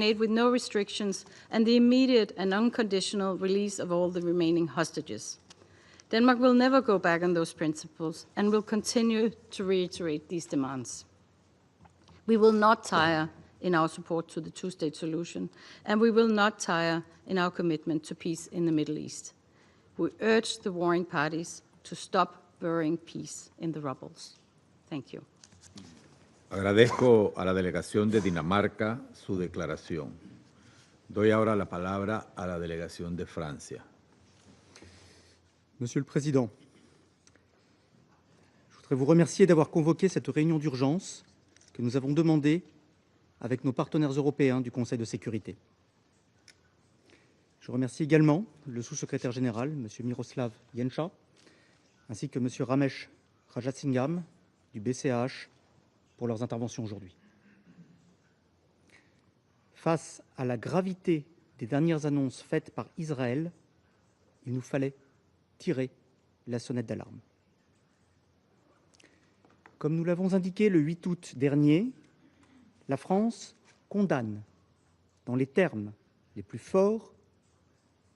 aid with no restrictions and the immediate and unconditional release of all the remaining hostages. Denmark will never go back on those principles and will continue to reiterate these demands. We will not tire in our support to the two-state solution, and we will not tire in our commitment to peace in the Middle East. We urge the warring parties to stop burying peace in the rubbles. Thank you. Agradezco a la delegación de Dinamarca su declaración. Doy ahora la palabra a la delegación de Francia. Monsieur le Président, je voudrais vous remercier d'avoir convoqué cette réunion d'urgence que nous avons demandée avec nos partenaires européens du Conseil de sécurité. Je remercie également le sous-secrétaire général, M. Miroslav Jenča, ainsi que M. Ramesh Rajasingham du BCAH pour leurs interventions aujourd'hui. Face à la gravité des dernières annonces faites par Israël, il nous fallait tirer la sonnette d'alarme. Comme nous l'avons indiqué le 8 août dernier, la France condamne, dans les termes les plus forts,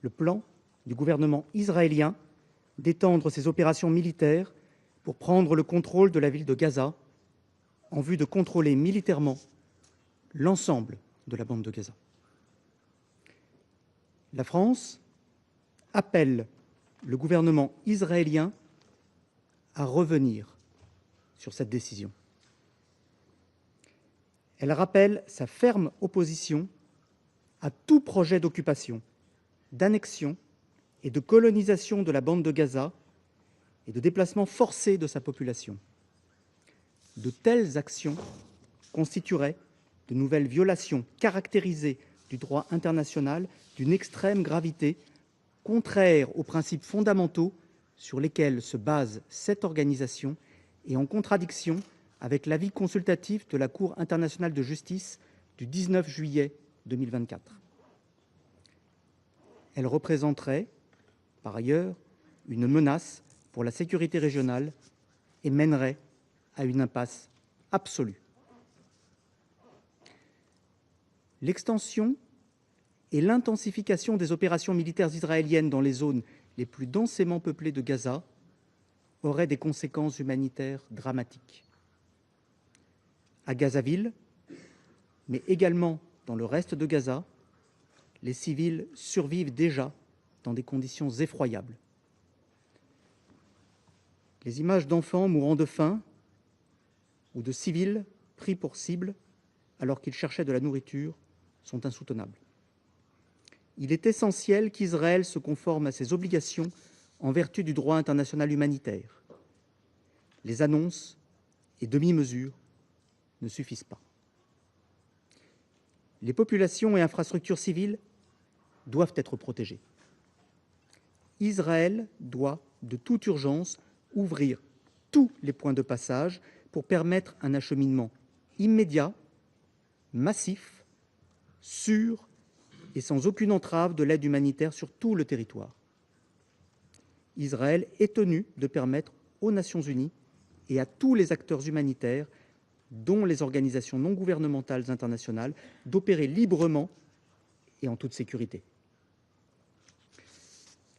le plan du gouvernement israélien d'étendre ses opérations militaires pour prendre le contrôle de la ville de Gaza en vue de contrôler militairement l'ensemble de la bande de Gaza. La France appelle le gouvernement israélien à revenir sur cette décision. Elle rappelle sa ferme opposition à tout projet d'occupation, d'annexion et de colonisation de la bande de Gaza et de déplacement forcé de sa population. De telles actions constitueraient de nouvelles violations caractérisées du droit international d'une extrême gravité, contraires aux principes fondamentaux sur lesquels se base cette organisation et en contradiction avec l'avis consultatif de la Cour internationale de justice du 19 juillet 2024. Elle représenterait, par ailleurs, une menace pour la sécurité régionale et mènerait à une impasse absolue. L'extension et l'intensification des opérations militaires israéliennes dans les zones les plus densément peuplées de Gaza auraient des conséquences humanitaires dramatiques. À Gazaville, mais également dans le reste de Gaza, les civils survivent déjà dans des conditions effroyables. Les images d'enfants mourant de faim ou de civils pris pour cible alors qu'ils cherchaient de la nourriture sont insoutenables. Il est essentiel qu'Israël se conforme à ses obligations en vertu du droit international humanitaire. Les annonces et demi-mesures ne suffisent pas. Les populations et infrastructures civiles doivent être protégées. Israël doit, de toute urgence, ouvrir tous les points de passage pour permettre un acheminement immédiat, massif, sûr et sans aucune entrave de l'aide humanitaire sur tout le territoire. Israël est tenu de permettre aux Nations unies et à tous les acteurs humanitaires, dont les organisations non gouvernementales internationales, d'opérer librement et en toute sécurité.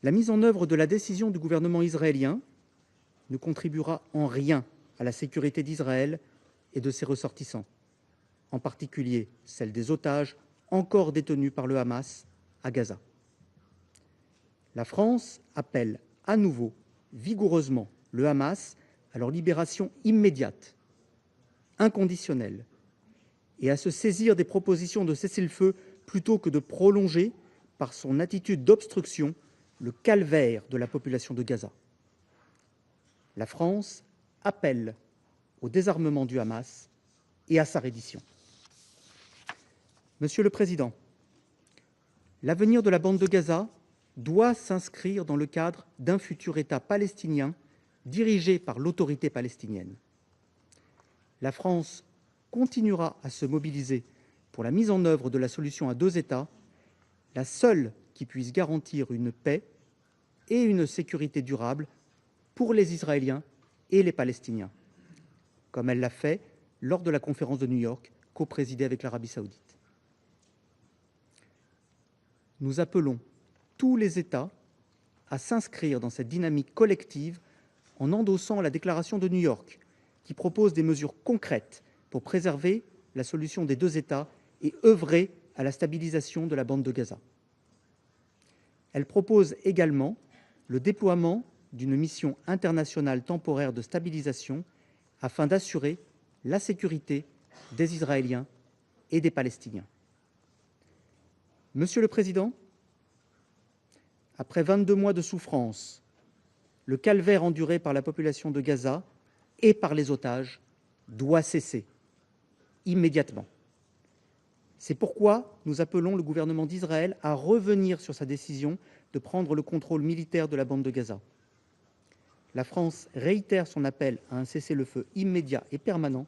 La mise en œuvre de la décision du gouvernement israélien ne contribuera en rien à la sécurité d'Israël et de ses ressortissants, en particulier celle des otages encore détenus par le Hamas à Gaza. La France appelle à nouveau vigoureusement le Hamas à leur libération immédiate, inconditionnelle, et à se saisir des propositions de cessez-le-feu plutôt que de prolonger, par son attitude d'obstruction, le calvaire de la population de Gaza. La France appelle au désarmement du Hamas et à sa reddition. Monsieur le Président, l'avenir de la bande de Gaza doit s'inscrire dans le cadre d'un futur État palestinien dirigé par l'autorité palestinienne. La France continuera à se mobiliser pour la mise en œuvre de la solution à deux États, la seule qui puisse garantir une paix et une sécurité durable pour les Israéliens et les Palestiniens, comme elle l'a fait lors de la conférence de New York, coprésidée avec l'Arabie saoudite. nous appelons tous les États à s'inscrire dans cette dynamique collective en endossant la déclaration de New York, qui propose des mesures concrètes pour préserver la solution des deux États et œuvrer à la stabilisation de la bande de Gaza. Elle propose également le déploiement d'une mission internationale temporaire de stabilisation afin d'assurer la sécurité des Israéliens et des Palestiniens. Monsieur le Président, après 22 mois de souffrance, le calvaire enduré par la population de Gaza et par les otages doit cesser immédiatement. C'est pourquoi nous appelons le gouvernement d'Israël à revenir sur sa décision de prendre le contrôle militaire de la bande de Gaza. La France réitère son appel à un cessez-le-feu immédiat et permanent,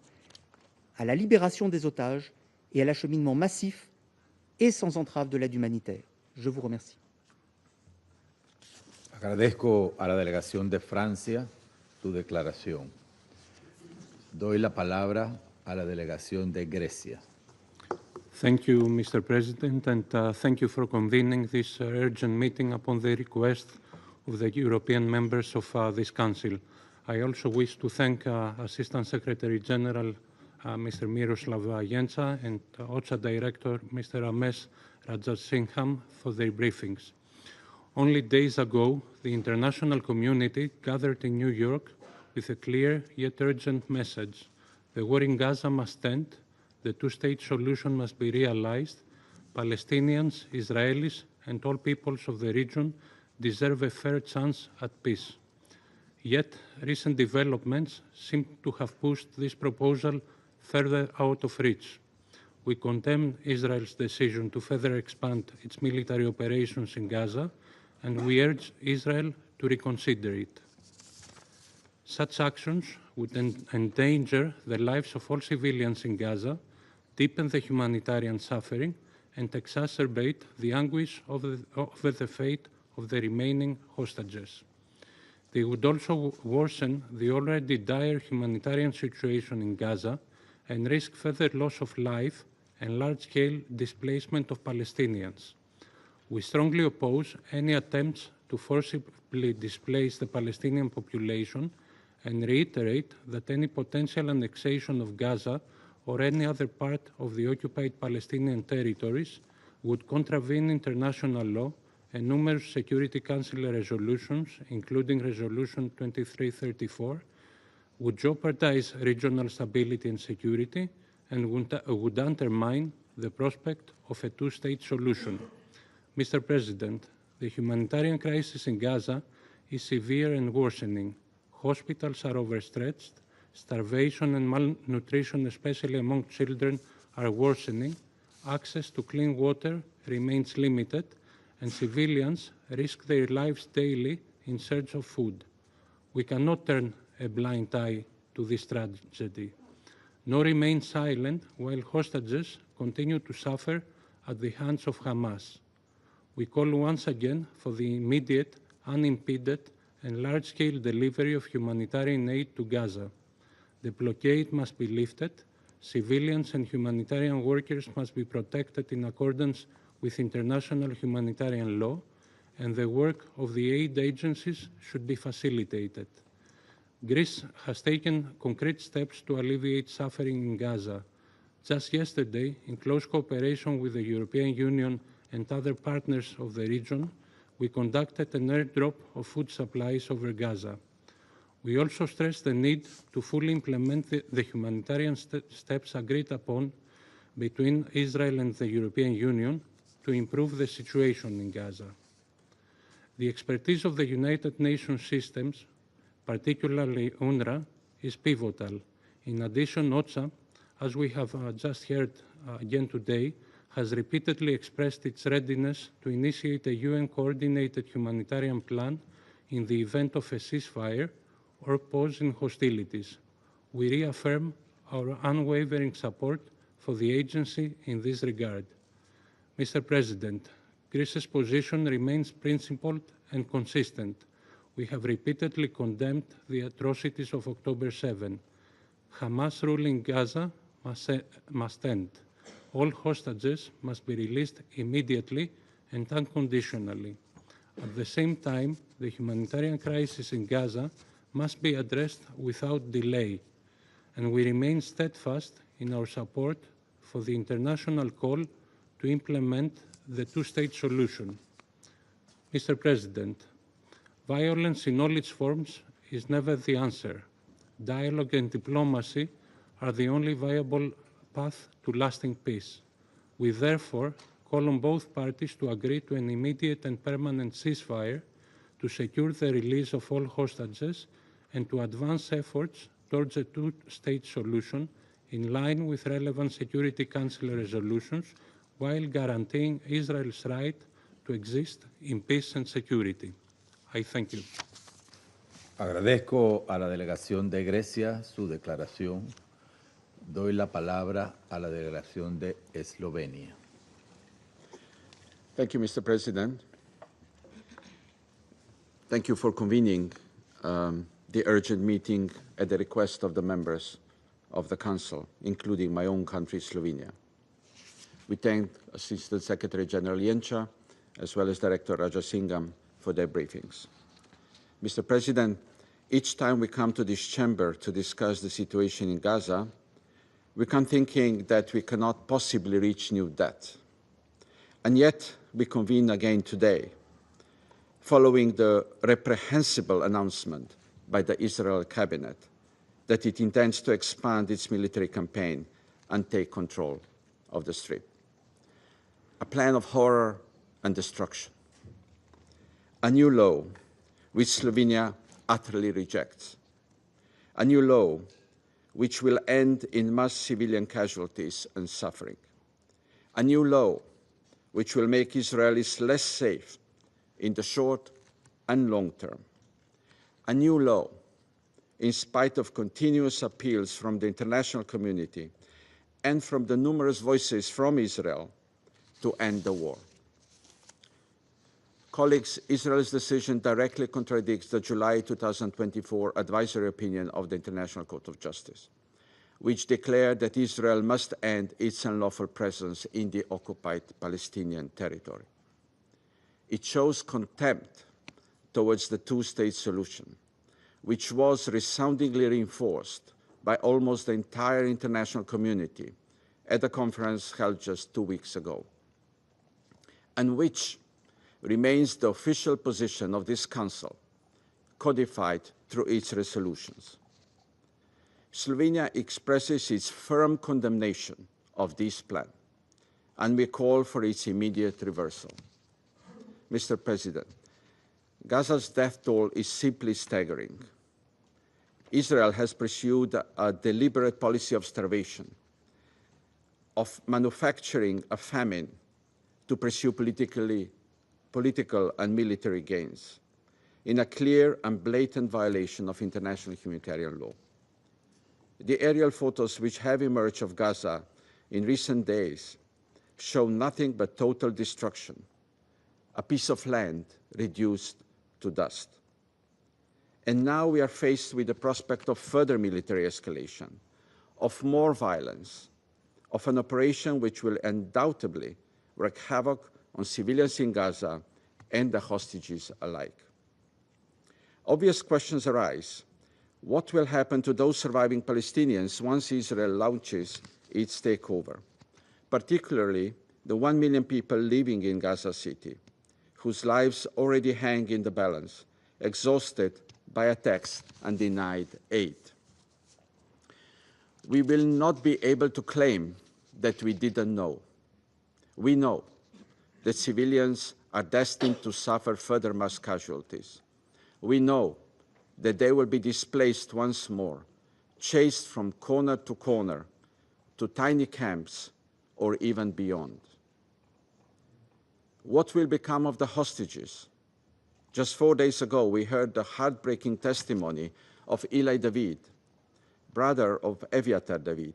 à la libération des otages et à l'acheminement massif et sans entrave de l'aide humanitaire. Je vous remercie. Agradezco a la delegación de Francia su declaración. Doy la palabra a la delegación de Grecia. Thank you, Mr. President, and thank you for convening this urgent meeting upon the request of the European members of this Council. I also wish to thank Assistant Secretary General Mr. Miroslav Jenca and OCHA Director Mr. Ramesh Rajasingham for their briefings. Only days ago, the international community gathered in New York with a clear yet urgent message. The war in Gaza must end, the two-state solution must be realized, Palestinians, Israelis, and all peoples of the region deserve a fair chance at peace. Yet, recent developments seem to have pushed this proposal further out of reach. We condemn Israel's decision to further expand its military operations in Gaza, and we urge Israel to reconsider it. Such actions would endanger the lives of all civilians in Gaza, deepen the humanitarian suffering, and exacerbate the anguish over the fate of the remaining hostages. They would also worsen the already dire humanitarian situation in Gaza and risk further loss of life and large-scale displacement of Palestinians. We strongly oppose any attempts to forcibly displace the Palestinian population and reiterate that any potential annexation of Gaza or any other part of the occupied Palestinian territories would contravene international law and numerous Security Council resolutions, including Resolution 2334, would jeopardize regional stability and security and would undermine the prospect of a two-state solution. Mr. President, the humanitarian crisis in Gaza is severe and worsening. Hospitals are overstretched, starvation and malnutrition, especially among children, are worsening, access to clean water remains limited, and civilians risk their lives daily in search of food. We cannot turn a blind eye to this tragedy, nor remain silent while hostages continue to suffer at the hands of Hamas. We call once again for the immediate, unimpeded, and large-scale delivery of humanitarian aid to Gaza. The blockade must be lifted, civilians and humanitarian workers must be protected in accordance with international humanitarian law, and the work of the aid agencies should be facilitated. Greece has taken concrete steps to alleviate suffering in Gaza. Just yesterday, in close cooperation with the European Union and other partners of the region, we conducted an airdrop of food supplies over Gaza. We also stressed the need to fully implement the humanitarian steps agreed upon between Israel and the European Union to improve the situation in Gaza. The expertise of the United Nations systems, particularly UNRWA, is pivotal. In addition, OCHA, as we have just heard again today, has repeatedly expressed its readiness to initiate a UN-coordinated humanitarian plan in the event of a ceasefire or pause in hostilities. We reaffirm our unwavering support for the agency in this regard. Mr. President, Greece's position remains principled and consistent. We have repeatedly condemned the atrocities of October 7. Hamas rule in Gaza must end. All hostages must be released immediately and unconditionally. At the same time, the humanitarian crisis in Gaza must be addressed without delay, and we remain steadfast in our support for the international call to implement the two-state solution. Mr. President, violence in all its forms is never the answer. Dialogue and diplomacy are the only viable path to lasting peace. We therefore call on both parties to agree to an immediate and permanent ceasefire to secure the release of all hostages and to advance efforts towards a two-state solution in line with relevant Security Council resolutions while guaranteeing Israel's right to exist in peace and security. I thank you. Agradezco a la delegación de Grecia su declaración. Doy la palabra a la delegación de Eslovenia. Thank you, Mr. President. Thank you for convening the urgent meeting at the request of the members of the Council, including my own country, Slovenia. We thank Assistant Secretary General Jenča, as well as Director Rajasingham, for their briefings. Mr. President, each time we come to this chamber to discuss the situation in Gaza, we come thinking that we cannot possibly reach new depth. And yet, we convene again today, following the reprehensible announcement by the Israel cabinet that it intends to expand its military campaign and take control of the Strip. A plan of horror and destruction. A new law which Slovenia utterly rejects. A new law which will end in mass civilian casualties and suffering. A new law which will make Israelis less safe in the short and long term. A new law, in spite of continuous appeals from the international community and from the numerous voices from Israel to end the war. Colleagues, Israel's decision directly contradicts the July 2024 advisory opinion of the International Court of Justice, which declared that Israel must end its unlawful presence in the occupied Palestinian territory. It shows contempt towards the two-state solution, which was resoundingly reinforced by almost the entire international community at a conference held just 2 weeks ago, and which remains the official position of this Council, codified through its resolutions. Slovenia expresses its firm condemnation of this plan, and we call for its immediate reversal. Mr. President, Gaza's death toll is simply staggering. Israel has pursued a deliberate policy of starvation, of manufacturing a famine to pursue political and military gains, in a clear and blatant violation of international humanitarian law. The aerial photos which have emerged of Gaza in recent days show nothing but total destruction, a piece of land reduced to dust. And now we are faced with the prospect of further military escalation, of more violence, of an operation which will undoubtedly wreak havoc on civilians in Gaza and the hostages alike. Obvious questions arise. What will happen to those surviving Palestinians once Israel launches its takeover, particularly the 1 million people living in Gaza City, whose lives already hang in the balance, exhausted by attacks and denied aid? We will not be able to claim that we didn't know. We know that civilians are destined to suffer further mass casualties. We know that they will be displaced once more, chased from corner to tiny camps or even beyond. What will become of the hostages? Just 4 days ago, we heard the heartbreaking testimony of Eli David, brother of Eviatar David,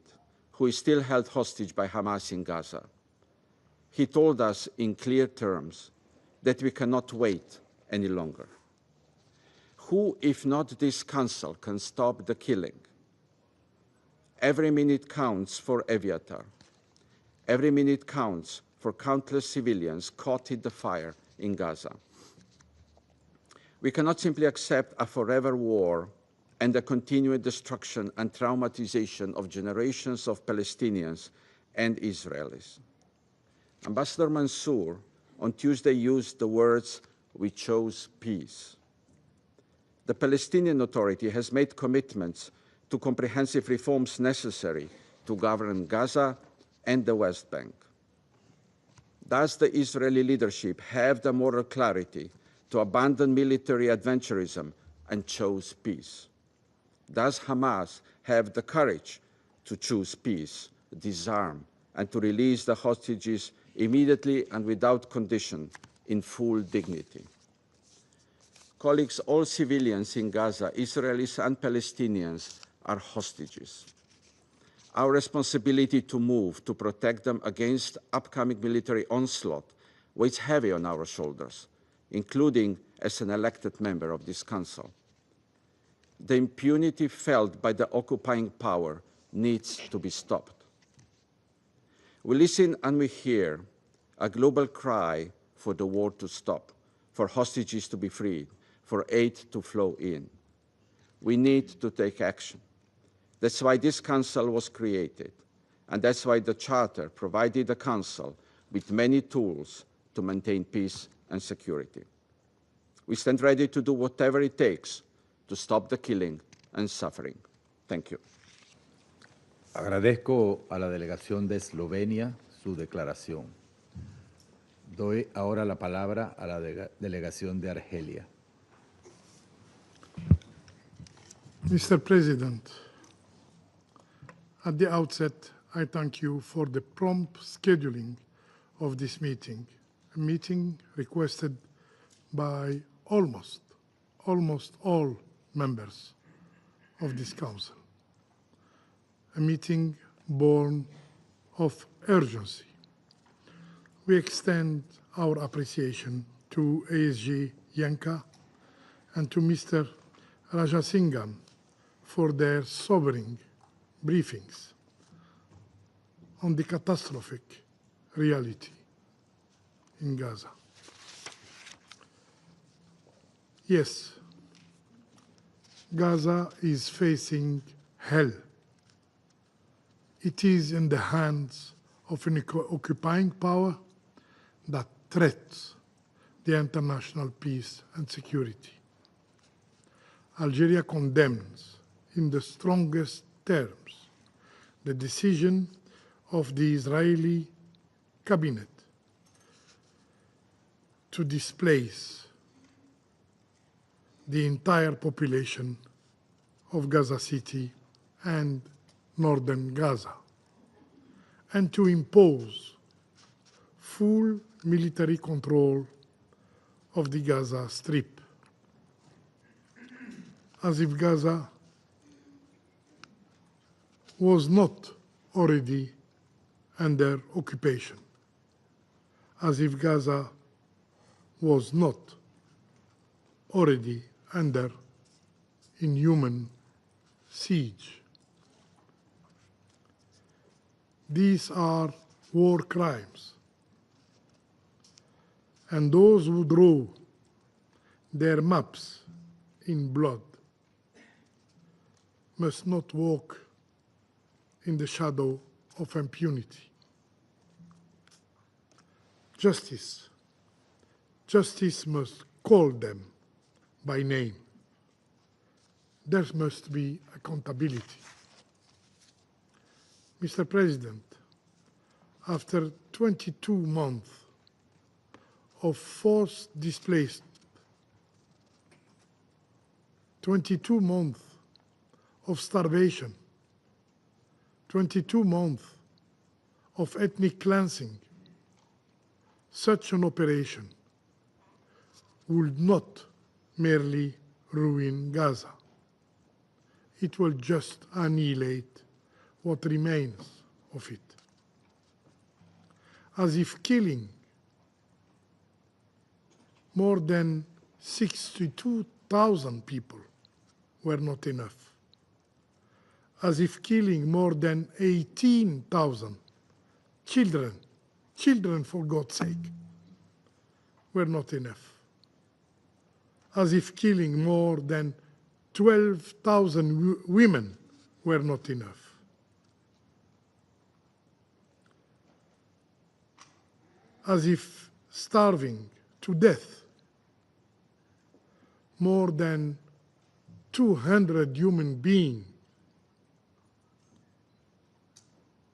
who is still held hostage by Hamas in Gaza. He told us in clear terms that we cannot wait any longer. Who, if not this Council, can stop the killing? Every minute counts for Eviatar. Every minute counts for countless civilians caught in the fire in Gaza. We cannot simply accept a forever war and the continued destruction and traumatization of generations of Palestinians and Israelis. Ambassador Mansour on Tuesday used the words, "We chose peace." The Palestinian Authority has made commitments to comprehensive reforms necessary to govern Gaza and the West Bank. Does the Israeli leadership have the moral clarity to abandon military adventurism and choose peace? Does Hamas have the courage to choose peace, disarm, and to release the hostages immediately and without condition in full dignity? Colleagues, all civilians in Gaza, Israelis and Palestinians, are hostages. Our responsibility to move to protect them against upcoming military onslaught weighs heavy on our shoulders, including as an elected member of this Council. The impunity felt by the occupying power needs to be stopped. We listen and we hear a global cry for the war to stop, for hostages to be freed, for aid to flow in. We need to take action. That's why this Council was created, and that's why the Charter provided the Council with many tools to maintain peace and security. We stand ready to do whatever it takes to stop the killing and suffering. Thank you. Agradezco a la delegación de Eslovenia su declaración. Doy ahora la palabra a la delegación de Argelia. Mr. President, at the outset, I thank you for the prompt scheduling of this meeting, a meeting requested by almost all members of this Council, a meeting born of urgency. We extend our appreciation to ASG Yanka and to Mr. Rajasingam for their sobering briefings on the catastrophic reality in Gaza. Yes, Gaza is facing hell. It is in the hands of an occupying power that threatens the international peace and security. Algeria condemns in the strongest terms the decision of the Israeli cabinet to displace the entire population of Gaza City and northern Gaza, and to impose full military control of the Gaza Strip, as if Gaza was not already under occupation, as if Gaza was not already under inhuman siege. These are war crimes, and those who draw their maps in blood must not walk in the shadow of impunity. Justice must call them by name. There must be accountability. Mr. President, after 22 months of forced displacement, 22 months of starvation, 22 months of ethnic cleansing, such an operation would not merely ruin Gaza. It will just annihilate what remains of it. As if killing more than 62,000 people were not enough. As if killing more than 18,000 children children, for God's sake, were not enough. As if killing more than 12,000 women were not enough. As if starving to death more than 200 human beings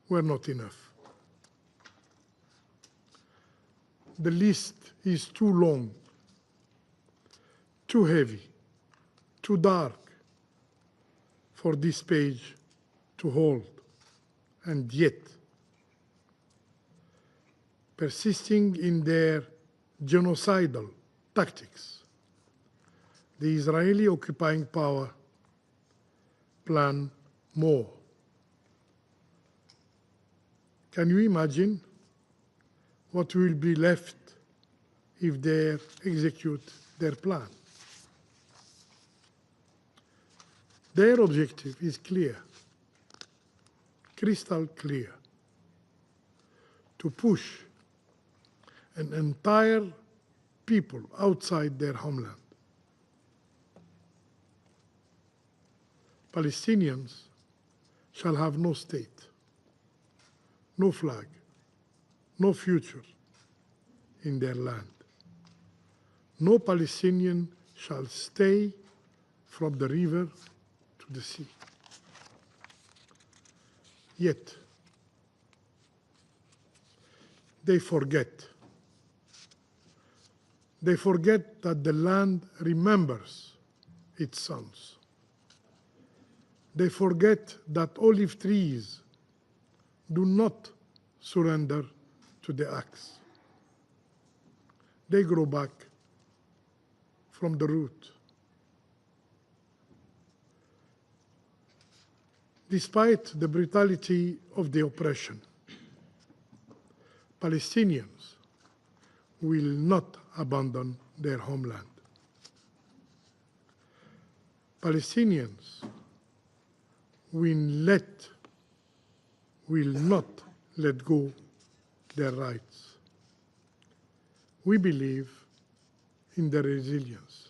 were not enough. The list is too long, too heavy, too dark for this page to hold, and yet, persisting in their genocidal tactics, the Israeli occupying power plan more. Can you imagine what will be left if they execute their plan? Their objective is clear, crystal clear, to push an entire people outside their homeland. Palestinians shall have no state, no flag, no future in their land. No Palestinian shall stay from the river to the sea. Yet, they forget. They forget that the land remembers its sons. They forget that olive trees do not surrender to the axe. They grow back from the root. Despite the brutality of the oppression, Palestinians will not abandon their homeland. Palestinians will not let go their rights. We believe in their resilience,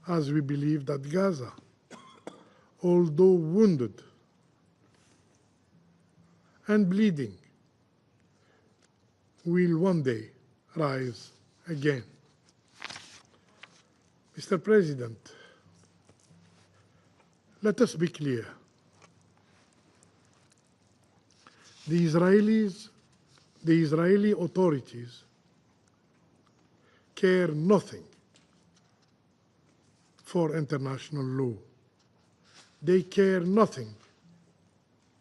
as we believe that Gaza, although wounded and bleeding, will one day rise again. Mr. President, let us be clear. The Israeli authorities care nothing for international law. They care nothing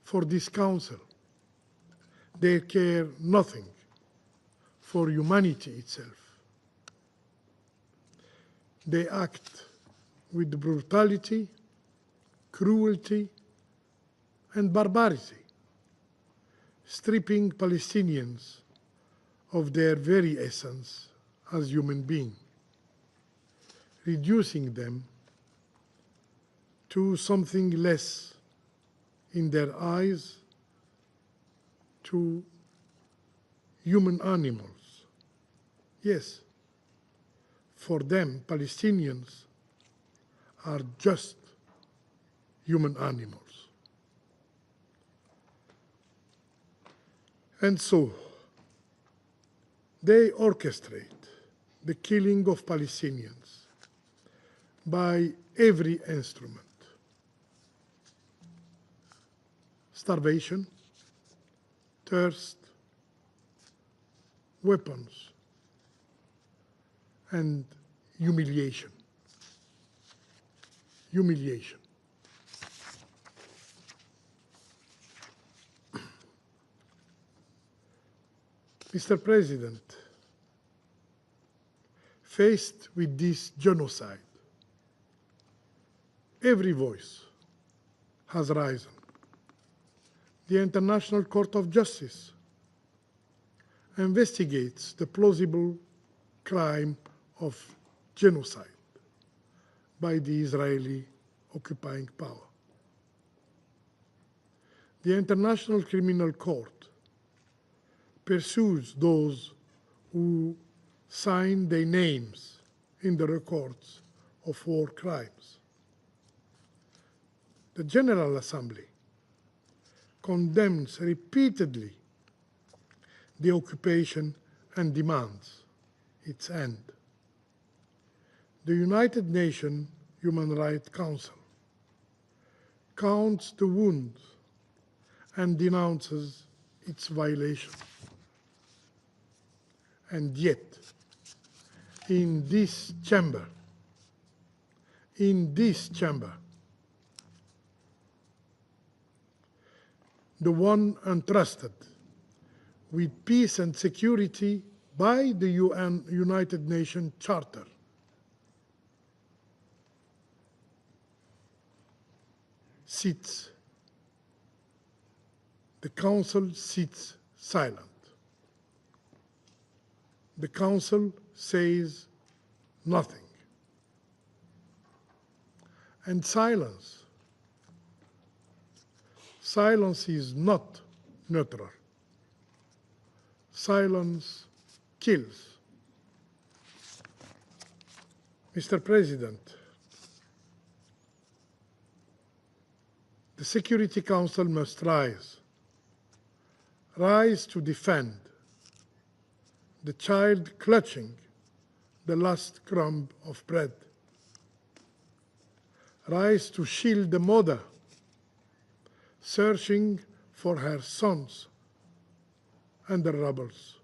for this council. They care nothing for humanity itself. They act with brutality, cruelty, and barbarity, stripping Palestinians of their very essence as human beings, reducing them to something less in their eyes, to human animals. Yes, for them, Palestinians are just human animals. And so, they orchestrate the killing of Palestinians by every instrument. Starvation, thirst, weapons, and humiliation. Humiliation. Mr. President, faced with this genocide, every voice has risen. The International Court of Justice investigates the plausible crime of genocide by the Israeli occupying power. The International Criminal Court pursues those who sign their names in the records of war crimes. The General Assembly condemns repeatedly the occupation and demands its end. The United Nations Human Rights Council counts the wounds and denounces its violation. And yet, in this chamber, the one entrusted with peace and security by the United Nations Charter, sits. The Council sits silent. The Council says nothing. And silence is not neutral. Silence kills. Mr. President, the Security Council must rise to defend the child clutching the last crumb of bread. Rise to shield the mother searching for her sons under rubbles.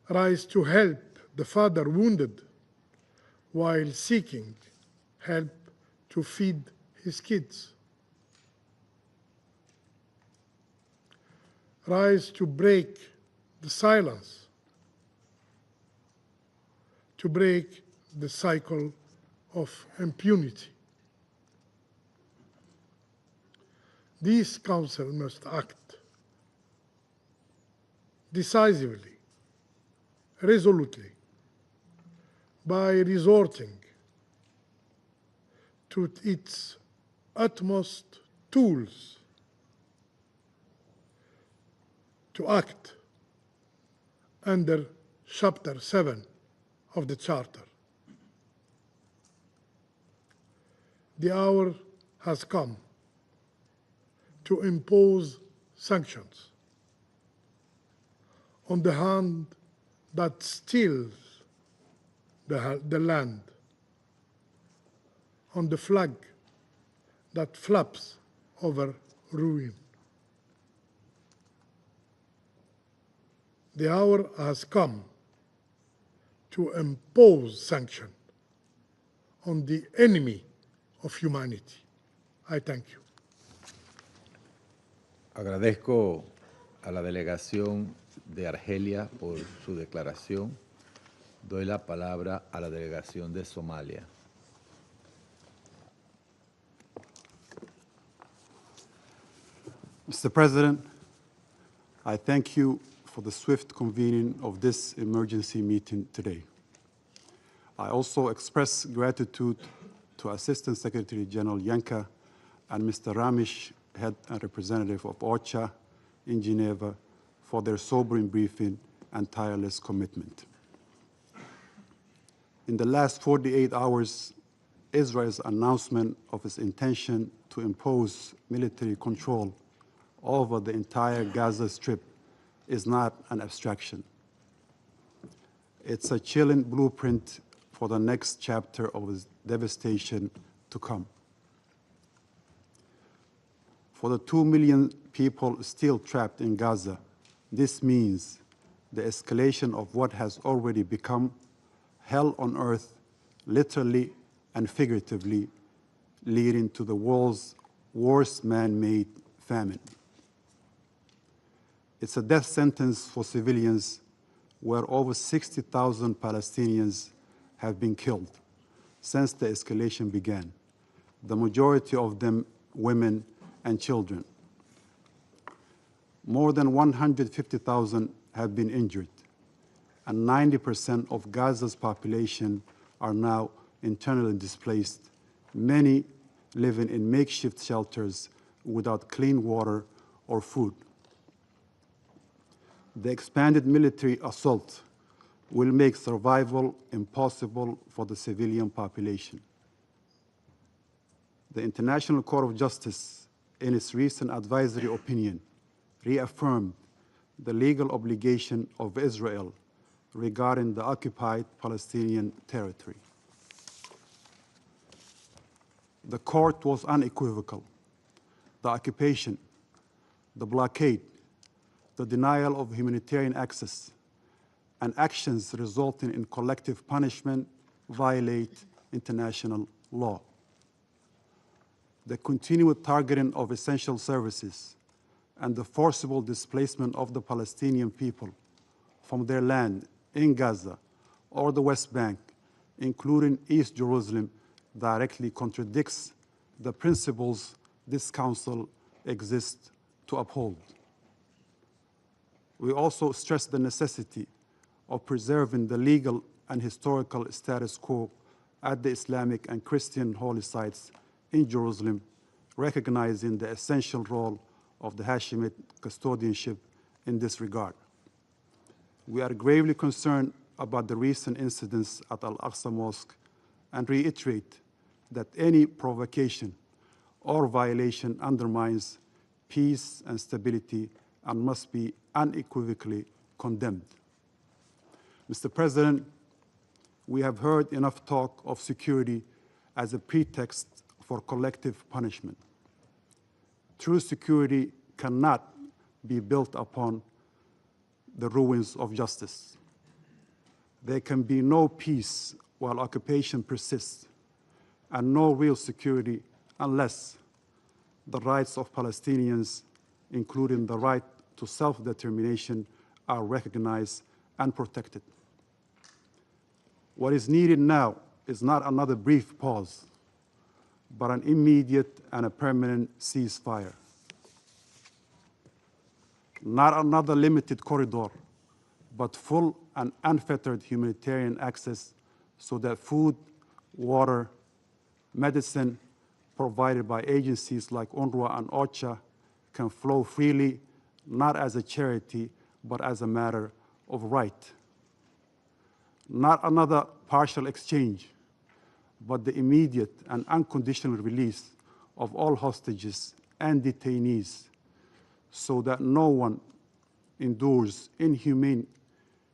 Rise to help the father wounded while seeking help to feed his kids. Rise to break the silence, to break the cycle of impunity. This Council must act decisively, resolutely, by resorting to its utmost tools to act under Chapter 7 of the Charter. The hour has come to impose sanctions on the hand that steals the land, on the flag that flaps over ruin. The hour has come to impose sanction on the enemy of humanity. I thank you. Agradezco a la delegación de Argelia por su declaración. Doy la palabra a la delegación de Somalia. Mr. President, I thank you for the swift convening of this emergency meeting today. I also express gratitude to Assistant Secretary General Yanka and Mr. Ramesh, Head and Representative of OCHA in Geneva, for their sobering briefing and tireless commitment. In the last 48 hours, Israel's announcement of its intention to impose military control over the entire Gaza Strip is not an abstraction. It's a chilling blueprint for the next chapter of its devastation to come. For the 2 million people still trapped in Gaza, this means the escalation of what has already become hell on earth, literally and figuratively, leading to the world's worst man-made famine. It's a death sentence for civilians where over 60,000 Palestinians have been killed since the escalation began, the majority of them women and children. More than 150,000 have been injured, and 90% of Gaza's population are now internally displaced, many living in makeshift shelters without clean water or food. The expanded military assault will make survival impossible for the civilian population. The International Court of Justice, in its recent advisory opinion, reaffirmed the legal obligation of Israel regarding the occupied Palestinian territory. The court was unequivocal. The occupation, the blockade, the denial of humanitarian access, and actions resulting in collective punishment violate international law. The continued targeting of essential services and the forcible displacement of the Palestinian people from their land in Gaza or the West Bank, including East Jerusalem, directly contradicts the principles this Council exists to uphold. We also stress the necessity of preserving the legal and historical status quo at the Islamic and Christian holy sites in Jerusalem, recognizing the essential role of the Hashemite custodianship in this regard. We are gravely concerned about the recent incidents at Al-Aqsa Mosque and reiterate that any provocation or violation undermines peace and stability and must be unequivocally condemned. Mr. President, we have heard enough talk of security as a pretext for collective punishment. True security cannot be built upon the ruins of justice. There can be no peace while occupation persists, and no real security unless the rights of Palestinians, including the right to self-determination, are recognized and protected. What is needed now is not another brief pause, but an immediate and a permanent ceasefire. Not another limited corridor, but full and unfettered humanitarian access so that food, water, medicine provided by agencies like UNRWA and OCHA can flow freely, not as a charity, but as a matter of right. Not another partial exchange, but the immediate and unconditional release of all hostages and detainees so that no one endures inhumane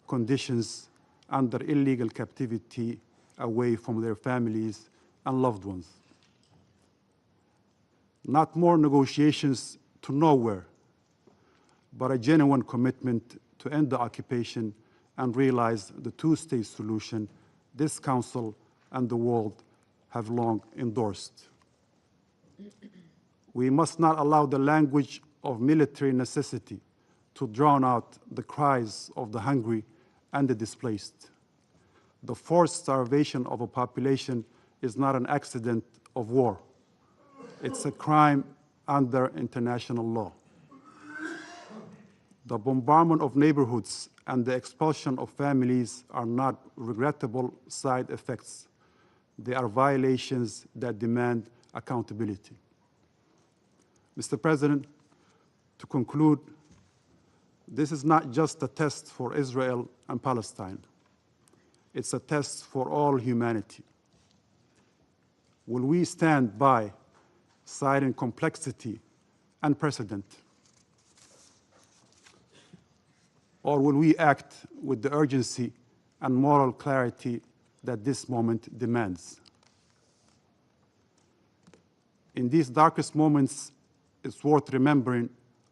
conditions under illegal captivity away from their families and loved ones. Not more negotiations to nowhere, but a genuine commitment to end the occupation and realize the two-state solution this Council and the world have long endorsed. We must not allow the language of military necessity to drown out the cries of the hungry and the displaced. The forced starvation of a population is not an accident of war. It's a crime under international law. The bombardment of neighborhoods and the expulsion of families are not regrettable side effects. They are violations that demand accountability. Mr. President, to conclude, this is not just a test for Israel and Palestine. It's a test for all humanity. Will we stand by, citing complexity and precedent? Or will we act with the urgency and moral clarity that this moment demands? In these darkest moments, it's worth remembering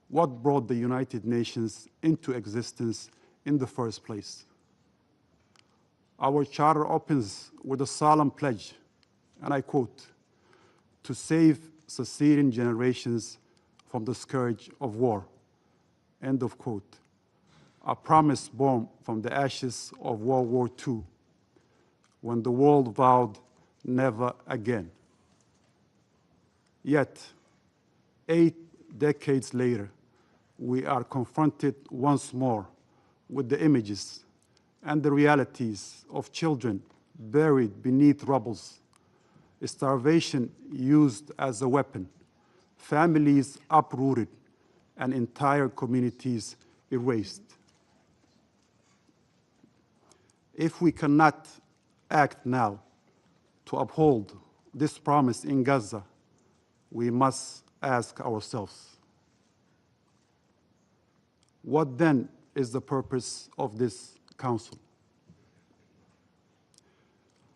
what brought the United Nations into existence in the first place. Our charter opens with a solemn pledge, and I quote, "to save succeeding generations from the scourge of war," end of quote. A promise born from the ashes of World War II, when the world vowed never again. Yet, 8 decades later, we are confronted once more with the images and the realities of children buried beneath rubble, starvation used as a weapon, families uprooted, and entire communities erased. If we cannot act now to uphold this promise in Gaza, we must ask ourselves, what then is the purpose of this council?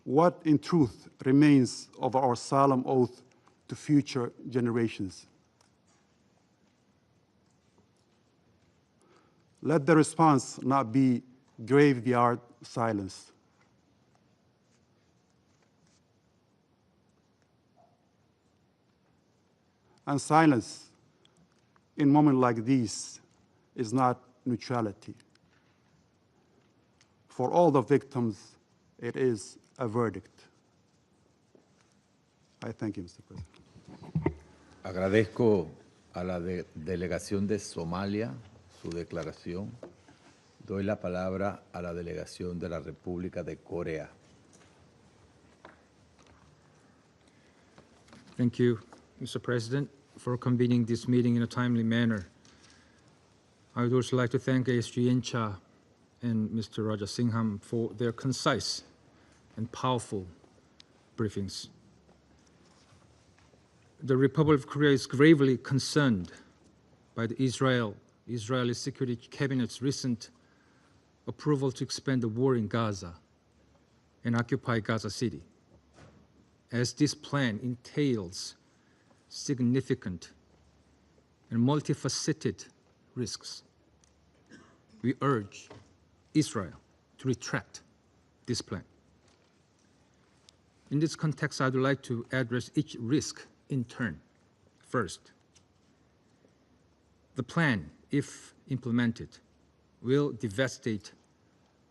What in truth remains of our solemn oath to future generations? Let the response not be graveyard silence. And silence in moments like these is not neutrality. For all the victims, it is a verdict. I thank you, Mr. President. Agradezco a la delegación de Somalia su declaración. Doy la palabra a la delegación de la República de Corea. Thank you, Mr. President, for convening this meeting in a timely manner. I would also like to thank ASG Incha and Mr. Raja Singham for their concise and powerful briefings. The Republic of Korea is gravely concerned by the Israeli Security Cabinet's recent approval to expand the war in Gaza and occupy Gaza City, as this plan entails significant and multifaceted risks. We urge Israel to retract this plan. In this context, I would like to address each risk in turn. First, the plan, if implemented, will devastate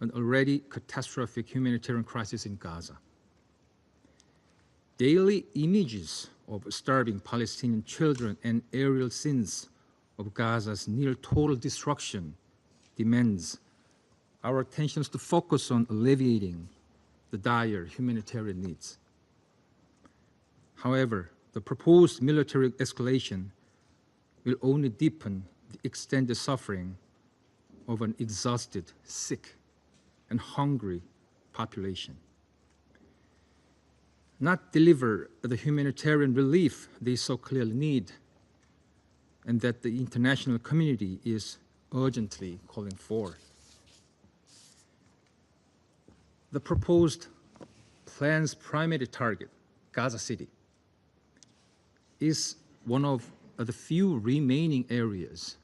an already catastrophic humanitarian crisis in Gaza. Daily images of starving Palestinian children and aerial scenes of Gaza's near total destruction demands our attention to focus on alleviating the dire humanitarian needs. However, the proposed military escalation will only deepen the extended suffering of an exhausted, sick, and hungry population. Not deliver the humanitarian relief they so clearly need, and that the international community is urgently calling for. The proposed plan's primary target, Gaza City, is one of the few remaining areas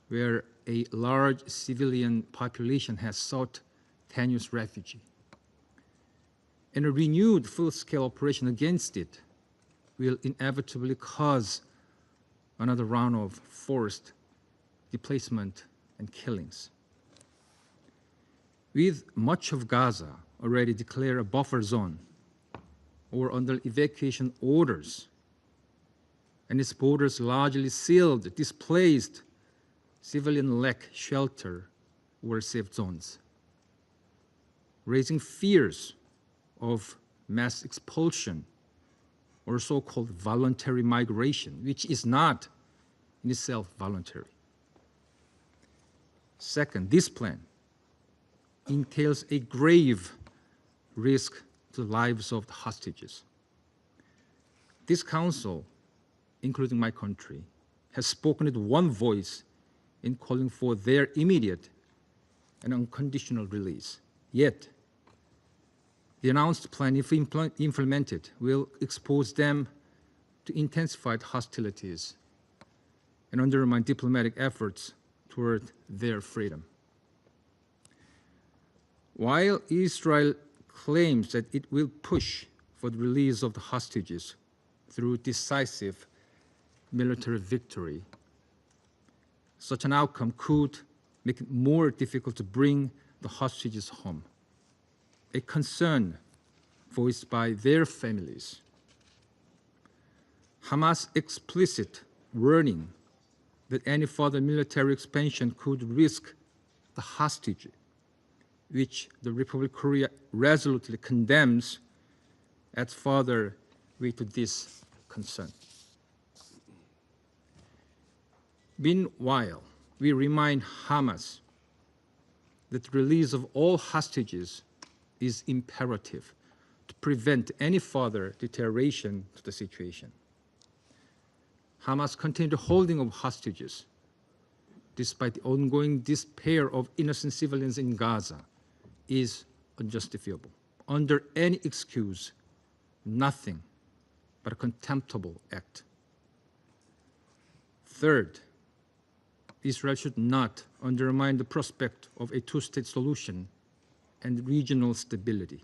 where a large civilian population has sought tenuous refuge. And a renewed full-scale operation against it will inevitably cause another round of forced displacement and killings. With much of Gaza already declared a buffer zone or under evacuation orders, and its borders largely sealed, displaced civilians lack shelter or safe zones, raising fears of mass expulsion or so-called voluntary migration, which is not in itself voluntary. Second, this plan entails a grave risk to the lives of the hostages. This council, including my country, has spoken with one voice in calling for their immediate and unconditional release. Yet, the announced plan, if implemented, will expose them to intensified hostilities and undermine diplomatic efforts toward their freedom. While Israel claims that it will push for the release of the hostages through decisive military victory, such an outcome could make it more difficult to bring the hostages home, a concern voiced by their families. Hamas' explicit warning that any further military expansion could risk the hostage, which the Republic of Korea resolutely condemns, adds further weight to this concern. Meanwhile, we remind Hamas that the release of all hostages is imperative to prevent any further deterioration to the situation. Hamas' continued holding of hostages, despite the ongoing despair of innocent civilians in Gaza, is unjustifiable. Under any excuse, nothing but a contemptible act. Third, Israel should not undermine the prospect of a two-state solution and regional stability.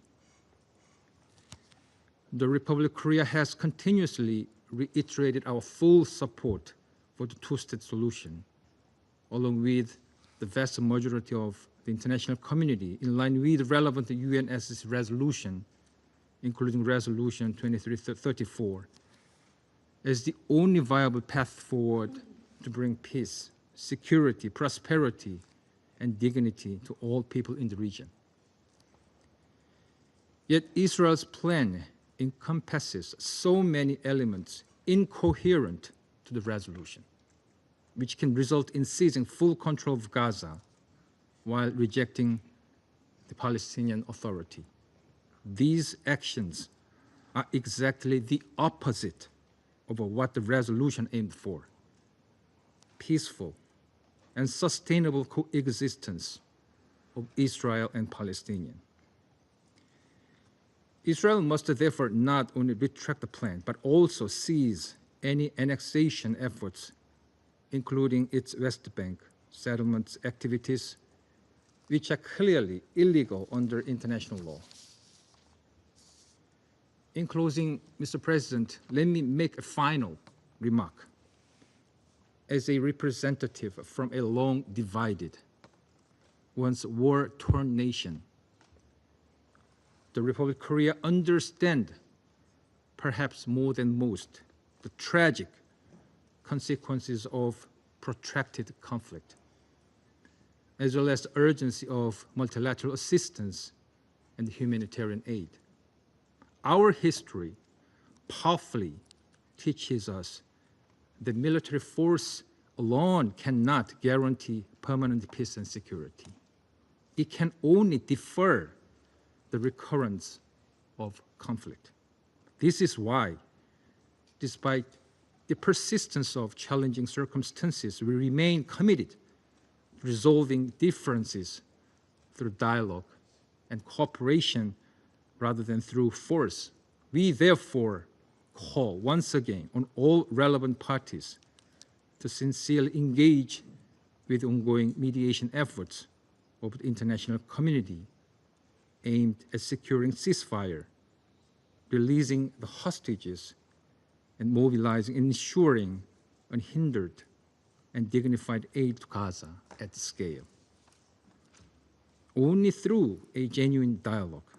The Republic of Korea has continuously reiterated our full support for the two-state solution, along with the vast majority of the international community, in line with relevant UNSC resolution, including Resolution 2334, as the only viable path forward to bring peace, security, prosperity, and dignity to all people in the region. Yet Israel's plan encompasses so many elements incoherent to the resolution, which can result in seizing full control of Gaza while rejecting the Palestinian Authority. These actions are exactly the opposite of what the resolution aimed for: peaceful and sustainable coexistence of Israel and Palestinians. Israel must therefore not only retract the plan, but also cease any annexation efforts, including its West Bank settlement activities, which are clearly illegal under international law. In closing, Mr. President, let me make a final remark. As a representative from a long divided, once war-torn nation, the Republic of Korea understands, perhaps more than most, the tragic consequences of protracted conflict, as well as the urgency of multilateral assistance and humanitarian aid. Our history powerfully teaches us that military force alone cannot guarantee permanent peace and security. It can only defer the recurrence of conflict. This is why, despite the persistence of challenging circumstances, we remain committed to resolving differences through dialogue and cooperation rather than through force. We therefore call once again on all relevant parties to sincerely engage with ongoing mediation efforts of the international community aimed at securing ceasefire, releasing the hostages, and mobilizing and ensuring unhindered and dignified aid to Gaza at scale. Only through a genuine dialogue,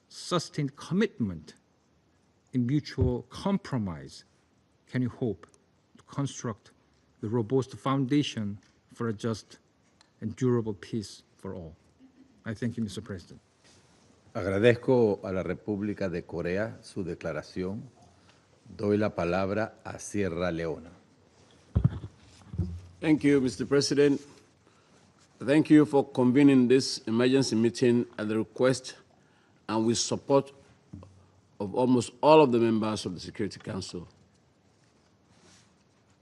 sustained commitment, and mutual compromise can we hope to construct the robust foundation for a just and durable peace for all. I thank you, Mr. President. Agradezco a la República de Corea su declaración. Doy la palabra a Sierra Leona. Thank you, Mr. President. Thank you for convening this emergency meeting at the request and with support of almost all of the members of the Security Council.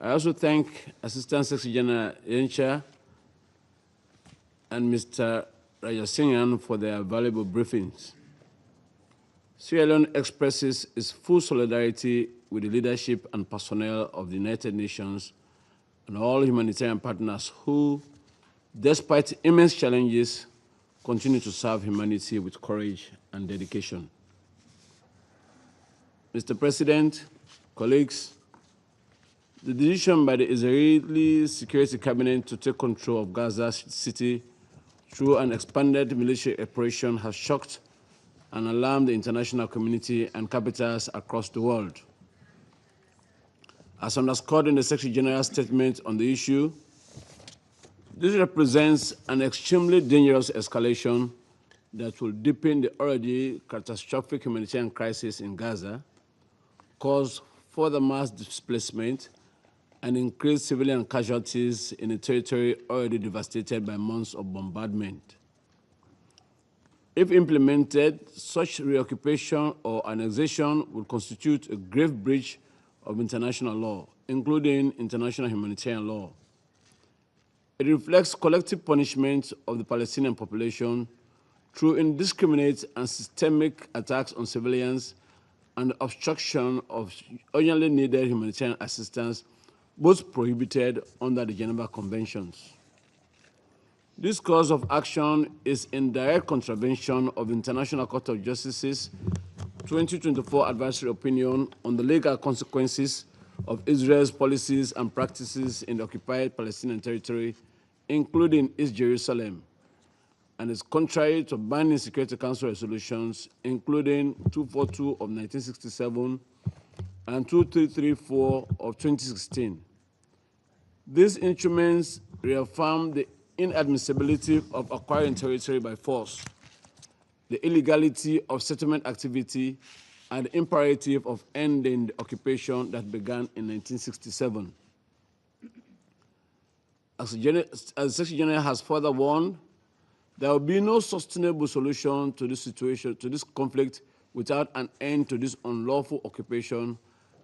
I also thank Assistant Secretary General Yencha and Mr. Rajasinghan for their valuable briefings. Sierra Leone expresses its full solidarity with the leadership and personnel of the United Nations and all humanitarian partners who, despite immense challenges, continue to serve humanity with courage and dedication. Mr. President, colleagues, the decision by the Israeli Security Cabinet to take control of Gaza City through an expanded military operation has shocked and alarmed the international community and capitals across the world. As underscored in the Secretary General's statement on the issue, this represents an extremely dangerous escalation that will deepen the already catastrophic humanitarian crisis in Gaza, cause further mass displacement, and increase civilian casualties in a territory already devastated by months of bombardment. If implemented, such reoccupation or annexation would constitute a grave breach of international law, including international humanitarian law. It reflects collective punishment of the Palestinian population through indiscriminate and systemic attacks on civilians and obstruction of urgently needed humanitarian assistance, both prohibited under the Geneva Conventions. This course of action is in direct contravention of International Court of Justice's 2024 advisory opinion on the legal consequences of Israel's policies and practices in the occupied Palestinian territory, including East Jerusalem, and is contrary to binding Security Council resolutions, including 242 of 1967 and 2334 of 2016. These instruments reaffirm the inadmissibility of acquiring territory by force, the illegality of settlement activity, and the imperative of ending the occupation that began in 1967. As the Secretary General has further warned, there will be no sustainable solution to this situation, to this conflict, without an end to this unlawful occupation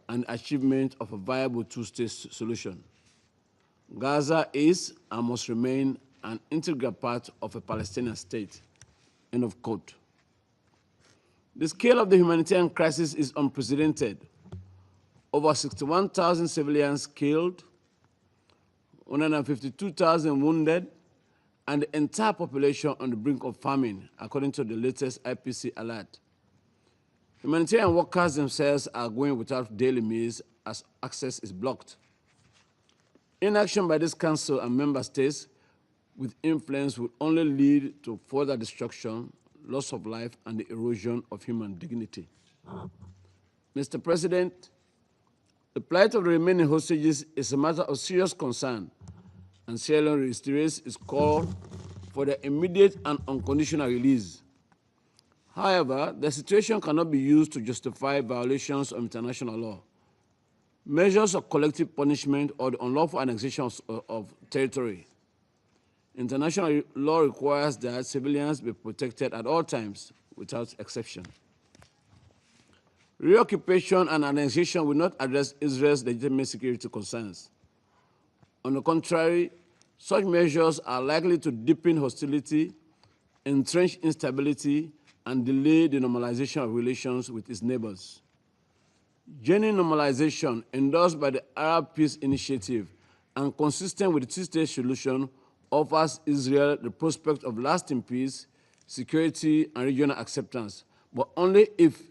and achievement of a viable two-state solution. Gaza is and must remain an integral part of a Palestinian state. End of quote. The scale of the humanitarian crisis is unprecedented. Over 61,000 civilians killed, 152,000 wounded, and the entire population on the brink of famine, according to the latest IPC alert. Humanitarian workers themselves are going without daily meals as access is blocked. Inaction by this Council and member states with influence will only lead to further destruction, loss of life, and the erosion of human dignity. Mr. President, the plight of the remaining hostages is a matter of serious concern, and Sierra Leone reiterates its call for their immediate and unconditional release. However, the situation cannot be used to justify violations of international law. Measures of collective punishment or the unlawful annexation of territory. International law requires that civilians be protected at all times, without exception. Reoccupation and annexation will not address Israel's legitimate security concerns. On the contrary, such measures are likely to deepen hostility, entrench instability, and delay the normalization of relations with its neighbors. Genuine normalization, endorsed by the Arab Peace Initiative and consistent with the two-state solution, offers Israel the prospect of lasting peace, security, and regional acceptance, but only if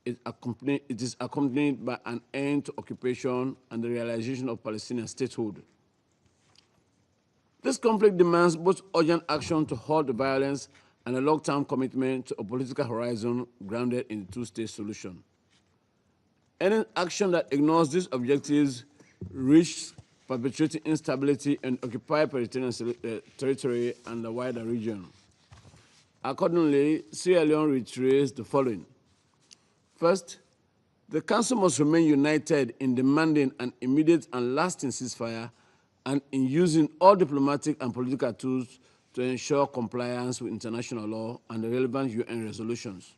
it is accompanied by an end to occupation and the realization of Palestinian statehood. This conflict demands both urgent action to halt the violence and a long-term commitment to a political horizon grounded in the two-state solution. Any action that ignores these objectives risks perpetuating instability in occupied Palestinian territory and the wider region. Accordingly, Sierra Leone reiterates the following. First, the Council must remain united in demanding an immediate and lasting ceasefire and in using all diplomatic and political tools to ensure compliance with international law and the relevant UN resolutions.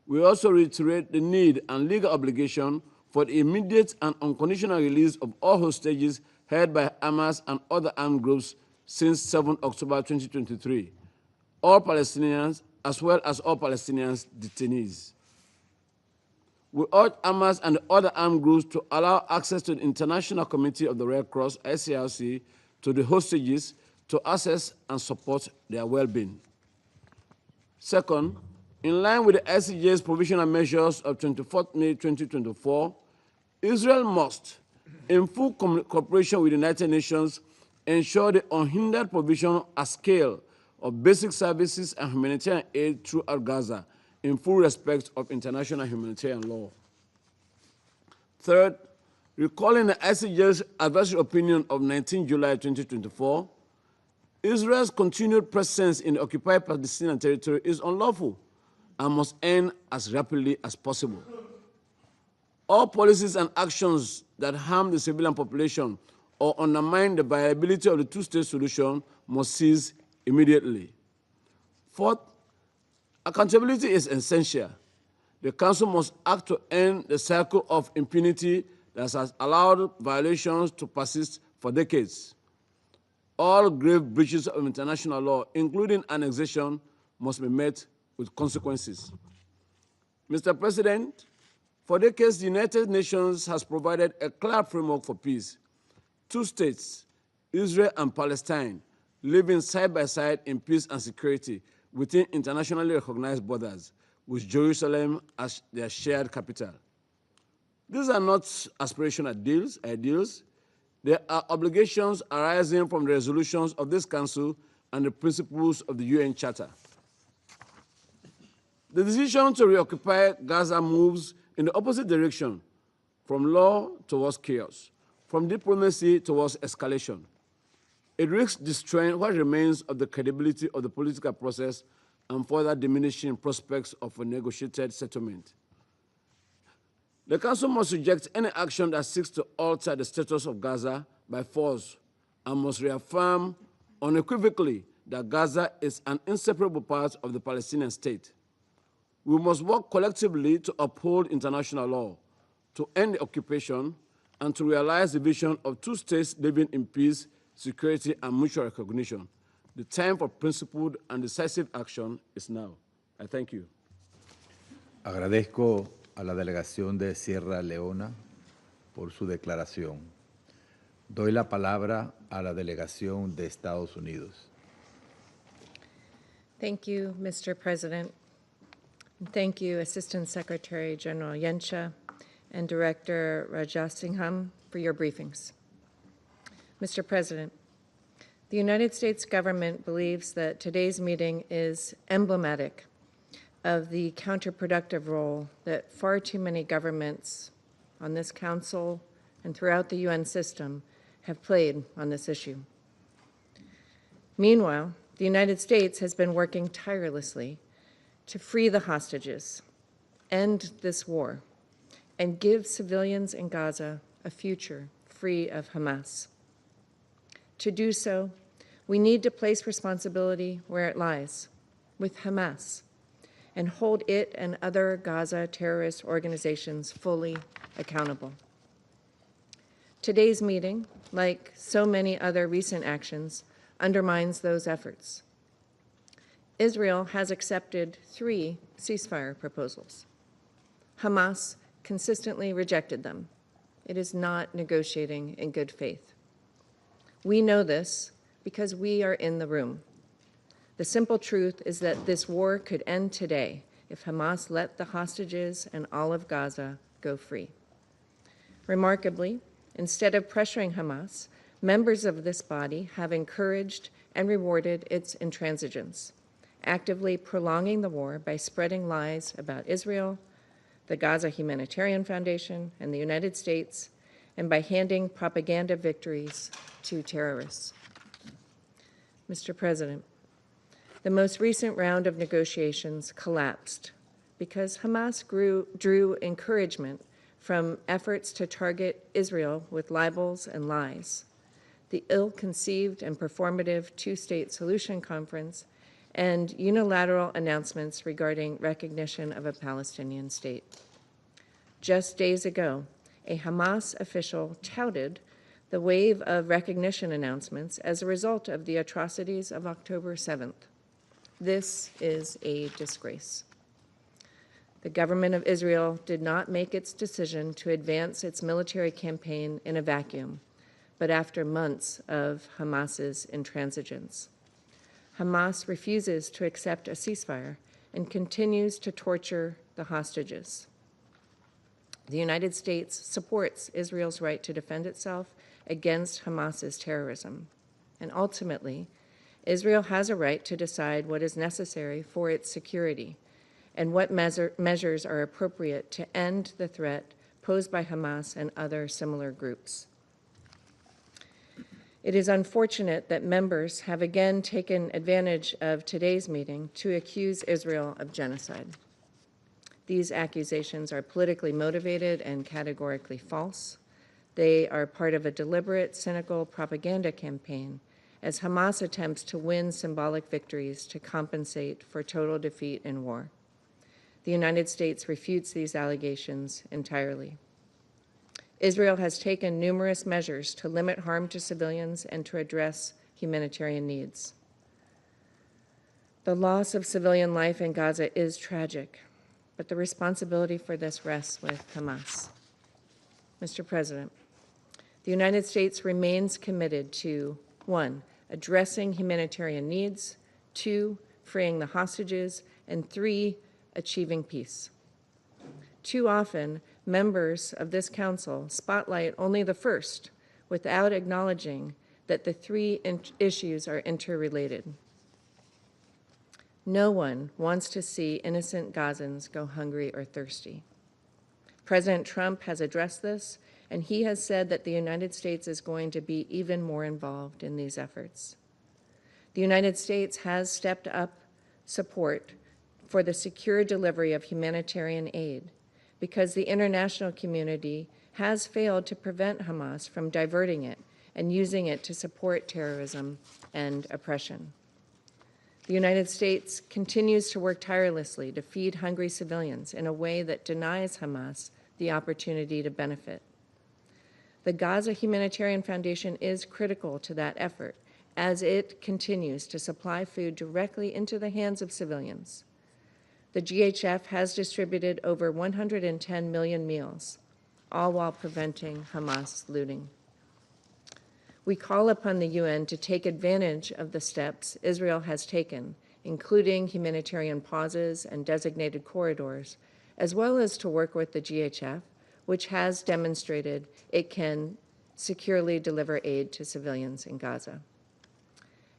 We also reiterate the need and legal obligation for the immediate and unconditional release of all hostages held by Hamas and other armed groups since 7 October 2023, all Palestinians as well as all Palestinians detainees. We urge Hamas and the other armed groups to allow access to the International Committee of the Red Cross, ICRC, to the hostages to assess and support their well-being. Second, in line with the ICJ's provisional measures of 24 May 2024, Israel must, in full cooperation with the United Nations, ensure the unhindered provision at scale of basic services and humanitarian aid throughout Gaza, in full respect of international humanitarian law. Third, recalling the ICJ's advisory opinion of 19 July 2024, Israel's continued presence in the occupied Palestinian territory is unlawful and must end as rapidly as possible. All policies and actions that harm the civilian population or undermine the viability of the two-state solution must cease immediately. Fourth, accountability is essential. The Council must act to end the cycle of impunity that has allowed violations to persist for decades. All grave breaches of international law, including annexation, must be met with consequences. Mr. President, for decades, the United Nations has provided a clear framework for peace. Two states, Israel and Palestine, living side by side in peace and security within internationally recognized borders, with Jerusalem as their shared capital. These are not aspirational ideals. They are obligations arising from the resolutions of this Council and the principles of the UN Charter. The decision to reoccupy Gaza moves in the opposite direction, from law towards chaos, from diplomacy towards escalation. It risks destroying what remains of the credibility of the political process and further diminishing prospects of a negotiated settlement. The Council must reject any action that seeks to alter the status of Gaza by force and must reaffirm unequivocally that Gaza is an inseparable part of the Palestinian state. We must work collectively to uphold international law, to end the occupation, and to realize the vision of two states living in peace, security, and mutual recognition. The time for principled and decisive action is now. I thank you. Agradezco a la delegación de Sierra Leona por su declaración. Doy la palabra a la delegación de Estados Unidos. Thank you, Mr. President. Thank you, Assistant Secretary General Yensha and Director Rajasingham, for your briefings. Mr. President, the United States government believes that today's meeting is emblematic of the counterproductive role that far too many governments on this Council and throughout the UN system have played on this issue. Meanwhile, the United States has been working tirelessly to free the hostages, end this war, and give civilians in Gaza a future free of Hamas. To do so, we need to place responsibility where it lies, with Hamas, and hold it and other Gaza terrorist organizations fully accountable. Today's meeting, like so many other recent actions, undermines those efforts. Israel has accepted 3 ceasefire proposals. Hamas consistently rejected them. It is not negotiating in good faith. We know this because we are in the room. The simple truth is that this war could end today if Hamas let the hostages and all of Gaza go free. Remarkably, instead of pressuring Hamas, members of this body have encouraged and rewarded its intransigence, actively prolonging the war by spreading lies about Israel, the Gaza Humanitarian Foundation, and the United States, and by handing propaganda victories to terrorists. Mr. President, the most recent round of negotiations collapsed because Hamas drew encouragement from efforts to target Israel with libels and lies, the ill-conceived and performative two-state solution conference, and unilateral announcements regarding recognition of a Palestinian state. Just days ago, a Hamas official touted the wave of recognition announcements as a result of the atrocities of October 7th. This is a disgrace. The government of Israel did not make its decision to advance its military campaign in a vacuum, but after months of Hamas's intransigence. Hamas refuses to accept a ceasefire and continues to torture the hostages. The United States supports Israel's right to defend itself against Hamas's terrorism. And ultimately, Israel has a right to decide what is necessary for its security and what measures are appropriate to end the threat posed by Hamas and other similar groups. It is unfortunate that members have again taken advantage of today's meeting to accuse Israel of genocide. These accusations are politically motivated and categorically false. They are part of a deliberate, cynical propaganda campaign as Hamas attempts to win symbolic victories to compensate for total defeat in war. The United States refutes these allegations entirely. Israel has taken numerous measures to limit harm to civilians and to address humanitarian needs. The loss of civilian life in Gaza is tragic, but the responsibility for this rests with Hamas. Mr. President, the United States remains committed to 1, addressing humanitarian needs, 2, freeing the hostages, and 3, achieving peace. Too often, members of this council spotlight only the first without acknowledging that the 3 issues are interrelated. No one wants to see innocent Gazans go hungry or thirsty. President Trump has addressed this, and he has said that the United States is going to be even more involved in these efforts. The United States has stepped up support for the secure delivery of humanitarian aid because the international community has failed to prevent Hamas from diverting it and using it to support terrorism and oppression. The United States continues to work tirelessly to feed hungry civilians in a way that denies Hamas the opportunity to benefit. The Gaza Humanitarian Foundation is critical to that effort as it continues to supply food directly into the hands of civilians. The GHF has distributed over 110 million meals, all while preventing Hamas looting. We call upon the UN to take advantage of the steps Israel has taken, including humanitarian pauses and designated corridors, as well as to work with the GHF, which has demonstrated it can securely deliver aid to civilians in Gaza.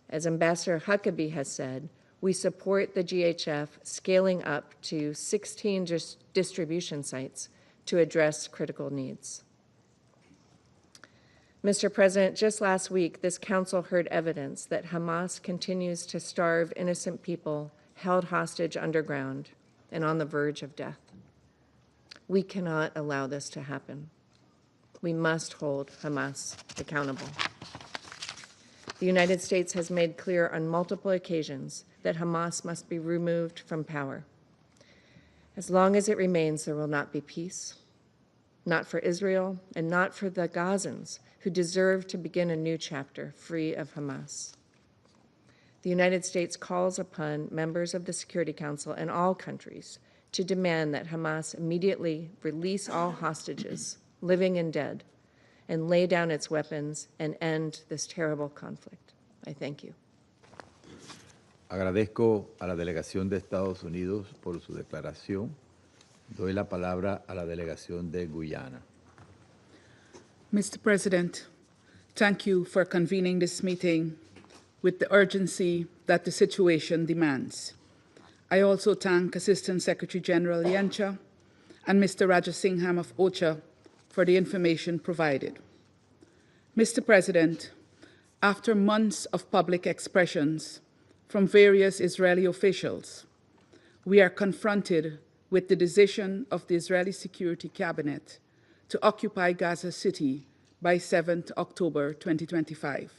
As Ambassador Huckabee has said, we support the GHF scaling up to 16 distribution sites to address critical needs. Mr. President, just last week, this council heard evidence that Hamas continues to starve innocent people held hostage underground and on the verge of death. We cannot allow this to happen. We must hold Hamas accountable. The United States has made clear on multiple occasions that Hamas must be removed from power. As long as it remains, there will not be peace, not for Israel and not for the Gazans who deserve to begin a new chapter free of Hamas. The United States calls upon members of the Security Council and all countries to demand that Hamas immediately release all hostages, living and dead, and lay down its weapons and end this terrible conflict. I thank you. Agradezco a la delegación de Estados Unidos por su declaración. Doy la palabra a la delegación de Guyana. Mr. President, thank you for convening this meeting with the urgency that the situation demands. I also thank Assistant Secretary General Yencha and Mr. Rajasingham of OCHA for the information provided. Mr. President, after months of public expressions from various Israeli officials, we are confronted with the decision of the Israeli Security Cabinet to occupy Gaza City by 7th October 2025.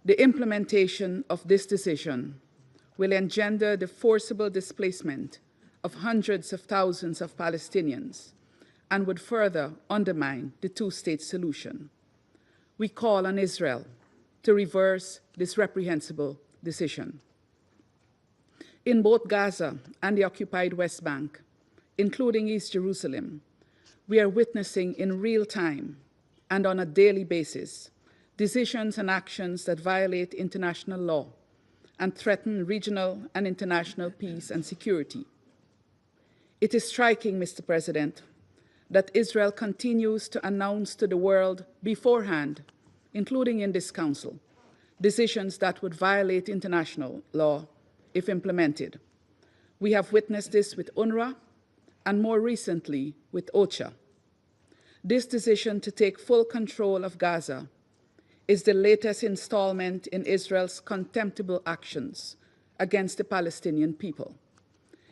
The implementation of this decision will engender the forcible displacement of hundreds of thousands of Palestinians and would further undermine the two-state solution. We call on Israel to reverse this reprehensible decision. In both Gaza and the occupied West Bank, including East Jerusalem, we are witnessing in real time and on a daily basis decisions and actions that violate international law and threaten regional and international peace and security. It is striking, Mr. President, that Israel continues to announce to the world beforehand, including in this council, decisions that would violate international law if implemented. We have witnessed this with UNRWA and more recently with OCHA. This decision to take full control of Gaza is the latest installment in Israel's contemptible actions against the Palestinian people.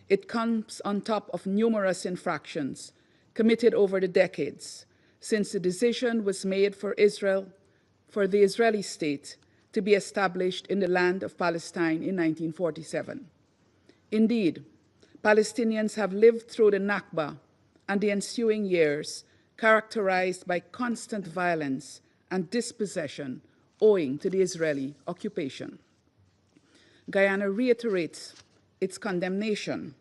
It comes on top of numerous infractions committed over the decades, since the decision was made for the Israeli state to be established in the land of Palestine in 1947. Indeed, Palestinians have lived through the Nakba and the ensuing years characterized by constant violence and dispossession owing to the Israeli occupation. Guyana reiterates its condemnation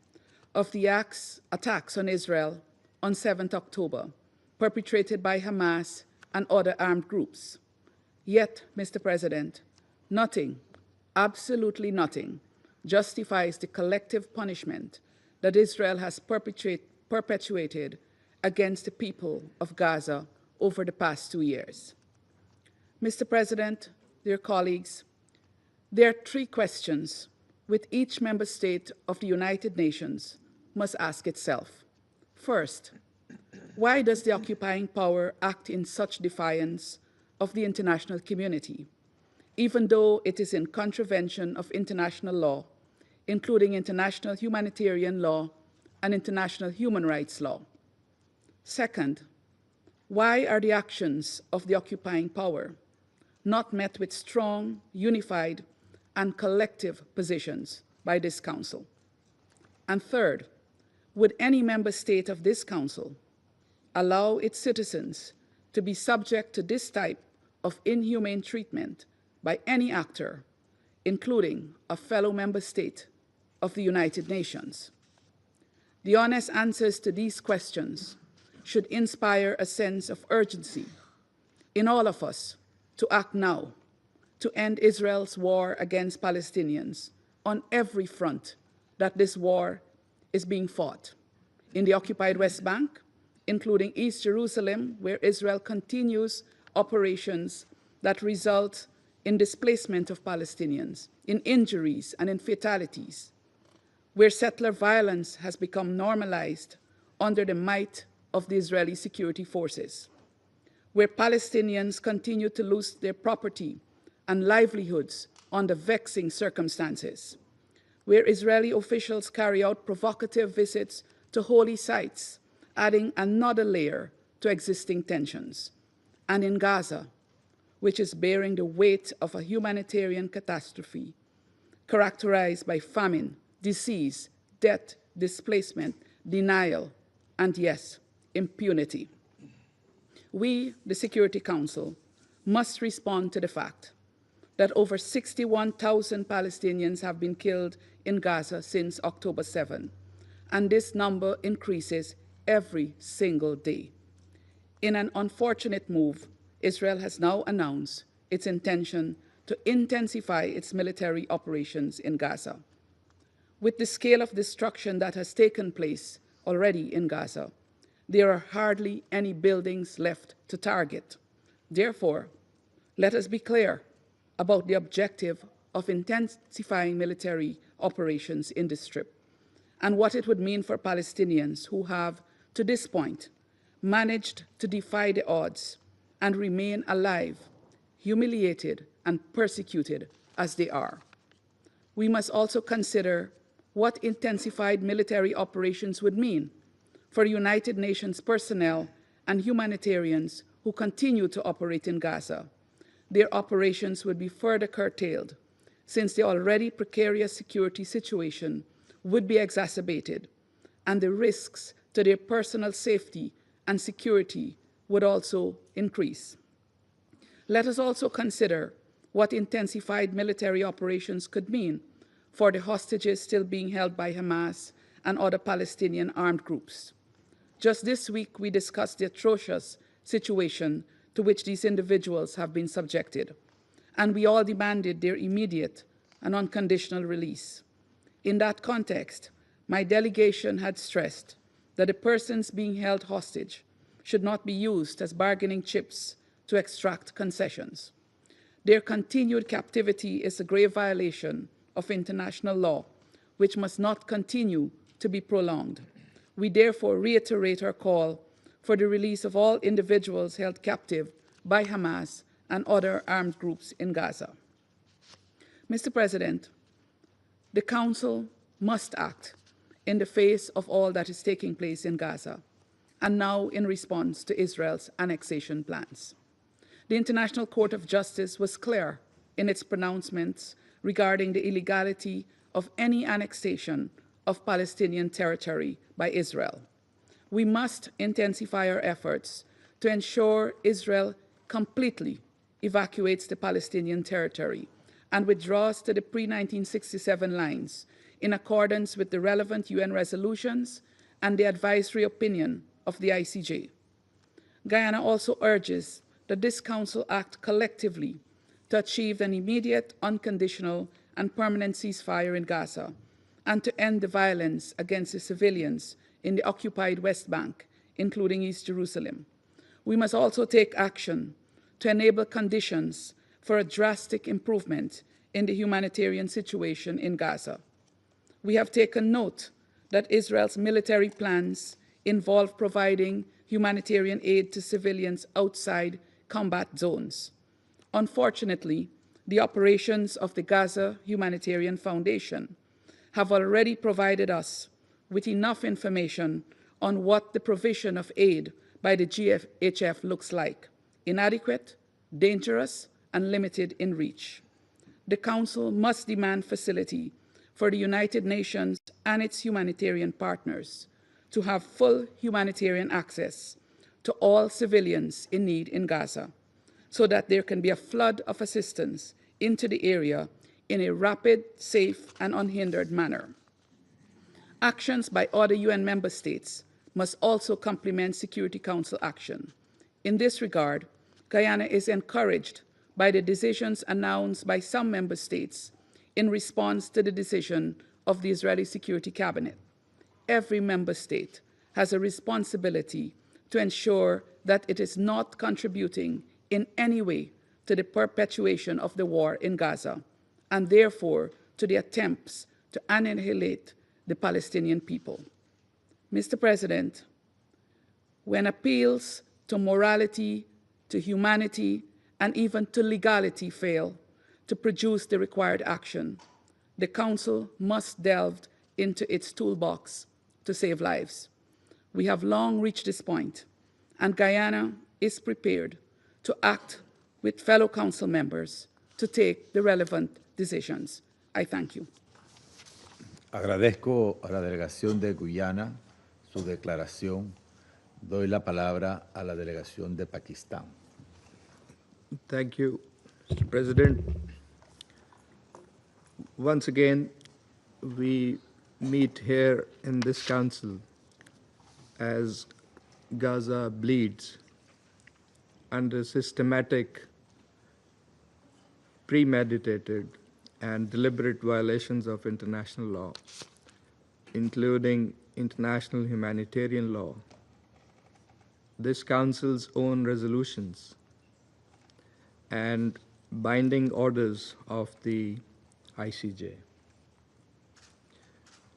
of the attacks on Israel on 7th October, perpetrated by Hamas and other armed groups. Yet, Mr. President, nothing, absolutely nothing, justifies the collective punishment that Israel has perpetuated against the people of Gaza over the past 2 years. Mr. President, dear colleagues, there are 3 questions which each member state of the United Nations must ask itself. First, why does the occupying power act in such defiance of the international community, even though it is in contravention of international law, including international humanitarian law and international human rights law? Second, why are the actions of the occupying power not met with strong, unified, and collective positions by this Council? And third, would any member state of this Council allow its citizens to be subject to this type of inhumane treatment by any actor, including a fellow member state of the United Nations? The honest answers to these questions should inspire a sense of urgency in all of us to act now to end Israel's war against Palestinians on every front that this war is being fought. In the occupied West Bank, including East Jerusalem, where Israel continues operations that result in displacement of Palestinians, in injuries and in fatalities, where settler violence has become normalized under the might of the Israeli security forces, where Palestinians continue to lose their property and livelihoods under vexing circumstances, where Israeli officials carry out provocative visits to holy sites, adding another layer to existing tensions, and in Gaza, which is bearing the weight of a humanitarian catastrophe characterized by famine, disease, death, displacement, denial, and yes, impunity. We, the Security Council, must respond to the fact that over 61,000 Palestinians have been killed in Gaza since October 7, and this number increases every single day. In an unfortunate move, Israel has now announced its intention to intensify its military operations in Gaza. With the scale of destruction that has taken place already in Gaza, there are hardly any buildings left to target. Therefore, let us be clear about the objective of intensifying military operations in the Strip and what it would mean for Palestinians who have, to this point, managed to defy the odds and remain alive, humiliated and persecuted as they are. We must also consider what intensified military operations would mean for United Nations personnel and humanitarians who continue to operate in Gaza. Their operations would be further curtailed, since the already precarious security situation would be exacerbated, and the risks to their personal safety and security would also increase. Let us also consider what intensified military operations could mean for the hostages still being held by Hamas and other Palestinian armed groups. Just this week, we discussed the atrocious situation to which these individuals have been subjected, and we all demanded their immediate and unconditional release. In that context, my delegation had stressed that the persons being held hostage should not be used as bargaining chips to extract concessions. Their continued captivity is a grave violation of international law, which must not continue to be prolonged. We therefore reiterate our call for the release of all individuals held captive by Hamas and other armed groups in Gaza. Mr. President, the Council must act in the face of all that is taking place in Gaza and now in response to Israel's annexation plans. The International Court of Justice was clear in its pronouncements regarding the illegality of any annexation of Palestinian territory by Israel. We must intensify our efforts to ensure Israel completely evacuates the Palestinian territory and withdraws to the pre-1967 lines in accordance with the relevant UN resolutions and the advisory opinion of the ICJ. Guyana also urges that this Council act collectively to achieve an immediate, unconditional, and permanent ceasefire in Gaza, and to end the violence against the civilians in the occupied West Bank, including East Jerusalem. We must also take action to enable conditions for a drastic improvement in the humanitarian situation in Gaza. We have taken note that Israel's military plans involve providing humanitarian aid to civilians outside combat zones. Unfortunately, the operations of the Gaza Humanitarian Foundation have already provided us with enough information on what the provision of aid by the GHF looks like: inadequate, dangerous, and limited in reach. The Council must demand facility for the United Nations and its humanitarian partners to have full humanitarian access to all civilians in need in Gaza, so that there can be a flood of assistance into the area in a rapid, safe, and unhindered manner. Actions by other UN member states must also complement Security Council action. In this regard, Guyana is encouraged by the decisions announced by some member states in response to the decision of the Israeli Security Cabinet. Every member state has a responsibility to ensure that it is not contributing in any way to the perpetuation of the war in Gaza, and therefore to the attempts to annihilate the Palestinian people. Mr. President, when appeals to morality, to humanity, and even to legality fail to produce the required action, the Council must delve into its toolbox to save lives. We have long reached this point, and Guyana is prepared to act with fellow Council members to take the relevant decisions. I thank you. Agradezco a la delegación de Guyana su declaración. Doy la palabra a la delegación de Pakistán. Thank you, Mr. President. Once again, we meet here in this council as Gaza bleeds under systematic, premeditated, and deliberate violations of international law, including international humanitarian law, this Council's own resolutions, and binding orders of the ICJ.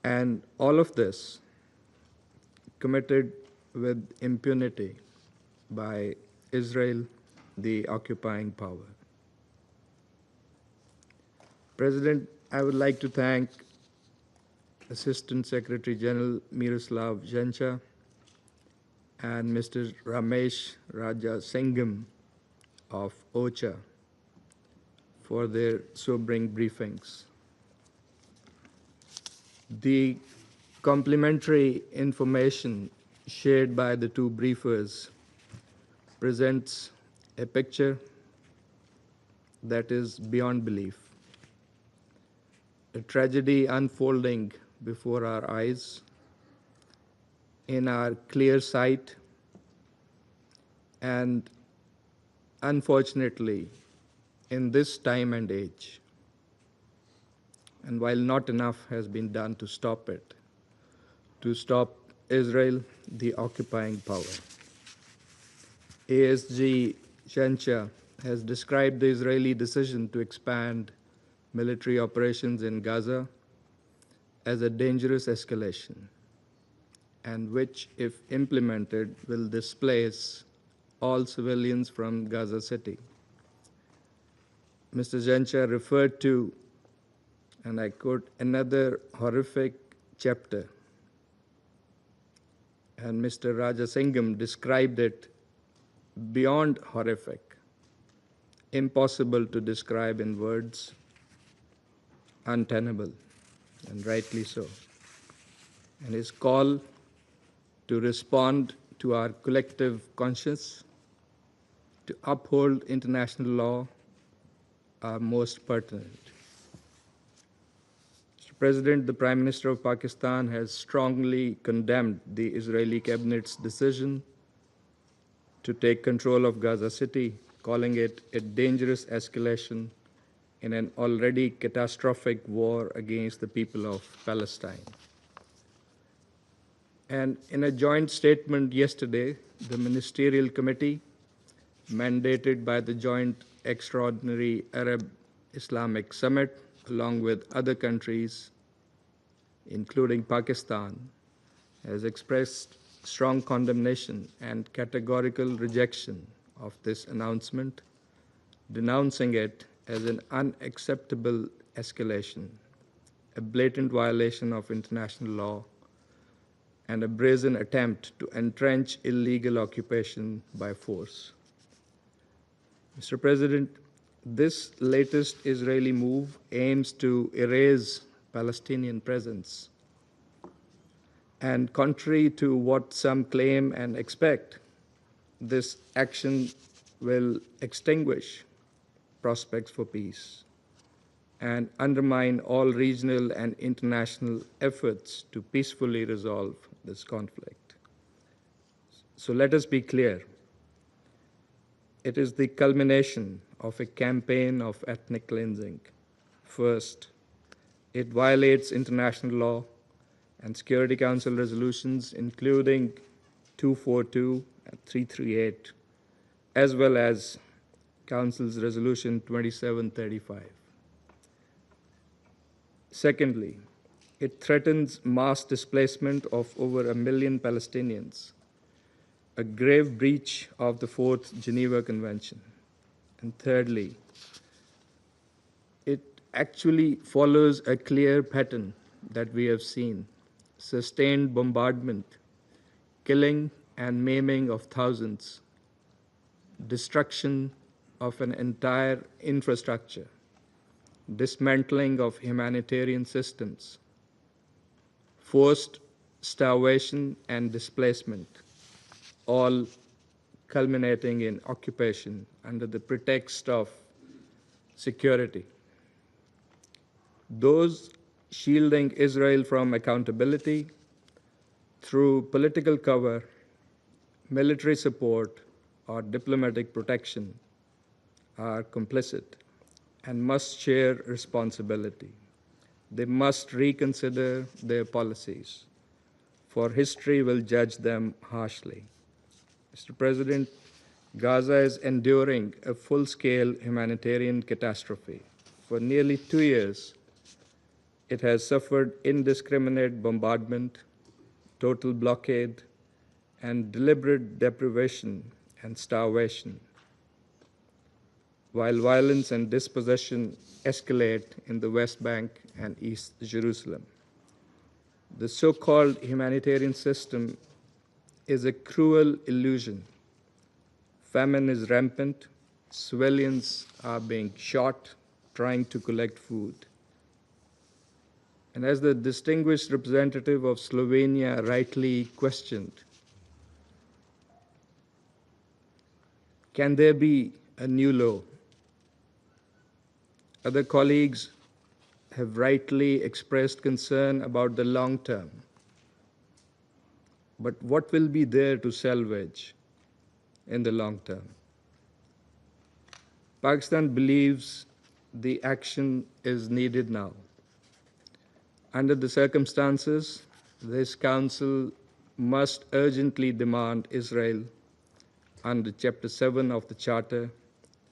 And all of this committed with impunity by Israel, the occupying power. President, I would like to thank Assistant Secretary General Miroslav Zhencha and Mr. Ramesh Raja Singham of OCHA for their sobering briefings. The complementary information shared by the two briefers presents a picture that is beyond belief. A tragedy unfolding before our eyes, in our clear sight, and unfortunately, in this time and age. And while not enough has been done to stop it, to stop Israel, the occupying power, ASG Zhencha has described the Israeli decision to expand military operations in Gaza as a dangerous escalation, and which, if implemented, will displace all civilians from Gaza City. Mr. Zhencha referred to, and I quote, another horrific chapter and Mr. Rajasingham described it beyond horrific, impossible to describe in words, untenable, and rightly so. And his call to respond to our collective conscience, to uphold international law, are most pertinent. Mr. President, the Prime Minister of Pakistan has strongly condemned the Israeli cabinet's decision to take control of Gaza City, calling it a dangerous escalation in an already catastrophic war against the people of Palestine. And in a joint statement yesterday, the Ministerial Committee, mandated by the Joint Extraordinary Arab-Islamic Summit, along with other countries, including Pakistan, has expressed strong condemnation and categorical rejection of this announcement, denouncing it as an unacceptable escalation, a blatant violation of international law, and a brazen attempt to entrench illegal occupation by force. Mr. President, this latest Israeli move aims to erase Palestinian presence. And contrary to what some claim and expect, this action will extinguish prospects for peace and undermine all regional and international efforts to peacefully resolve this conflict. So let us be clear. It is the culmination of a campaign of ethnic cleansing. First, it violates international law and Security Council resolutions, including 242 and 338, as well as Council's Resolution 2735. Secondly, it threatens mass displacement of over 1 million Palestinians, a grave breach of the Fourth Geneva Convention. And thirdly, it actually follows a clear pattern that we have seen: sustained bombardment, killing and maiming of thousands, destruction of an entire infrastructure, dismantling of humanitarian systems, forced starvation and displacement, all culminating in occupation under the pretext of security. Those shielding Israel from accountability through political cover, military support, or diplomatic protection are complicit and must share responsibility. They must reconsider their policies, for history will judge them harshly. Mr. President, Gaza is enduring a full-scale humanitarian catastrophe. For nearly 2 years, it has suffered indiscriminate bombardment, total blockade, and deliberate deprivation and starvation, while violence and dispossession escalate in the West Bank and East Jerusalem. The so-called humanitarian system is a cruel illusion. Famine is rampant, civilians are being shot trying to collect food. And as the distinguished representative of Slovenia rightly questioned, can there be a new law? Other colleagues have rightly expressed concern about the long term. But what will be there to salvage in the long term? Pakistan believes the action is needed now. Under the circumstances, this Council must urgently demand Israel, under Chapter 7 of the Charter,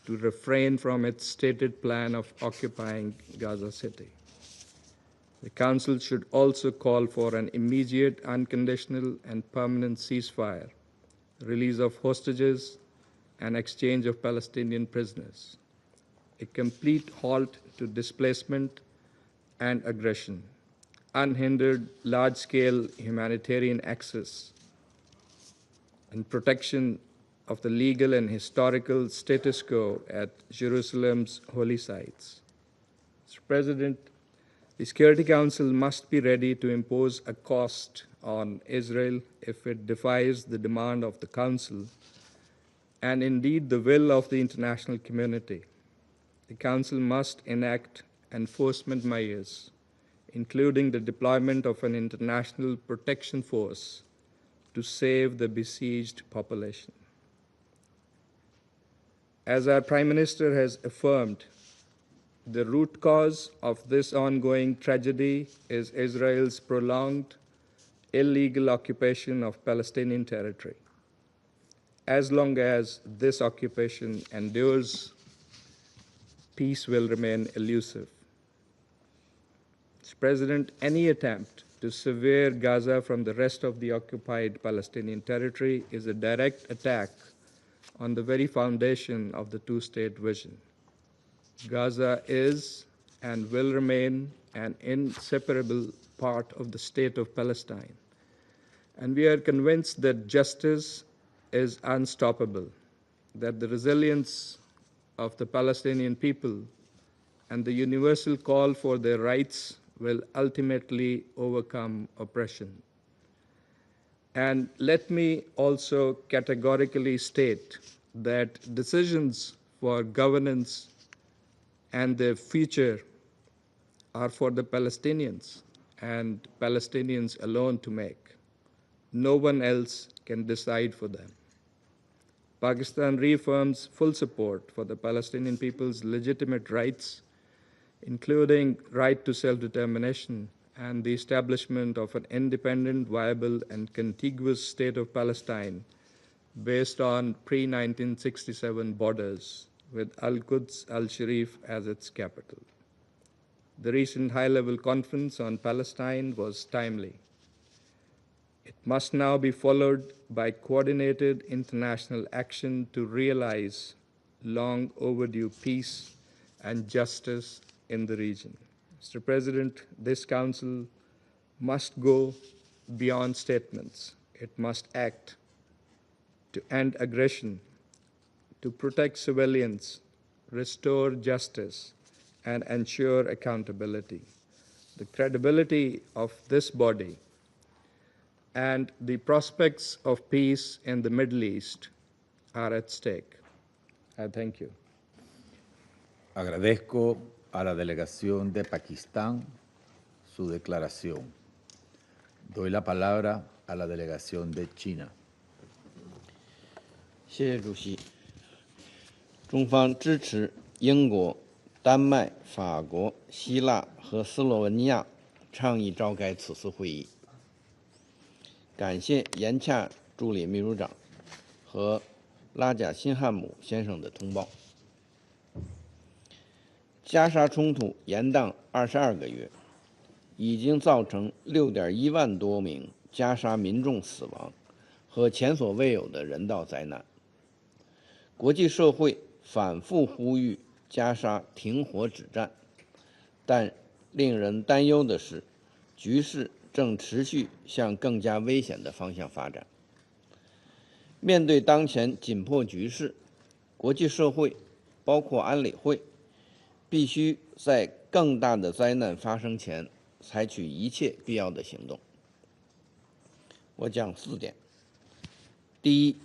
to refrain from its stated plan of occupying Gaza City. The Council should also call for an immediate, unconditional, and permanent ceasefire, release of hostages, and exchange of Palestinian prisoners, a complete halt to displacement and aggression, unhindered large-scale humanitarian access and protection of the legal and historical status quo at Jerusalem's holy sites. Mr. President, the Security Council must be ready to impose a cost on Israel if it defies the demand of the Council and indeed the will of the international community. The Council must enact enforcement measures, including the deployment of an international protection force to save the besieged population. As our Prime Minister has affirmed, the root cause of this ongoing tragedy is Israel's prolonged, illegal occupation of Palestinian territory. As long as this occupation endures, peace will remain elusive. Mr. President, any attempt to sever Gaza from the rest of the occupied Palestinian territory is a direct attack on the very foundation of the two-state vision. Gaza is and will remain an inseparable part of the state of Palestine, and we are convinced that justice is unstoppable, that the resilience of the Palestinian people and the universal call for their rights will ultimately overcome oppression. And let me also categorically state that decisions for governance and their future are for the Palestinians and Palestinians alone to make. No one else can decide for them. Pakistan reaffirms full support for the Palestinian people's legitimate rights, including right to self-determination and the establishment of an independent, viable, and contiguous state of Palestine based on pre-1967 borders with Al-Quds Al-Sharif as its capital. The recent high-level conference on Palestine was timely. It must now be followed by coordinated international action to realize long overdue peace and justice in the region. Mr. President, this Council must go beyond statements. It must act to end aggression, to protect civilians, restore justice, and ensure accountability. The credibility of this body and the prospects of peace in the Middle East are at stake. I thank you. Agradezco a la delegación de Pakistán su declaración. Doy la palabra a la delegación de China. 谢谢主席。中方支持英国、丹麦、法国、希腊和斯洛文尼亚倡议召开此次会议。感谢严恰助理秘书长和拉贾辛汉姆先生的通报。加沙冲突延宕22个月，已经造成6.1万多名加沙民众死亡和前所未有的人道灾难。国际社会反复呼吁加沙停火止战，但令人担忧的是，局势正持续向更加危险的方向发展。面对当前紧迫局势，国际社会，包括安理会，必须在更大的灾难发生前采取一切必要的行动。我讲4点。第一，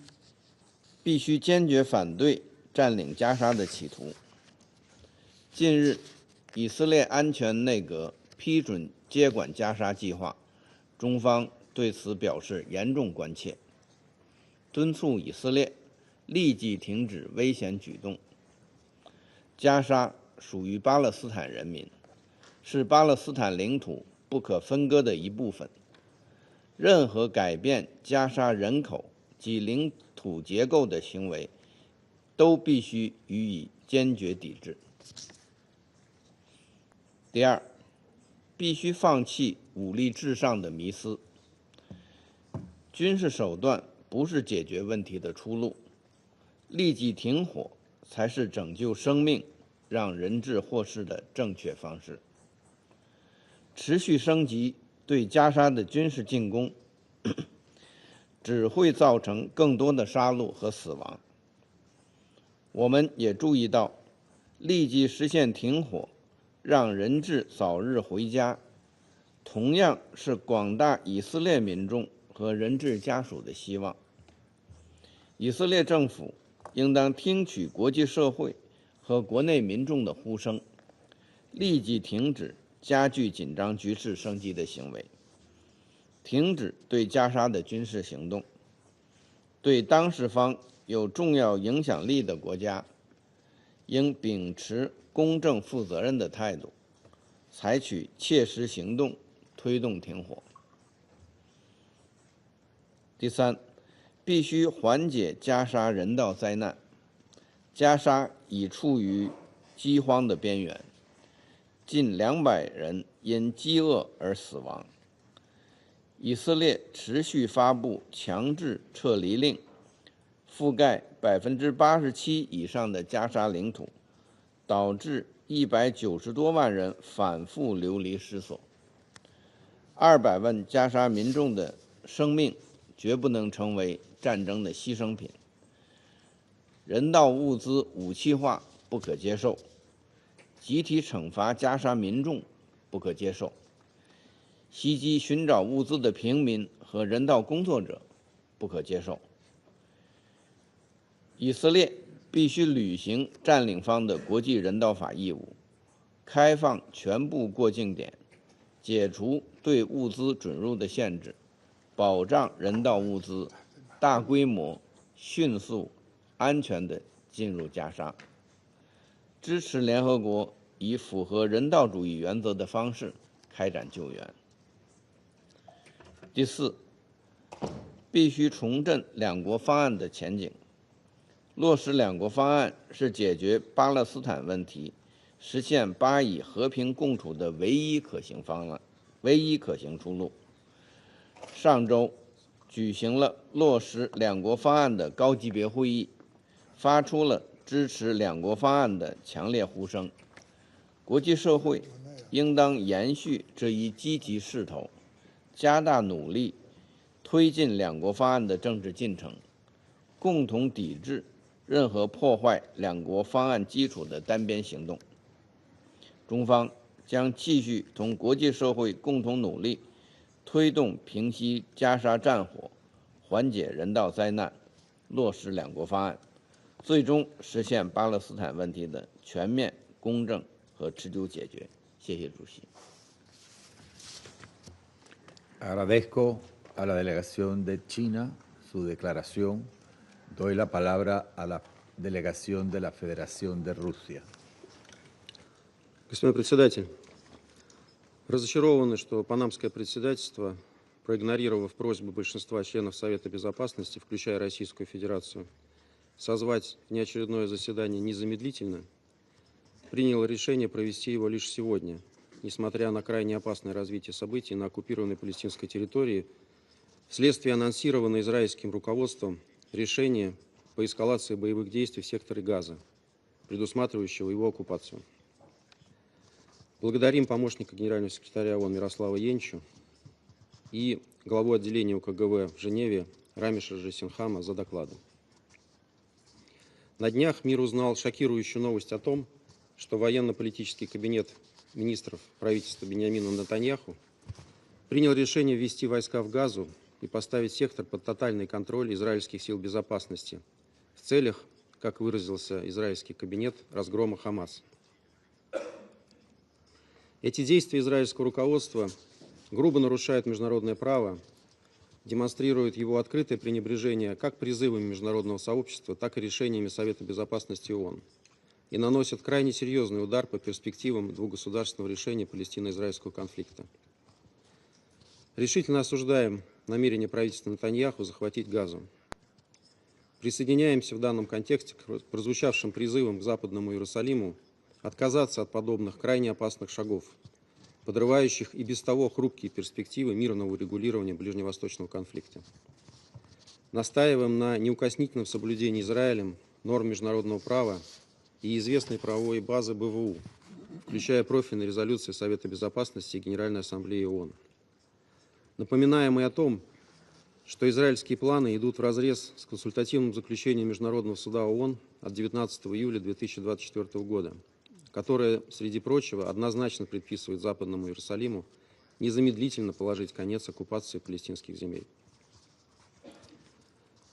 必须坚决反对占领加沙的企图。近日，以色列安全内阁批准接管加沙计划，中方对此表示严重关切，敦促以色列立即停止危险举动。加沙属于巴勒斯坦人民，是巴勒斯坦领土不可分割的一部分。任何改变加沙人口及领土结构的行为，都必须予以坚决抵制。第二，必须放弃武力至上的迷思。军事手段不是解决问题的出路，立即停火才是拯救生命、让人质获释的正确方式。持续升级对加沙的军事进攻，只会造成更多的杀戮和死亡。我们也注意到，立即实现停火，让人质早日回家，同样是广大以色列民众和人质家属的希望。以色列政府应当听取国际社会和国内民众的呼声，立即停止加剧紧张局势升级的行为，停止对加沙的军事行动。对当事方有重要影响力的国家，应秉持公正负责任的态度，采取切实行动，推动停火。第三，必须缓解加沙人道灾难。加沙已处于饥荒的边缘，近200人因饥饿而死亡。以色列持续发布强制撤离令，覆盖87%以上的加沙领土，导致190多万人反复流离失所。200万加沙民众的生命绝不能成为战争的牺牲品。人道物资武器化不可接受，集体惩罚加沙民众不可接受，袭击寻找物资的平民和人道工作者不可接受。以色列必须履行占领方的国际人道法义务，开放全部过境点，解除对物资准入的限制，保障人道物资大规模、迅速、安全地进入加沙，支持联合国以符合人道主义原则的方式开展救援。第四，必须重振两国方案的前景。落实两国方案是解决巴勒斯坦问题、实现巴以和平共处的唯一可行方案、唯一可行出路。上周举行了落实两国方案的高级别会议，发出了支持两国方案的强烈呼声。国际社会应当延续这一积极势头，加大努力，推进两国方案的政治进程，共同抵制任何破坏两国方案基础的单边行动。中方将继续同国际社会共同努力，推动平息加沙战火，缓解人道灾难，落实两国方案，最终实现巴勒斯坦问题的全面、公正和持久解决。谢谢主席。Agradezco a la delegación de China su declaración. Doy la palabra a la delegación de la Federación de Rusia. Господин председатель, разочарованы, что панамское председательство, проигнорировав просьбу большинства членов Совета Безопасности, включая Российскую Федерацию, созвать внеочередное заседание незамедлительно, приняло решение провести его лишь сегодня, несмотря на крайне опасное развитие событий на оккупированной палестинской территории, вследствие анонсированного израильским руководством решения по эскалации боевых действий в секторе Газа, предусматривающего его оккупацию. Благодарим помощника генерального секретаря ООН Мирослава Енчу и главу отделения УКГВ в Женеве Рамиша Джессинхама за доклады. На днях мир узнал шокирующую новость о том, что военно-политический кабинет министров правительства Биньямина Нетаньяху принял решение ввести войска в Газу и поставить сектор под тотальный контроль израильских сил безопасности в целях, как выразился израильский кабинет, разгрома Хамас. Эти действия израильского руководства грубо нарушают международное право, демонстрируют его открытое пренебрежение как призывами международного сообщества, так и решениями Совета Безопасности ООН и наносят крайне серьезный удар по перспективам двухгосударственного решения палестино-израильского конфликта. Решительно осуждаем намерение правительства Нетаньяху захватить Газу. Присоединяемся в данном контексте к прозвучавшим призывам к Западному Иерусалиму отказаться от подобных крайне опасных шагов, подрывающих и без того хрупкие перспективы мирного урегулирования ближневосточного конфликта. Настаиваем на неукоснительном соблюдении Израилем норм международного права и известной правовой базы БВУ, включая профильные резолюции Совета Безопасности и Генеральной Ассамблеи ООН. Напоминаем и о том, что израильские планы идут вразрез с консультативным заключением Международного суда ООН от 19 июля 2024 года, которое, среди прочего, однозначно предписывает Западному Иерусалиму незамедлительно положить конец оккупации палестинских земель.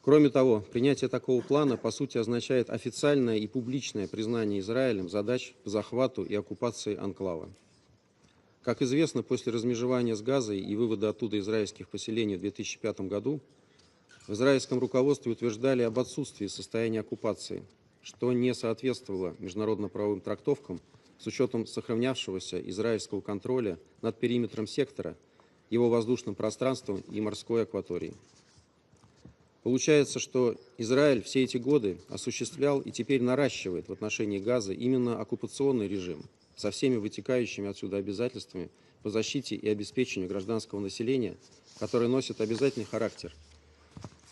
Кроме того, принятие такого плана, по сути, означает официальное и публичное признание Израилем задач по захвату и оккупации анклава. Как известно, после размежевания с Газой и вывода оттуда израильских поселений в 2005 году, в израильском руководстве утверждали об отсутствии состояния оккупации, что не соответствовало международно-правовым трактовкам с учетом сохранявшегося израильского контроля над периметром сектора, его воздушным пространством и морской акваторией. Получается, что Израиль все эти годы осуществлял и теперь наращивает в отношении Газы именно оккупационный режим со всеми вытекающими отсюда обязательствами по защите и обеспечению гражданского населения, которые носят обязательный характер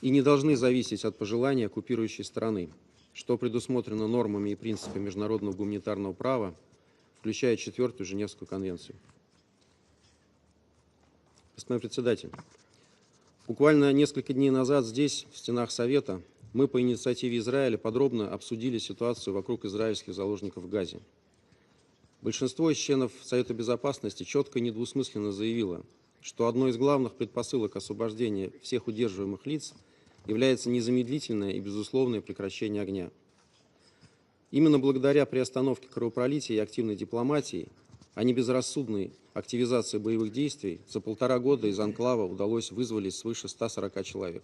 и не должны зависеть от пожеланий оккупирующей страны, что предусмотрено нормами и принципами международного гуманитарного права, включая 4-ю Женевскую конвенцию. Господин председатель, буквально несколько дней назад здесь, в стенах Совета, мы по инициативе Израиля подробно обсудили ситуацию вокруг израильских заложников в Газе. Большинство из членов Совета Безопасности четко и недвусмысленно заявило, что одной из главных предпосылок освобождения всех удерживаемых лиц является незамедлительное и безусловное прекращение огня. Именно благодаря приостановке кровопролития и активной дипломатии, а не безрассудной активизации боевых действий, за 1,5 года из анклава удалось вызволить свыше 140 человек.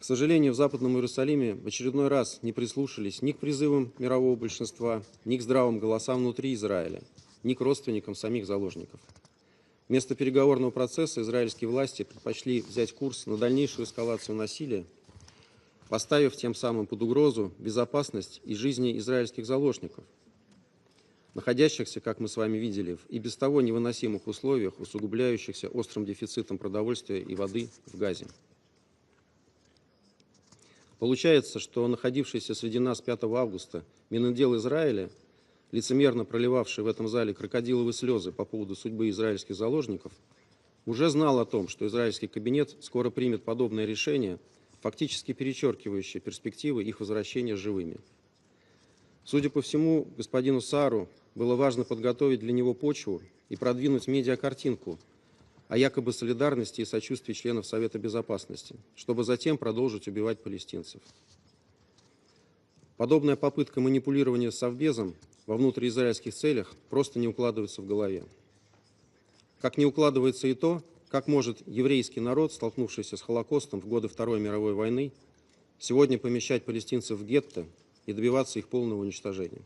К сожалению, в Западном Иерусалиме в очередной раз не прислушались ни к призывам мирового большинства, ни к здравым голосам внутри Израиля, ни к родственникам самих заложников. Вместо переговорного процесса израильские власти предпочли взять курс на дальнейшую эскалацию насилия, поставив тем самым под угрозу безопасность и жизни израильских заложников, находящихся, как мы с вами видели, в и без того невыносимых условиях, усугубляющихся острым дефицитом продовольствия и воды в Газе. Получается, что находившийся среди нас 5 августа Минотдел Израиля, лицемерно проливавший в этом зале крокодиловые слезы по поводу судьбы израильских заложников, уже знал о том, что израильский кабинет скоро примет подобное решение, фактически перечеркивающее перспективы их возвращения живыми. Судя по всему, господину Саару было важно подготовить для него почву и продвинуть медиакартинку о якобы солидарности и сочувствии членов Совета Безопасности, чтобы затем продолжить убивать палестинцев. Подобная попытка манипулирования Совбезом во внутриизраильских целях просто не укладывается в голове. Как не укладывается и то, как может еврейский народ, столкнувшийся с Холокостом в годы Второй мировой войны, сегодня помещать палестинцев в гетто и добиваться их полного уничтожения.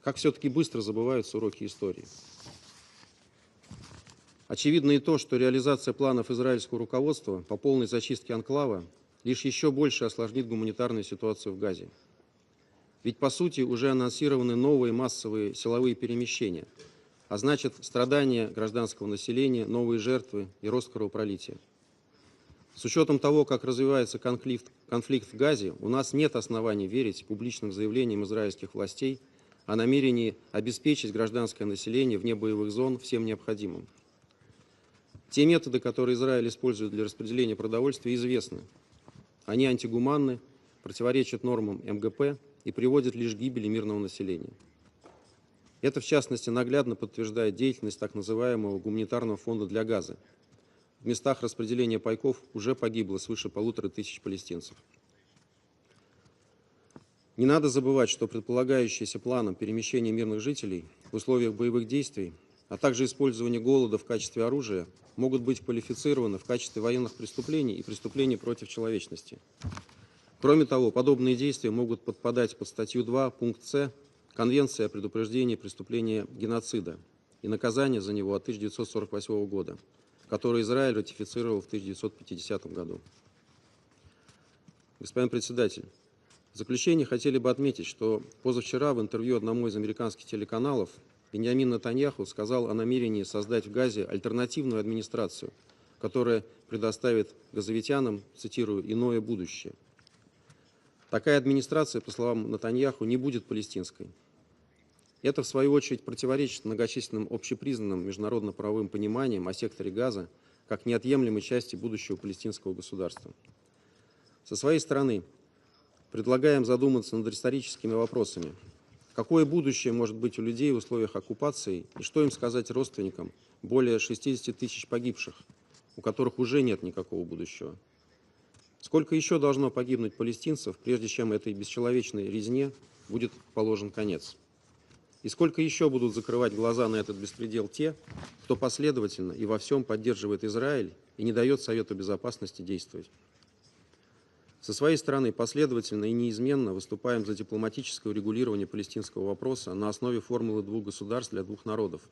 Как все-таки быстро забываются уроки истории. Очевидно и то, что реализация планов израильского руководства по полной зачистке анклава лишь еще больше осложнит гуманитарную ситуацию в Газе. Ведь, по сути, уже анонсированы новые массовые силовые перемещения, а значит, страдания гражданского населения, новые жертвы и рост кровопролития. С учетом того, как развивается конфликт в Газе, у нас нет оснований верить публичным заявлениям израильских властей о намерении обеспечить гражданское население вне боевых зон всем необходимым. Те методы, которые Израиль использует для распределения продовольствия, известны. Они антигуманны, противоречат нормам МГП и приводят лишь к гибели мирного населения. Это, в частности, наглядно подтверждает деятельность так называемого гуманитарного фонда для Газы. В местах распределения пайков уже погибло свыше 1500 палестинцев. Не надо забывать, что предполагающиеся планом перемещения мирных жителей в условиях боевых действий, а также использование голода в качестве оружия, могут быть квалифицированы в качестве военных преступлений и преступлений против человечности. Кроме того, подобные действия могут подпадать под статью 2, пункт С, Конвенции о предупреждении преступления геноцида и наказания за него от 1948 года, который Израиль ратифицировал в 1950 году. Господин председатель, в заключение хотели бы отметить, что позавчера в интервью одному из американских телеканалов Биньямин Нетаньяху сказал о намерении создать в Газе альтернативную администрацию, которая предоставит газовитянам, цитирую, «иное будущее». Такая администрация, по словам Нетаньяху, не будет палестинской. Это, в свою очередь, противоречит многочисленным общепризнанным международно-правовым пониманиям о секторе Газа как неотъемлемой части будущего палестинского государства. Со своей стороны, предлагаем задуматься над историческими вопросами. Какое будущее может быть у людей в условиях оккупации и что им сказать родственникам более 60 тысяч погибших, у которых уже нет никакого будущего? Сколько еще должно погибнуть палестинцев, прежде чем этой бесчеловечной резне будет положен конец? И сколько еще будут закрывать глаза на этот беспредел те, кто последовательно и во всем поддерживает Израиль и не дает Совету Безопасности действовать? Со своей стороны последовательно и неизменно выступаем за дипломатическое урегулирование палестинского вопроса на основе формулы двух государств для двух народов,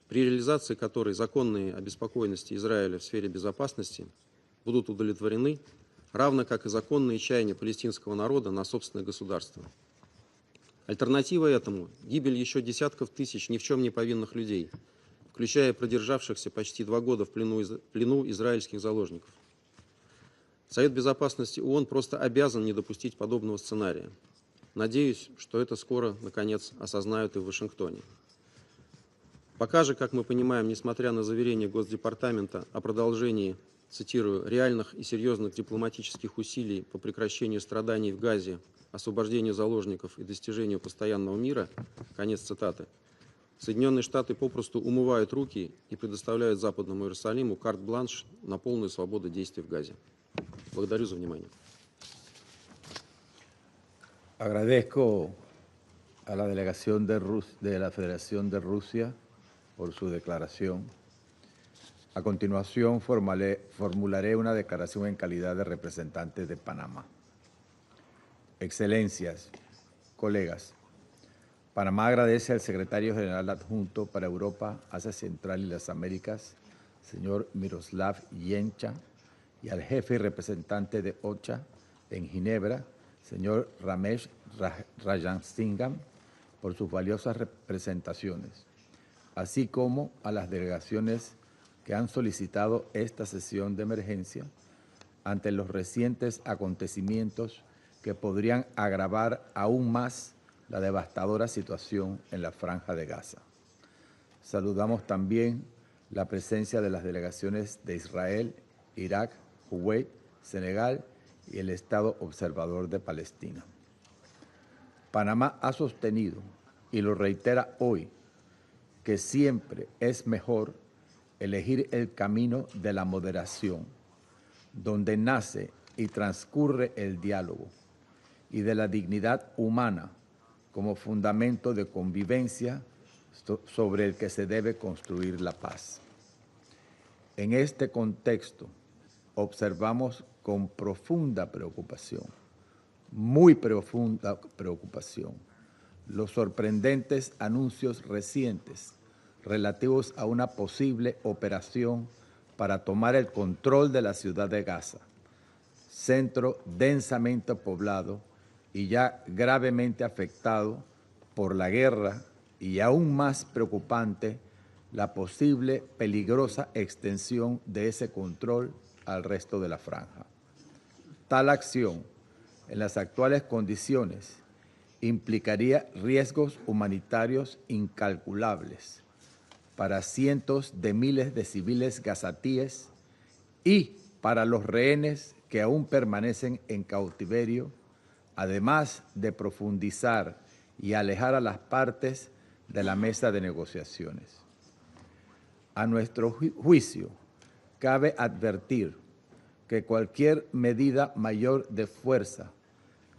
при реализации которой законные обеспокоенности Израиля в сфере безопасности будут удовлетворены, равно как и законные чаяния палестинского народа на собственное государство. Альтернатива этому – гибель еще десятков тысяч ни в чем не повинных людей, включая продержавшихся почти 2 года в плену израильских заложников. Совет Безопасности ООН просто обязан не допустить подобного сценария. Надеюсь, что это скоро, наконец, осознают и в Вашингтоне. Пока же, как мы понимаем, несмотря на заверения Госдепартамента о продолжении, цитирую, реальных и серьезных дипломатических усилий по прекращению страданий в Газе, освобождению заложников и достижению постоянного мира, конец цитаты, Соединенные Штаты попросту умывают руки и предоставляют Западному Иерусалиму карт-бланш на полную свободу действий в Газе. Благодарю за внимание. Agradezco a la delegación de la Federación de Rusia por su declaración. A continuación, formularé una declaración en calidad de representante de Panamá. Excelencias, colegas, Panamá agradece al secretario general adjunto para Europa, Asia Central y las Américas, señor Miroslav Yencha, y al jefe y representante de OCHA en Ginebra, señor Ramesh Rajansingham, por sus valiosas representaciones, así como a las delegaciones que han solicitado esta sesión de emergencia ante los recientes acontecimientos que podrían agravar aún más la devastadora situación en la Franja de Gaza. Saludamos también la presencia de las delegaciones de Israel, Irak, Kuwait, Senegal y el Estado Observador de Palestina. Panamá ha sostenido, y lo reitera hoy, que siempre es mejor elegir el camino de la moderación, donde nace y transcurre el diálogo, y de la dignidad humana como fundamento de convivencia sobre el que se debe construir la paz. En este contexto, observamos con profunda preocupación, muy profunda preocupación, los sorprendentes anuncios recientes relativos a una posible operación para tomar el control de la ciudad de Gaza, centro densamente poblado y ya gravemente afectado por la guerra, y aún más preocupante, la posible peligrosa extensión de ese control al resto de la franja. Tal acción, en las actuales condiciones, implicaría riesgos humanitarios incalculables para cientos de miles de civiles gazatíes y para los rehenes que aún permanecen en cautiverio, además de profundizar y alejar a las partes de la mesa de negociaciones. A nuestro juicio, cabe advertir que cualquier medida mayor de fuerza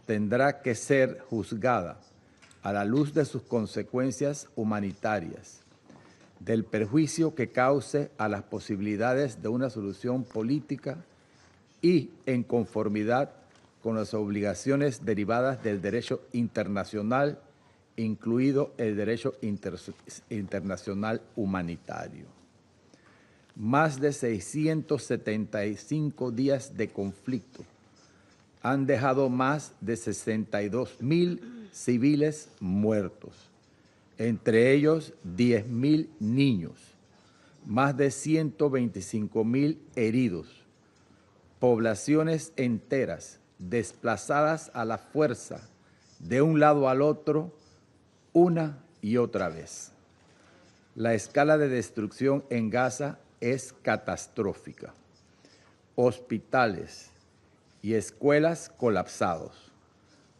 tendrá que ser juzgada a la luz de sus consecuencias humanitarias, del perjuicio que cause a las posibilidades de una solución política y en conformidad con las obligaciones derivadas del derecho internacional, incluido el derecho internacional humanitario. Más de 675 días de conflicto han dejado más de 62,000 civiles muertos, entre ellos 10,000 niños, más de 125,000 heridos, poblaciones enteras desplazadas a la fuerza de un lado al otro una y otra vez. La escala de destrucción en Gaza es catastrófica. Hospitales y escuelas colapsados,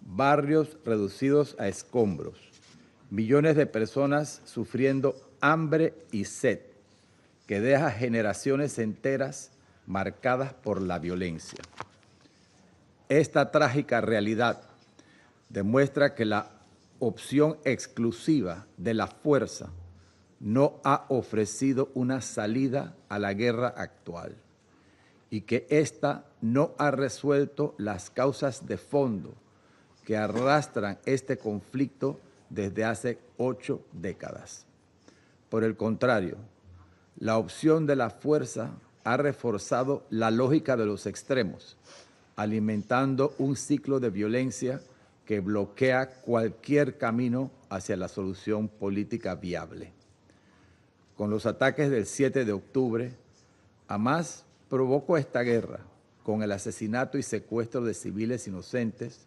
barrios reducidos a escombros, millones de personas sufriendo hambre y sed, que deja generaciones enteras marcadas por la violencia. Esta trágica realidad demuestra que la opción exclusiva de la fuerza no ha ofrecido una salida a la guerra actual y que ésta no ha resuelto las causas de fondo que arrastran este conflicto desde hace 8 décadas. Por el contrario, la opción de la fuerza ha reforzado la lógica de los extremos, alimentando un ciclo de violencia que bloquea cualquier camino hacia la solución política viable. Con los ataques del 7 de octubre, Hamás provocó esta guerra con el asesinato y secuestro de civiles inocentes,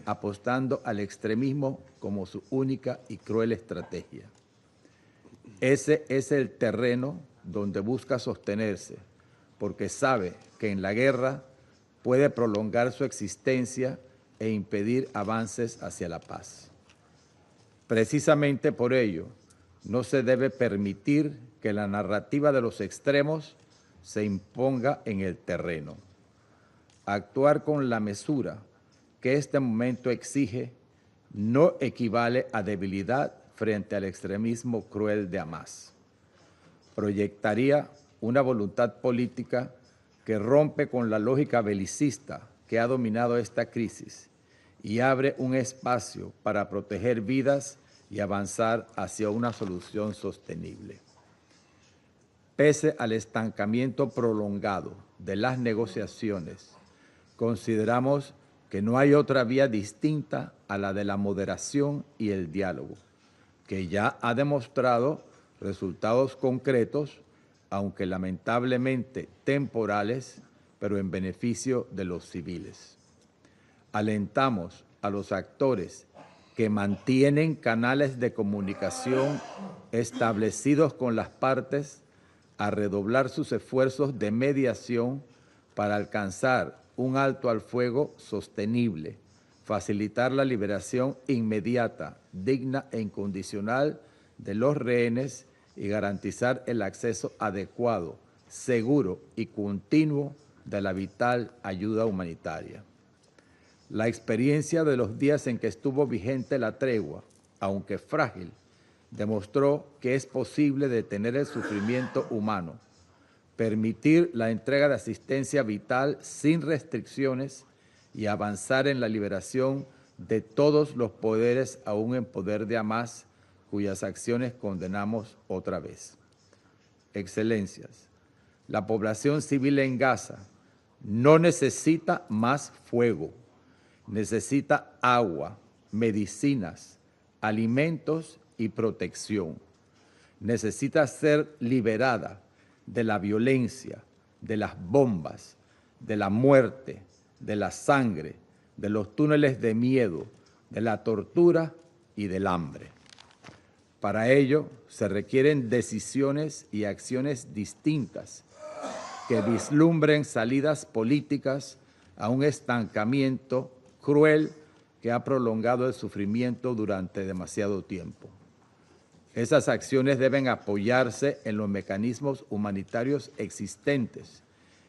apostando al extremismo como su única y cruel estrategia. Ese es el terreno donde busca sostenerse, porque sabe que en la guerra puede prolongar su existencia e impedir avances hacia la paz. Precisamente por ello, no se debe permitir que la narrativa de los extremos se imponga en el terreno. Actuar con la mesura que este momento exige no equivale a debilidad frente al extremismo cruel de Hamás. Proyectaría una voluntad política que rompe con la lógica belicista que ha dominado esta crisis y abre un espacio para proteger vidas y avanzar hacia una solución sostenible. Pese al estancamiento prolongado de las negociaciones, consideramos que no hay otra vía distinta a la de la moderación y el diálogo, que ya ha demostrado resultados concretos, aunque lamentablemente temporales, pero en beneficio de los civiles. Alentamos a los actores que mantienen canales de comunicación establecidos con las partes a redoblar sus esfuerzos de mediación para alcanzar un alto al fuego sostenible, facilitar la liberación inmediata, digna e incondicional de los rehenes y garantizar el acceso adecuado, seguro y continuo de la vital ayuda humanitaria. La experiencia de los días en que estuvo vigente la tregua, aunque frágil, demostró que es posible detener el sufrimiento humano, permitir la entrega de asistencia vital sin restricciones y avanzar en la liberación de todos los poderes aún en poder de Hamás, cuyas acciones condenamos otra vez. Excelencias, la población civil en Gaza no necesita más fuego, necesita agua, medicinas, alimentos y protección. Necesita ser liberada de la violencia, de las bombas, de la muerte, de la sangre, de los túneles de miedo, de la tortura y del hambre. Para ello se requieren decisiones y acciones distintas que vislumbren salidas políticas a un estancamiento cruel que ha prolongado el sufrimiento durante demasiado tiempo. Esas acciones deben apoyarse en los mecanismos humanitarios existentes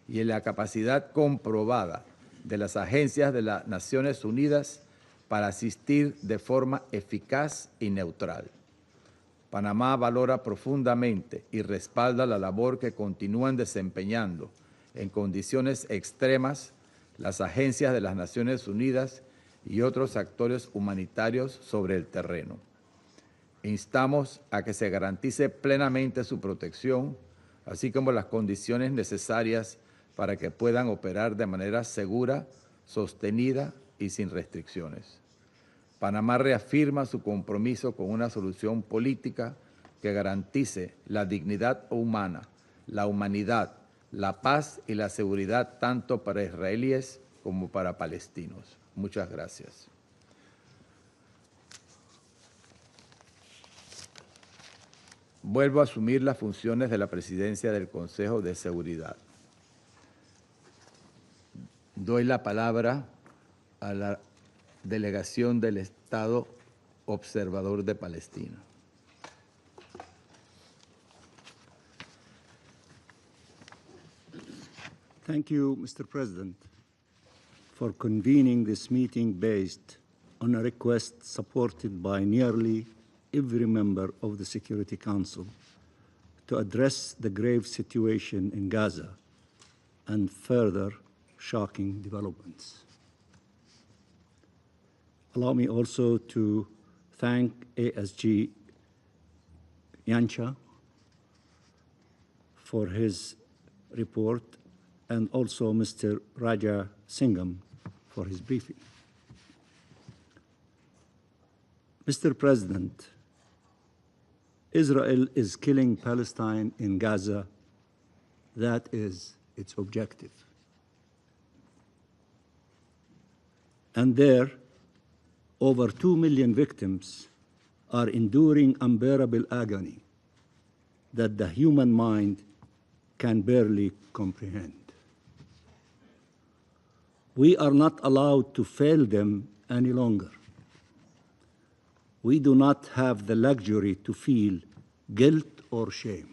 y en la capacidad comprobada de las agencias de las Naciones Unidas para asistir de forma eficaz y neutral. Panamá valora profundamente y respalda la labor que continúan desempeñando en condiciones extremas las agencias de las Naciones Unidas y otros actores humanitarios sobre el terreno. Instamos a que se garantice plenamente su protección, así como las condiciones necesarias para que puedan operar de manera segura, sostenida y sin restricciones. Panamá reafirma su compromiso con una solución política que garantice la dignidad humana, la humanidad, la paz y la seguridad tanto para israelíes como para palestinos. Muchas gracias. vuelvo a asumir las funciones de la presidencia del Consejo de Seguridad. Doy la palabra a la delegación del Estado Observador de Palestina. Thank you, Mr. President, for convening this meeting based on a request supported by nearly every member of the Security Council to address the grave situation in Gaza and further shocking developments. Allow me also to thank ASG Yancha for his report and also Mr. Raja Singham for his briefing. Mr. President, Israel is killing Palestine in Gaza. That is its objective. And there, over 2 million victims are enduring unbearable agony that the human mind can barely comprehend. We are not allowed to fail them any longer. We do not have the luxury to feel guilt or shame.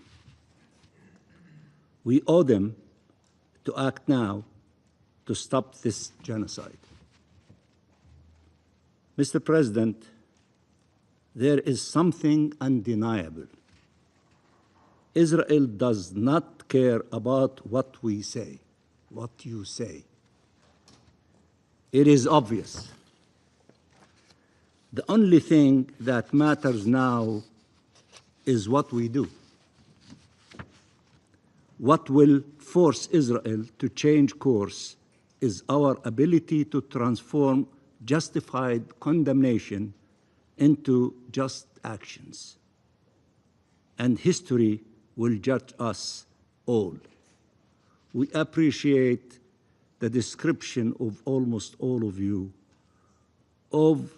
We owe them to act now to stop this genocide. Mr. President, there is something undeniable. Israel does not care about what we say, what you say. It is obvious. The only thing that matters now is what we do. What will force Israel to change course is our ability to transform justified condemnation into just actions. And history will judge us all. We appreciate the description of almost all of you of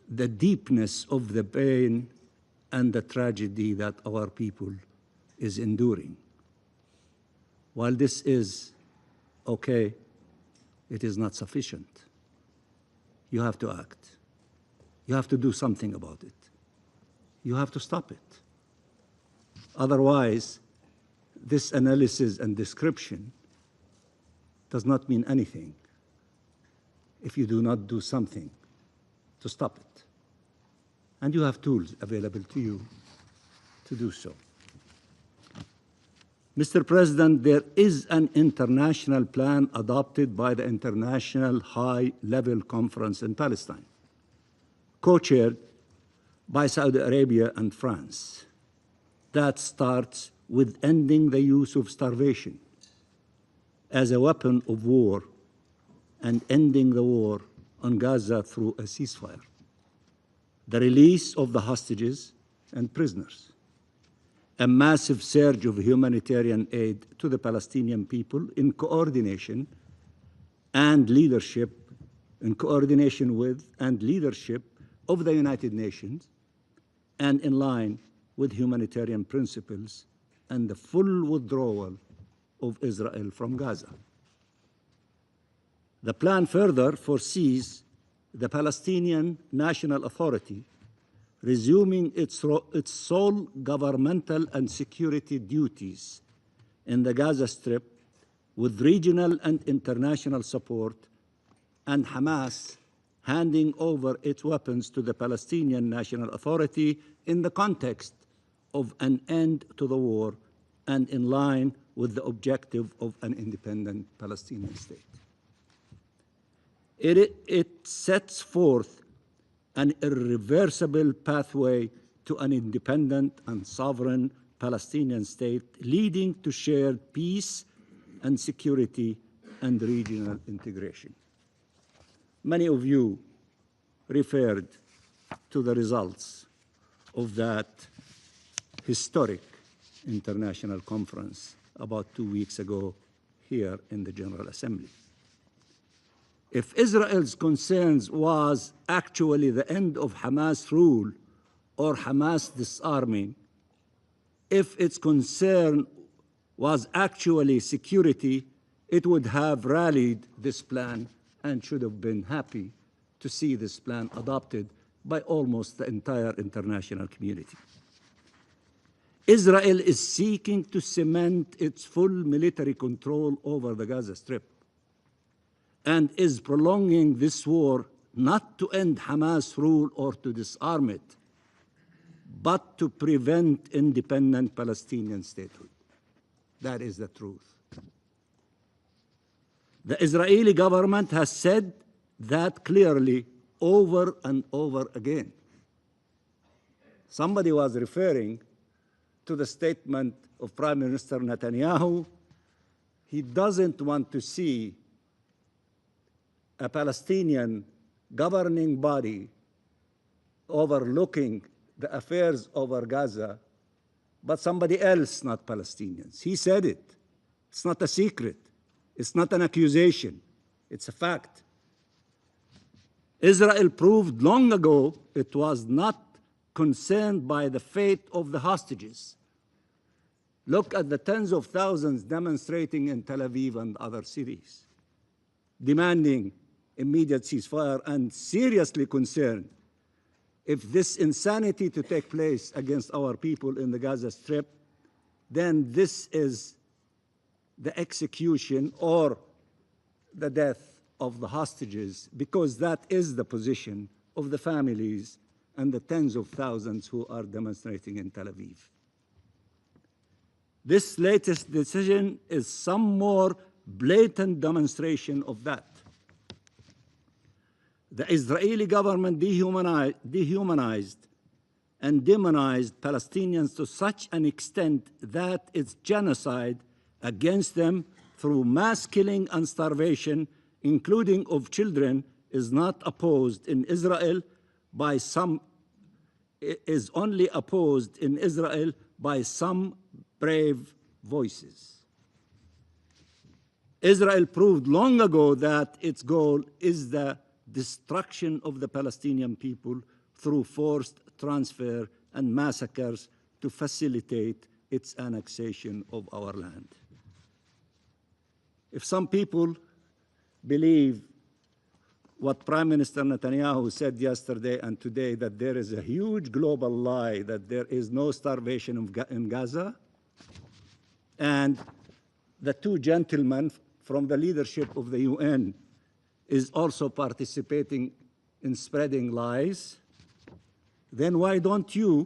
the deepness of the pain and the tragedy that our people is enduring. While this is okay, it is not sufficient. You have to act. You have to do something about it. You have to stop it. Otherwise, this analysis and description does not mean anything if you do not do something to stop it. And you have tools available to you to do so. Mr. President, there is an international plan adopted by the International High-Level Conference in Palestine, co-chaired by Saudi Arabia and France, that starts with ending the use of starvation as a weapon of war and ending the war on Gaza through a ceasefire, the release of the hostages and prisoners, a massive surge of humanitarian aid to the Palestinian people in coordination and leadership, in coordination with and leadership of the United Nations, and in line with humanitarian principles and the full withdrawal of Israel from Gaza. The plan further foresees the Palestinian National Authority resuming its sole governmental and security duties in the Gaza Strip with regional and international support, and Hamas handing over its weapons to the Palestinian National Authority in the context of an end to the war and in line with the objective of an independent Palestinian state. It sets forth an irreversible pathway to an independent and sovereign Palestinian state leading to shared peace and security and regional integration. Many of you referred to the results of that historic international conference about 2 weeks ago here in the General Assembly. If Israel's concerns was actually the end of Hamas rule or Hamas disarming, if its concern was actually security, it would have rallied this plan and should have been happy to see this plan adopted by almost the entire international community. Israel is seeking to cement its full military control over the Gaza Strip and is prolonging this war not to end Hamas rule or to disarm it, but to prevent independent Palestinian statehood. That is the truth. The Israeli government has said that clearly over and over again. Somebody was referring to the statement of Prime Minister Netanyahu. He doesn't want to see a Palestinian governing body overlooking the affairs over Gaza, but somebody else, not Palestinians. He said it. It's not a secret. It's not an accusation. It's a fact. Israel proved long ago it was not concerned by the fate of the hostages. Look at the tens of thousands demonstrating in Tel Aviv and other cities, demanding immediate ceasefire and seriously concerned if this insanity to take place against our people in the Gaza Strip, then this is the execution or the death of the hostages, because that is the position of the families and the tens of thousands who are demonstrating in Tel Aviv. This latest decision is some more blatant demonstration of that. The Israeli government dehumanized and demonized Palestinians to such an extent that its genocide against them through mass killing and starvation, including of children, is not opposed in Israel by some, is only opposed in Israel by some brave voices. Israel proved long ago that its goal is the destruction of the Palestinian people through forced transfer and massacres to facilitate its annexation of our land. If some people believe what Prime Minister Netanyahu said yesterday and today, that there is a huge global lie, that there is no starvation in Gaza, and the two gentlemen from the leadership of the UN is also participating in spreading lies, then why don't you,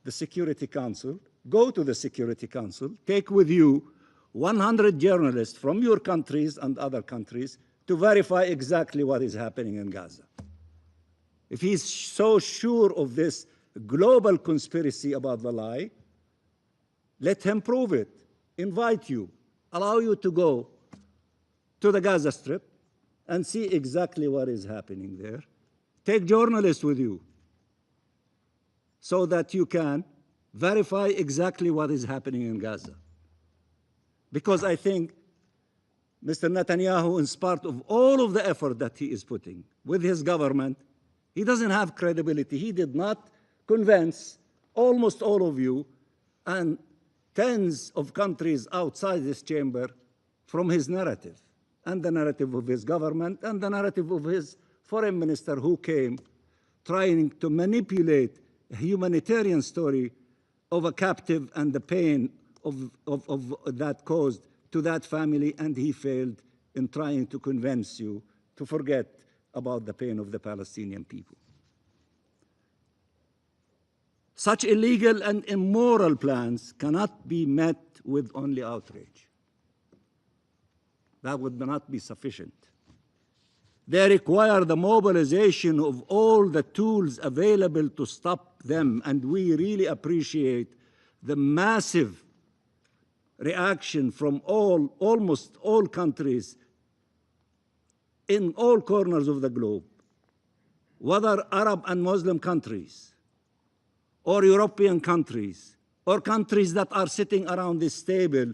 the Security Council, go to the Security Council, take with you 100 journalists from your countries and other countries to verify exactly what is happening in Gaza. If he's so sure of this global conspiracy about the lie, let him prove it, invite you, allow you to go to the Gaza Strip and see exactly what is happening there. Take journalists with you so that you can verify exactly what is happening in Gaza. Because I think Mr. Netanyahu, in spite of all of the effort that he is putting with his government, he doesn't have credibility. He did not convince almost all of you and tens of countries outside this chamber from his narrative, and the narrative of his government, and the narrative of his foreign minister, who came trying to manipulate a humanitarian story of a captive and the pain of that caused to that family, and he failed in trying to convince you to forget about the pain of the Palestinian people. Such illegal and immoral plans cannot be met with only outrage. That would not be sufficient. They require the mobilization of all the tools available to stop them, and we really appreciate the massive reaction from almost all countries in all corners of the globe, whether Arab and Muslim countries, or European countries, or countries that are sitting around this table,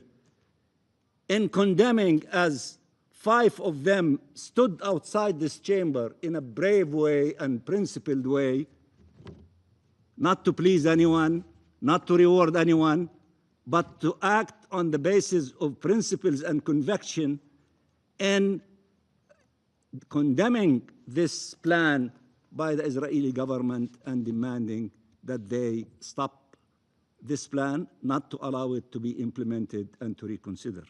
in condemning, as 5 of them stood outside this chamber in a brave way and principled way, not to please anyone, not to reward anyone, but to act on the basis of principles and conviction in condemning this plan by the Israeli government and demanding that they stop this plan, not to allow it to be implemented and to reconsider.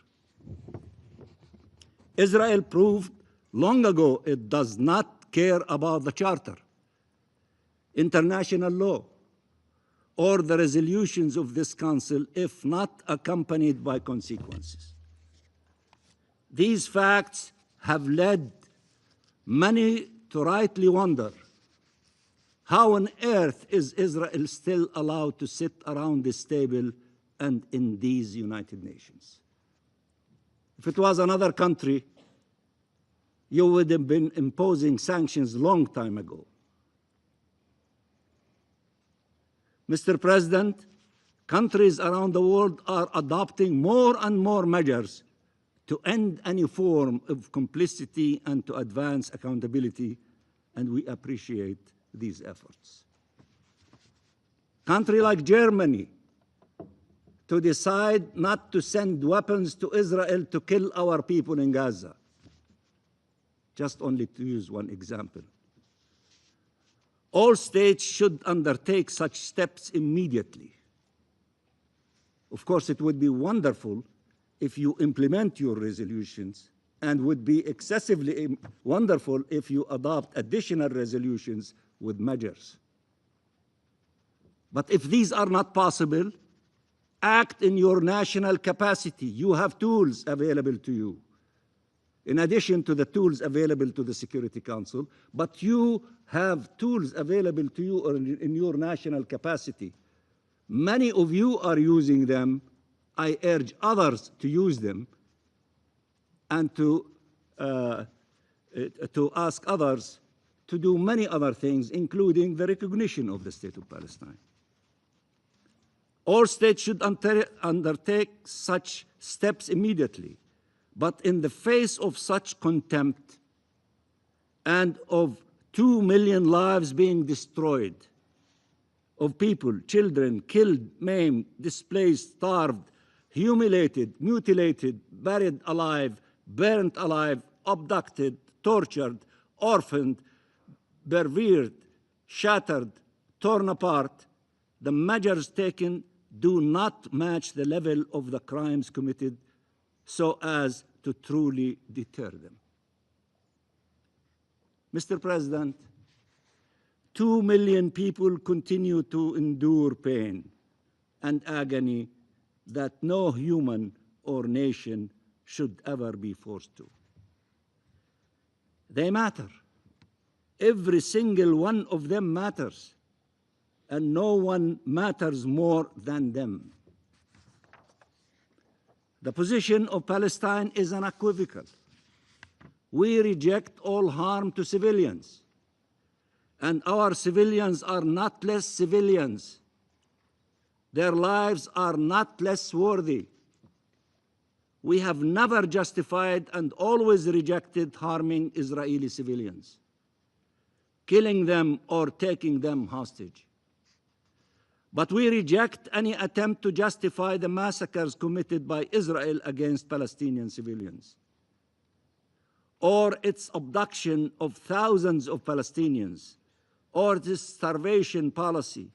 Israel proved long ago it does not care about the Charter, international law, or the resolutions of this Council if not accompanied by consequences. These facts have led many to rightly wonder, how on earth is Israel still allowed to sit around this table and in these United Nations? If it was another country, you would have been imposing sanctions long time ago. Mr. President, countries around the world are adopting more and more measures to end any form of complicity and to advance accountability, and we appreciate these efforts. Country like Germany to decide not to send weapons to Israel to kill our people in Gaza, just only to use one example. All states should undertake such steps immediately. Of course, it would be wonderful if you implement your resolutions, and would be excessively wonderful if you adopt additional resolutions with measures. But if these are not possible, act in your national capacity. You have tools available to you, in addition to the tools available to the Security Council, but you have tools available to you in your national capacity. Many of you are using them. I urge others to use them and to ask others to do many other things, including the recognition of the State of Palestine. All states should undertake such steps immediately. But in the face of such contempt and of 2 million lives being destroyed, of people, children, killed, maimed, displaced, starved, humiliated, mutilated, buried alive, burnt alive, abducted, tortured, orphaned, bereaved, shattered, torn apart, the measures taken do not match the level of the crimes committed so as to truly deter them. Mr. President, 2 million people continue to endure pain and agony that no human or nation should ever be forced to. They matter. Every single one of them matters, and no one matters more than them. The position of Palestine is unequivocal. We reject all harm to civilians, and our civilians are not less civilians. Their lives are not less worthy. We have never justified and always rejected harming Israeli civilians, killing them or taking them hostage. But we reject any attempt to justify the massacres committed by Israel against Palestinian civilians, or its abduction of thousands of Palestinians, or its starvation policy,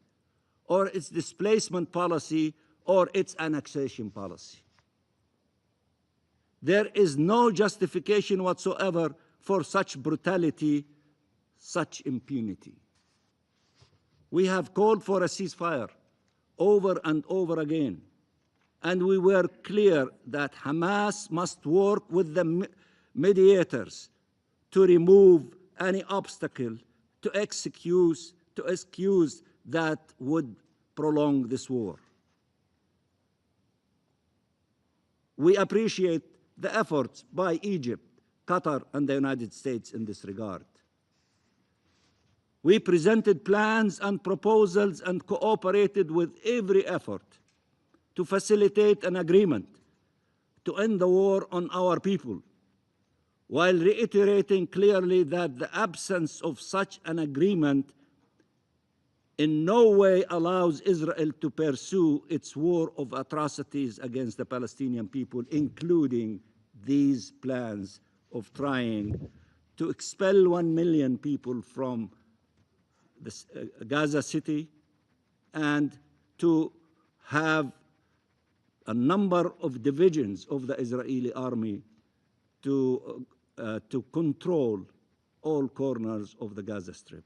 or its displacement policy, or its annexation policy. There is no justification whatsoever for such brutality, such impunity. We have called for a ceasefire over and over again, and we were clear that Hamas must work with the mediators to remove any obstacle to excuse that would prolong this war. We appreciate the efforts by Egypt, Qatar, and the United States in this regard. We presented plans and proposals and cooperated with every effort to facilitate an agreement to end the war on our people, while reiterating clearly that the absence of such an agreement in no way allows Israel to pursue its war of atrocities against the Palestinian people, including these plans of trying to expel 1 million people from the Gaza City and to have a number of divisions of the Israeli army to control all corners of the Gaza Strip.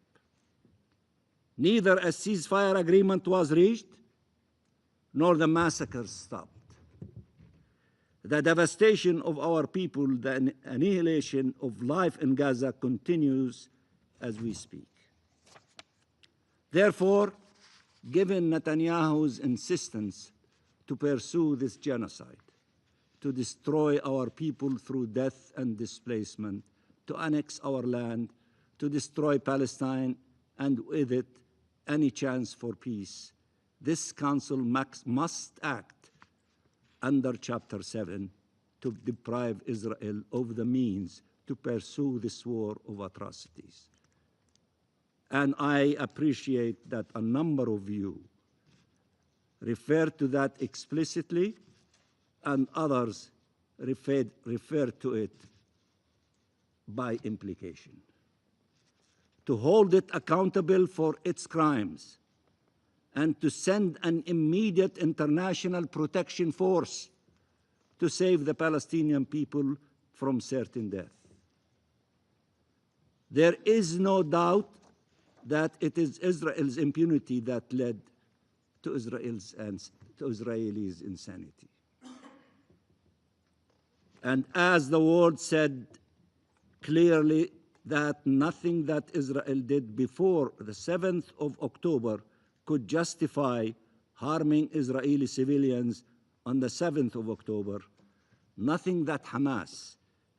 Neither a ceasefire agreement was reached, nor the massacres stopped. The devastation of our people, the annihilation of life in Gaza continues as we speak. Therefore, given Netanyahu's insistence to pursue this genocide, to destroy our people through death and displacement, to annex our land, to destroy Palestine, and with it, any chance for peace, this Council must act under Chapter 7 to deprive Israel of the means to pursue this war of atrocities. And I appreciate that a number of you refer to that explicitly, and others refer to it by implication. To hold it accountable for its crimes and to send an immediate international protection force to save the Palestinian people from certain death. There is no doubt that it is Israel's impunity that led to Israelis' insanity. And as the world said clearly, that nothing that Israel did before the 7th of October could justify harming Israeli civilians on the 7th of October. Nothing that Hamas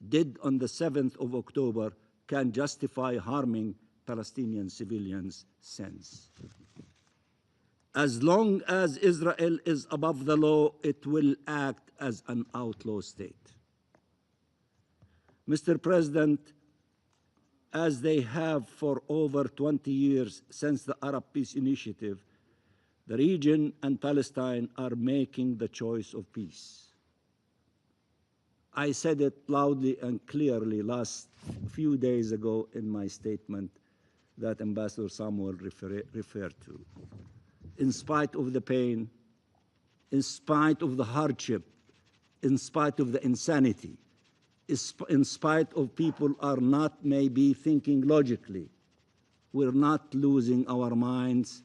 did on the 7th of October can justify harming Palestinian civilians since. As long as Israel is above the law, it will act as an outlaw state. Mr. President, as they have for over 20 years since the Arab Peace Initiative, the region and Palestine are making the choice of peace. I said it loudly and clearly last few days ago in my statement that Ambassador Samuel referred to. In spite of the pain, in spite of the hardship, in spite of the insanity, in spite of people are not maybe thinking logically, we're not losing our minds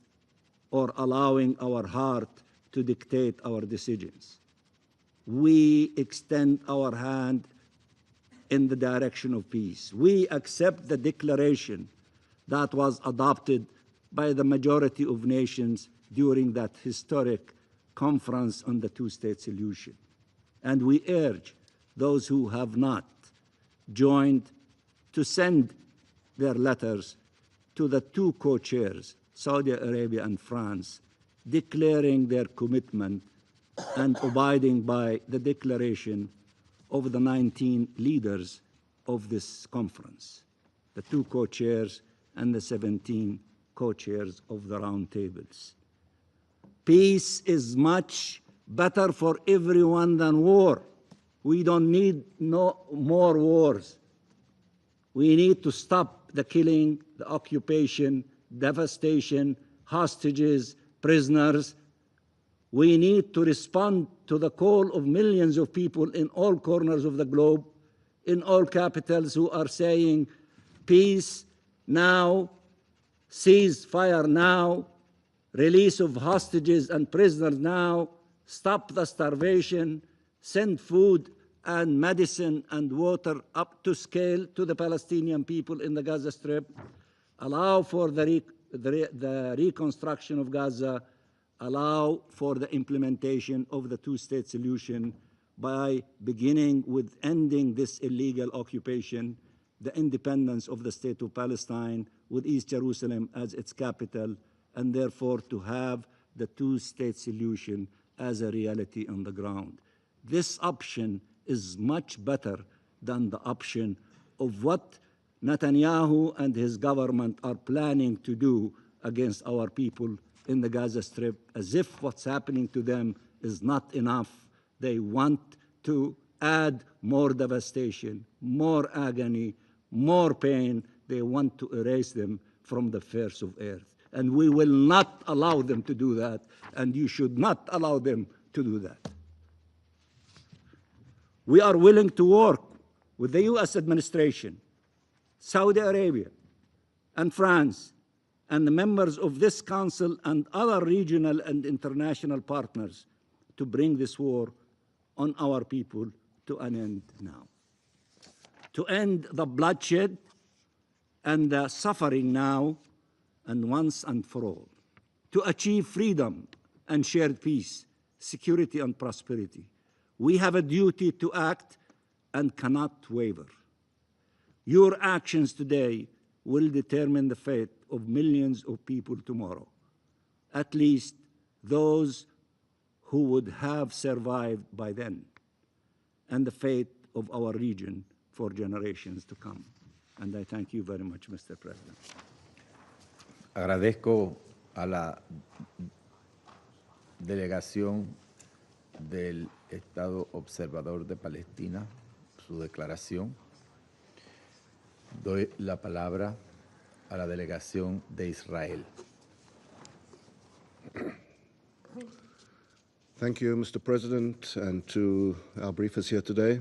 or allowing our heart to dictate our decisions. We extend our hand in the direction of peace. We accept the declaration that was adopted by the majority of nations during that historic conference on the two-state solution. And we urge those who have not joined to send their letters to the two co-chairs, Saudi Arabia and France, declaring their commitment and abiding by the declaration of the 19 leaders of this conference, the two co-chairs and the 17 co-chairs of the round tables. Peace is much better for everyone than war. We don't need no more wars. We need to stop the killing, the occupation, devastation, hostages, prisoners. We need to respond to the call of millions of people in all corners of the globe, in all capitals, who are saying, peace now, ceasefire now, release of hostages and prisoners now, stop the starvation, send food and medicine and water up to scale to the Palestinian people in the Gaza Strip, allow for the reconstruction of Gaza, allow for the implementation of the two-state solution by beginning with ending this illegal occupation, the independence of the State of Palestine with East Jerusalem as its capital, and therefore to have the two-state solution as a reality on the ground. This option is much better than the option of what Netanyahu and his government are planning to do against our people in the Gaza Strip, as if what's happening to them is not enough. They want to add more devastation, more agony, more pain. They want to erase them from the face of earth. And we will not allow them to do that, and you should not allow them to do that. We are willing to work with the US administration, Saudi Arabia, and France, and the members of this council and other regional and international partners to bring this war on our people to an end now. To end the bloodshed and the suffering now and once and for all. To achieve freedom and shared peace, security and prosperity. We have a duty to act and cannot waver. Your actions today will determine the fate of millions of people tomorrow, at least those who would have survived by then, and the fate of our region for generations to come. And I thank you very much, Mr. President. Agradezco a la delegación del Estado Observador de Palestina su declaración. Doy la palabra a la delegación de Israel. Thank you, Mr. President, and to our briefers here today.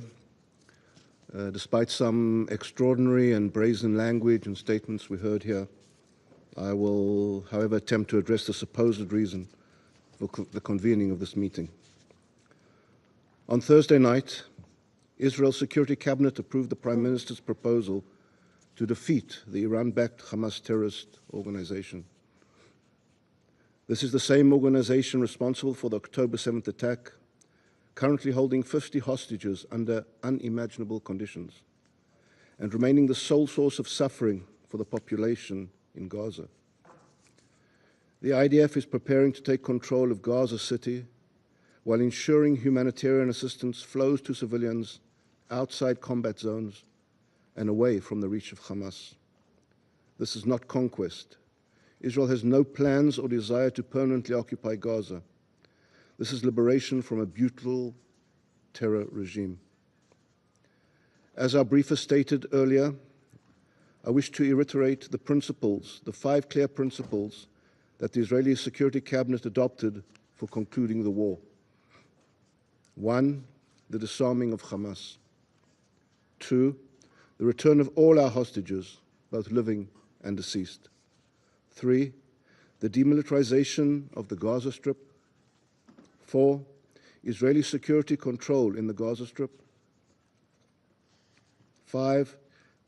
Despite some extraordinary and brazen language and statements we heard here, I will, however, attempt to address the supposed reason for the convening of this meeting. On Thursday night, Israel's Security Cabinet approved the Prime Minister's proposal to defeat the Iran-backed Hamas terrorist organization. This is the same organization responsible for the October 7th attack, currently holding 50 hostages under unimaginable conditions, and remaining the sole source of suffering for the population in Gaza. The IDF is preparing to take control of Gaza City while ensuring humanitarian assistance flows to civilians outside combat zones and away from the reach of Hamas. This is not conquest. Israel has no plans or desire to permanently occupy Gaza. This is liberation from a brutal terror regime. As our briefer stated earlier, I wish to reiterate the principles, the 5 clear principles that the Israeli Security Cabinet adopted for concluding the war. 1, the disarming of Hamas. 2, the return of all our hostages, both living and deceased. 3, the demilitarization of the Gaza Strip. 4, Israeli security control in the Gaza Strip. 5,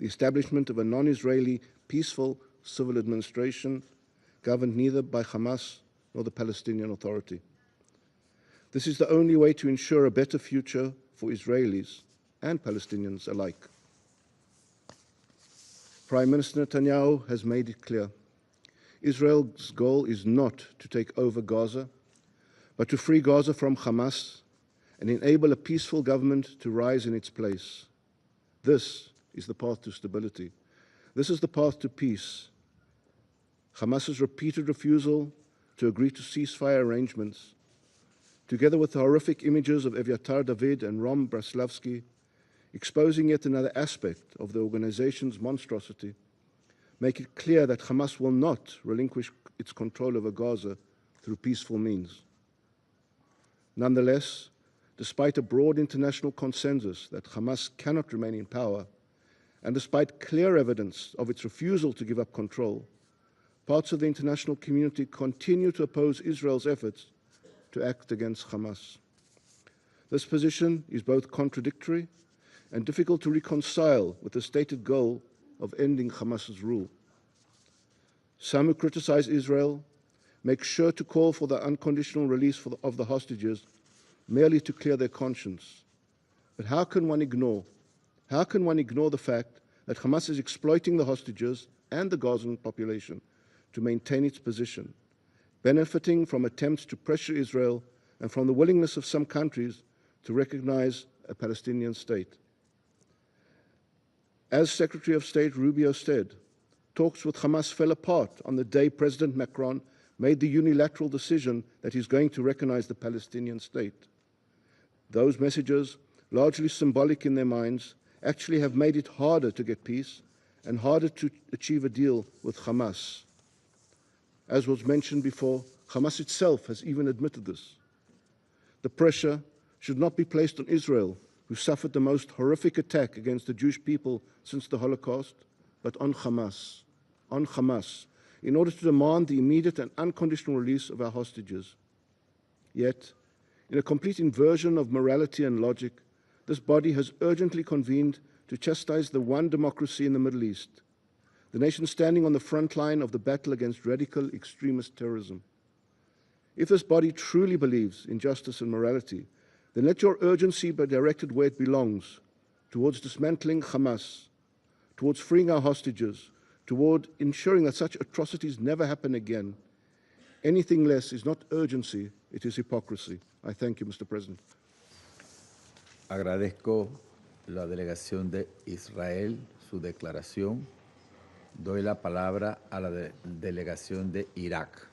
the establishment of a non-Israeli peaceful civil administration governed neither by Hamas nor the Palestinian Authority. This is the only way to ensure a better future for Israelis and Palestinians alike. Prime Minister Netanyahu has made it clear. Israel's goal is not to take over Gaza, but to free Gaza from Hamas and enable a peaceful government to rise in its place. This is the path to stability. This is the path to peace. Hamas's repeated refusal to agree to ceasefire arrangements, together with the horrific images of Eviatar David and Rom Braslavsky, exposing yet another aspect of the organization's monstrosity, make it clear that Hamas will not relinquish its control over Gaza through peaceful means. Nonetheless, despite a broad international consensus that Hamas cannot remain in power, and despite clear evidence of its refusal to give up control, parts of the international community continue to oppose Israel's efforts to act against Hamas. This position is both contradictory and difficult to reconcile with the stated goal of ending Hamas's rule. Some who criticize Israel make sure to call for the unconditional release of the hostages merely to clear their conscience. But how can one ignore the fact that Hamas is exploiting the hostages and the Gazan population to maintain its position, benefiting from attempts to pressure Israel and from the willingness of some countries to recognize a Palestinian state? As Secretary of State Rubio said, talks with Hamas fell apart on the day President Macron made the unilateral decision that he's going to recognize the Palestinian state. Those messages, largely symbolic in their minds, actually have made it harder to get peace and harder to achieve a deal with Hamas. As was mentioned before, Hamas itself has even admitted this. The pressure should not be placed on Israel, who suffered the most horrific attack against the Jewish people since the Holocaust, but on Hamas, in order to demand the immediate and unconditional release of our hostages. Yet, in a complete inversion of morality and logic, this body has urgently convened to chastise the one democracy in the Middle East, the nation standing on the front line of the battle against radical extremist terrorism. If this body truly believes in justice and morality, then let your urgency be directed where it belongs, towards dismantling Hamas, towards freeing our hostages, toward ensuring that such atrocities never happen again. Anything less is not urgency, it is hypocrisy. I thank you, Mr. President. Agradezco la delegación de Israel su declaración. Doy la palabra a la delegación de Irak.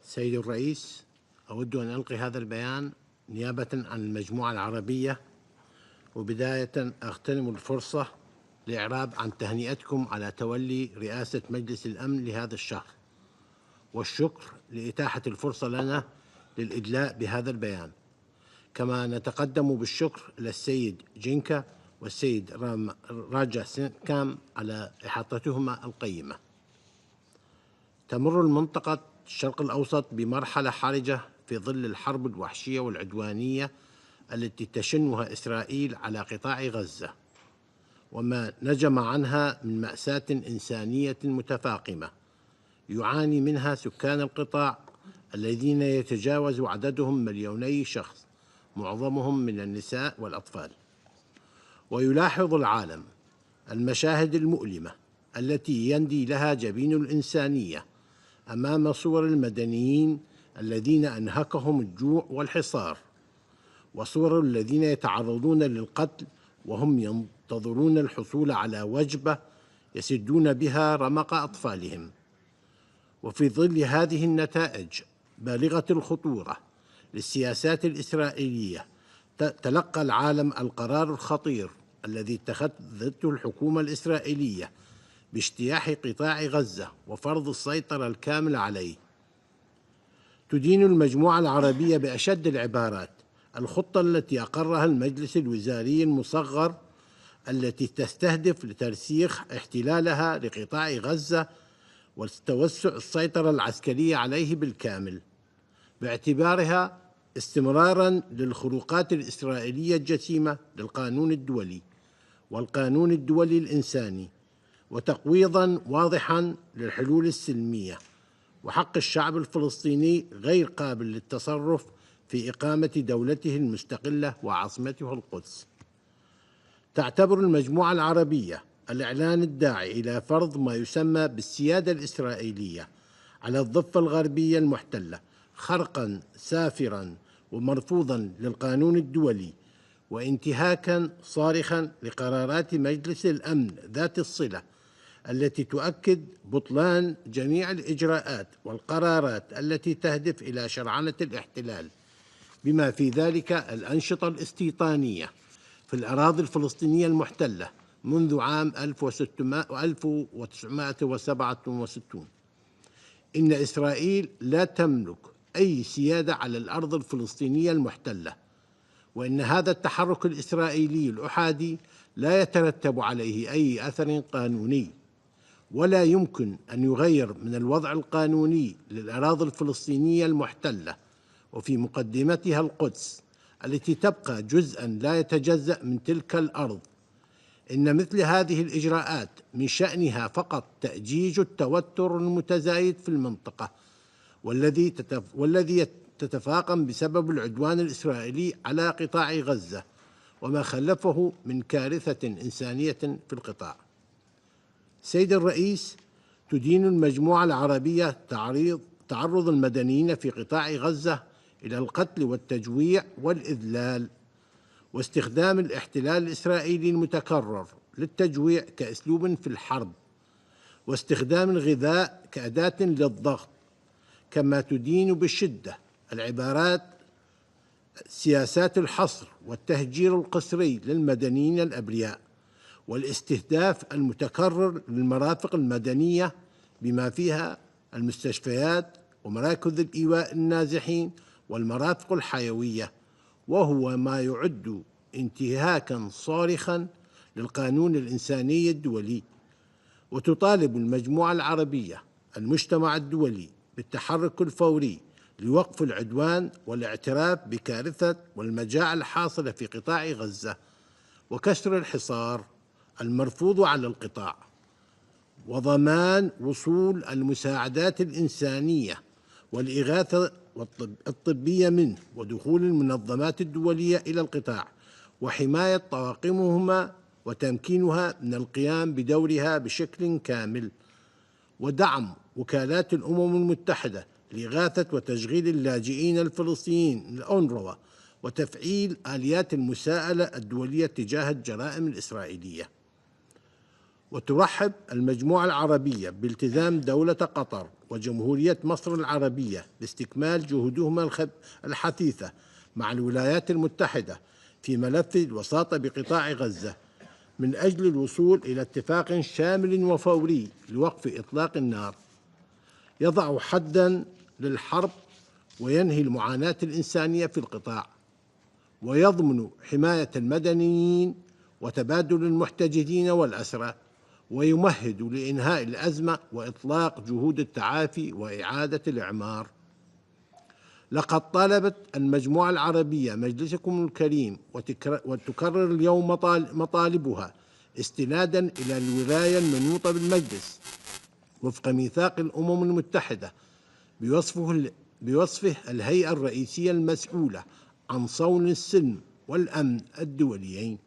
سيد الرئيس، أود أن ألقي هذا البيان نيابة عن المجموعة العربية، وبداية أغتنم الفرصة لإعراب عن تهنئتكم على تولي رئاسة مجلس الأمن لهذا الشهر، والشكر لإتاحة الفرصة لنا للإدلاء بهذا البيان. كما نتقدم بالشكر للسيد جينكا والسيد راجا سينكام على إحاطتهما القيمة. تمر المنطقة الشرق الأوسط بمرحلة حرجة في ظل الحرب الوحشية والعدوانية التي تشنها إسرائيل على قطاع غزة، وما نجم عنها من مأساة إنسانية متفاقمة يعاني منها سكان القطاع الذين يتجاوز عددهم 2,000,000 شخص، معظمهم من النساء والأطفال. ويلاحظ العالم المشاهد المؤلمة التي يندي لها جبين الإنسانية أمام صور المدنيين الذين أنهكهم الجوع والحصار، وصور الذين يتعرضون للقتل وهم ينتظرون الحصول على وجبة يسدون بها رمق أطفالهم. وفي ظل هذه النتائج بالغة الخطورة للسياسات الإسرائيلية، تلقى العالم القرار الخطير الذي اتخذته الحكومة الإسرائيلية باجتياح قطاع غزة وفرض السيطرة الكاملة عليه. تدين المجموعة العربية بأشد العبارات الخطة التي أقرها المجلس الوزاري المصغر التي تستهدف لترسيخ احتلالها لقطاع غزة وتوسع السيطرة العسكرية عليه بالكامل، باعتبارها استمراراً للخروقات الإسرائيلية الجسيمة للقانون الدولي والقانون الدولي الإنساني، وتقويضاً واضحاً للحلول السلمية وحق الشعب الفلسطيني غير قابل للتصرف في إقامة دولته المستقلة وعاصمتها القدس. تعتبر المجموعة العربية الإعلان الداعي إلى فرض ما يسمى بالسيادة الإسرائيلية على الضفة الغربية المحتلة خرقاً سافراً ومرفوضاً للقانون الدولي، وانتهاكاً صارخاً لقرارات مجلس الأمن ذات الصلة التي تؤكد بطلان جميع الإجراءات والقرارات التي تهدف إلى شرعنة الاحتلال، بما في ذلك الأنشطة الاستيطانية في الأراضي الفلسطينية المحتلة منذ عام 1967. إن إسرائيل لا تملك أي سيادة على الأرض الفلسطينية المحتلة، وإن هذا التحرك الإسرائيلي الأحادي لا يترتب عليه أي أثر قانوني، ولا يمكن أن يغير من الوضع القانوني للأراضي الفلسطينية المحتلة وفي مقدمتها القدس التي تبقى جزءاً لا يتجزأ من تلك الأرض. إن مثل هذه الإجراءات من شأنها فقط تأجيج التوتر المتزايد في المنطقة والذي تتفاقم بسبب العدوان الإسرائيلي على قطاع غزة وما خلفه من كارثة إنسانية في القطاع. سيد الرئيس، تدين المجموعة العربية تعرض المدنيين في قطاع غزة إلى القتل والتجويع والإذلال واستخدام الاحتلال الإسرائيلي المتكرر للتجويع كأسلوب في الحرب، واستخدام الغذاء كأداة للضغط، كما تدين بشدة العبارات سياسات الحصر والتهجير القسري للمدنيين الأبرياء، والاستهداف المتكرر للمرافق المدنية بما فيها المستشفيات ومراكز الإيواء النازحين والمرافق الحيوية، وهو ما يعد انتهاكا صارخا للقانون الإنساني الدولي. وتطالب المجموعة العربية المجتمع الدولي بالتحرك الفوري لوقف العدوان والاعتراف بكارثة والمجاعة الحاصلة في قطاع غزة، وكسر الحصار المرفوض على القطاع، وضمان وصول المساعدات الإنسانية والإغاثة الطبية منه، ودخول المنظمات الدولية إلى القطاع وحماية طواقمهما وتمكينها من القيام بدورها بشكل كامل، ودعم وكالات الأمم المتحدة لإغاثة وتشغيل اللاجئين الفلسطينيين الأونروا، وتفعيل آليات المساءلة الدولية تجاه الجرائم الإسرائيلية. وترحب المجموعة العربية بالتزام دولة قطر وجمهورية مصر العربية لاستكمال جهودهما الحثيثة مع الولايات المتحدة في ملف الوساطة بقطاع غزة من أجل الوصول إلى اتفاق شامل وفوري لوقف إطلاق النار يضع حداً للحرب وينهي المعاناة الإنسانية في القطاع، ويضمن حماية المدنيين وتبادل المحتجزين والأسرى، ويمهد لإنهاء الأزمة وإطلاق جهود التعافي وإعادة الإعمار. لقد طالبت المجموعة العربية مجلسكم الكريم وتكرر اليوم مطالبها استنادا إلى الولاية المنوطة بالمجلس وفق ميثاق الأمم المتحدة بوصفه الهيئة الرئيسية المسؤولة عن صون السلم والأمن الدوليين،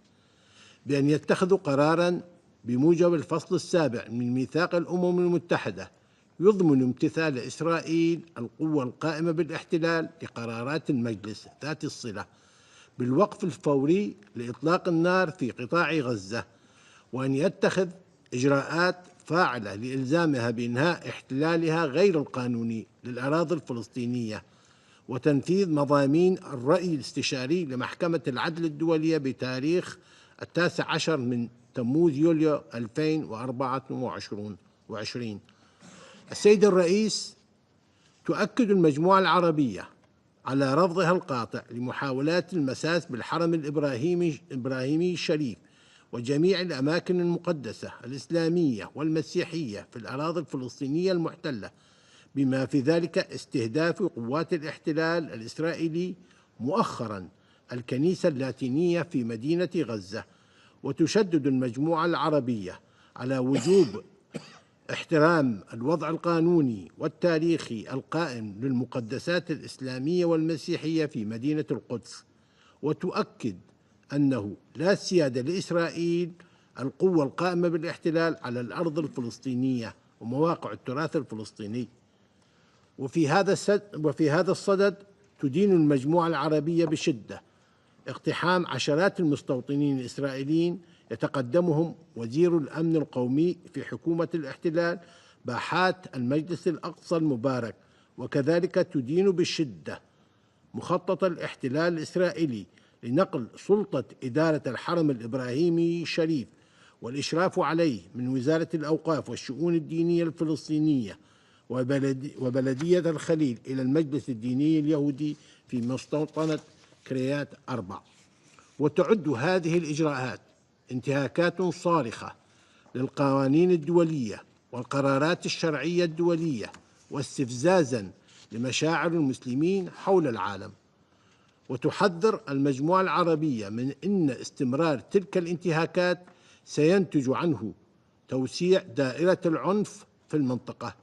بأن يتخذوا قراراً بموجب الفصل السابع من ميثاق الأمم المتحدة يضمن امتثال إسرائيل القوة القائمة بالاحتلال لقرارات المجلس ذات الصلة بالوقف الفوري لإطلاق النار في قطاع غزة، وأن يتخذ إجراءات فاعلة لإلزامها بإنهاء احتلالها غير القانوني للأراضي الفلسطينية، وتنفيذ مضامين الرأي الاستشاري لمحكمة العدل الدولية بتاريخ 19 من تموز يوليو 2024. السيد الرئيس، تؤكد المجموعة العربية على رفضها القاطع لمحاولات المساس بالحرم الإبراهيمي الشريف وجميع الأماكن المقدسة الإسلامية والمسيحية في الأراضي الفلسطينية المحتلة، بما في ذلك استهداف قوات الاحتلال الإسرائيلي مؤخراً الكنيسة اللاتينية في مدينة غزة. وتشدد المجموعة العربية على وجوب احترام الوضع القانوني والتاريخي القائم للمقدسات الإسلامية والمسيحية في مدينة القدس، وتؤكد أنه لا سيادة لإسرائيل القوة القائمة بالاحتلال على الأرض الفلسطينية ومواقع التراث الفلسطيني. وفي هذا الصدد تدين المجموعة العربية بشدة اقتحام عشرات المستوطنين الإسرائيليين يتقدمهم وزير الأمن القومي في حكومة الاحتلال باحات المجلس الأقصى المبارك، وكذلك تدين بشدة مخطط الاحتلال الإسرائيلي لنقل سلطة إدارة الحرم الإبراهيمي الشريف والإشراف عليه من وزارة الأوقاف والشؤون الدينية الفلسطينية وبلدية الخليل إلى المجلس الديني اليهودي في مستوطنة كريات 4. وتعد هذه الإجراءات انتهاكات صارخة للقوانين الدولية والقرارات الشرعية الدولية واستفزازاً لمشاعر المسلمين حول العالم. وتحذر المجموعة العربية من أن استمرار تلك الانتهاكات سينتج عنه توسيع دائرة العنف في المنطقة.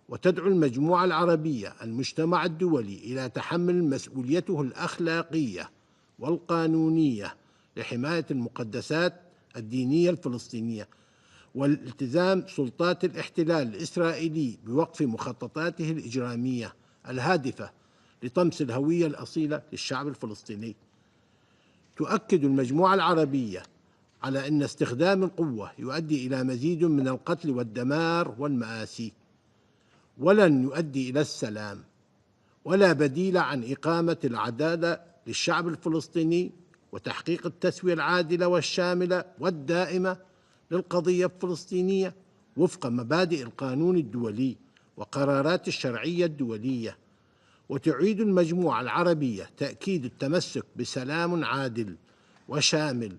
وتدعو المجموعة العربية المجتمع الدولي إلى تحمل مسؤوليته الأخلاقية والقانونية لحماية المقدسات الدينية الفلسطينية، والالتزام سلطات الاحتلال الإسرائيلي بوقف مخططاته الإجرامية الهادفة لطمس الهوية الأصيلة للشعب الفلسطيني. تؤكد المجموعة العربية على أن استخدام القوة يؤدي إلى مزيد من القتل والدمار والمآسي، ولن يؤدي إلى السلام، ولا بديل عن إقامة العدالة للشعب الفلسطيني وتحقيق التسوية العادلة والشاملة والدائمة للقضية الفلسطينية وفق مبادئ القانون الدولي وقرارات الشرعية الدولية. وتعيد المجموعة العربية تأكيد التمسك بسلام عادل وشامل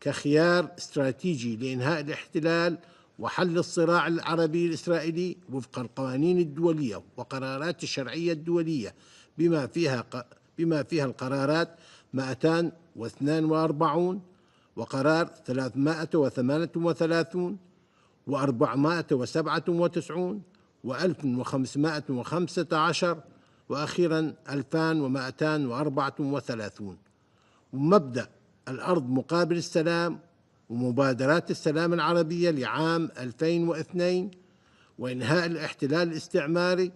كخيار استراتيجي لإنهاء الاحتلال وحل الصراع العربي الإسرائيلي وفق القوانين الدولية وقرارات الشرعية الدولية بما فيها القرارات 242 وقرار 338 و497 و1515 وأخيرا 2234. ومبدأ الأرض مقابل السلام ومبادرات السلام العربية لعام 2002 وإنهاء الاحتلال الاستعماري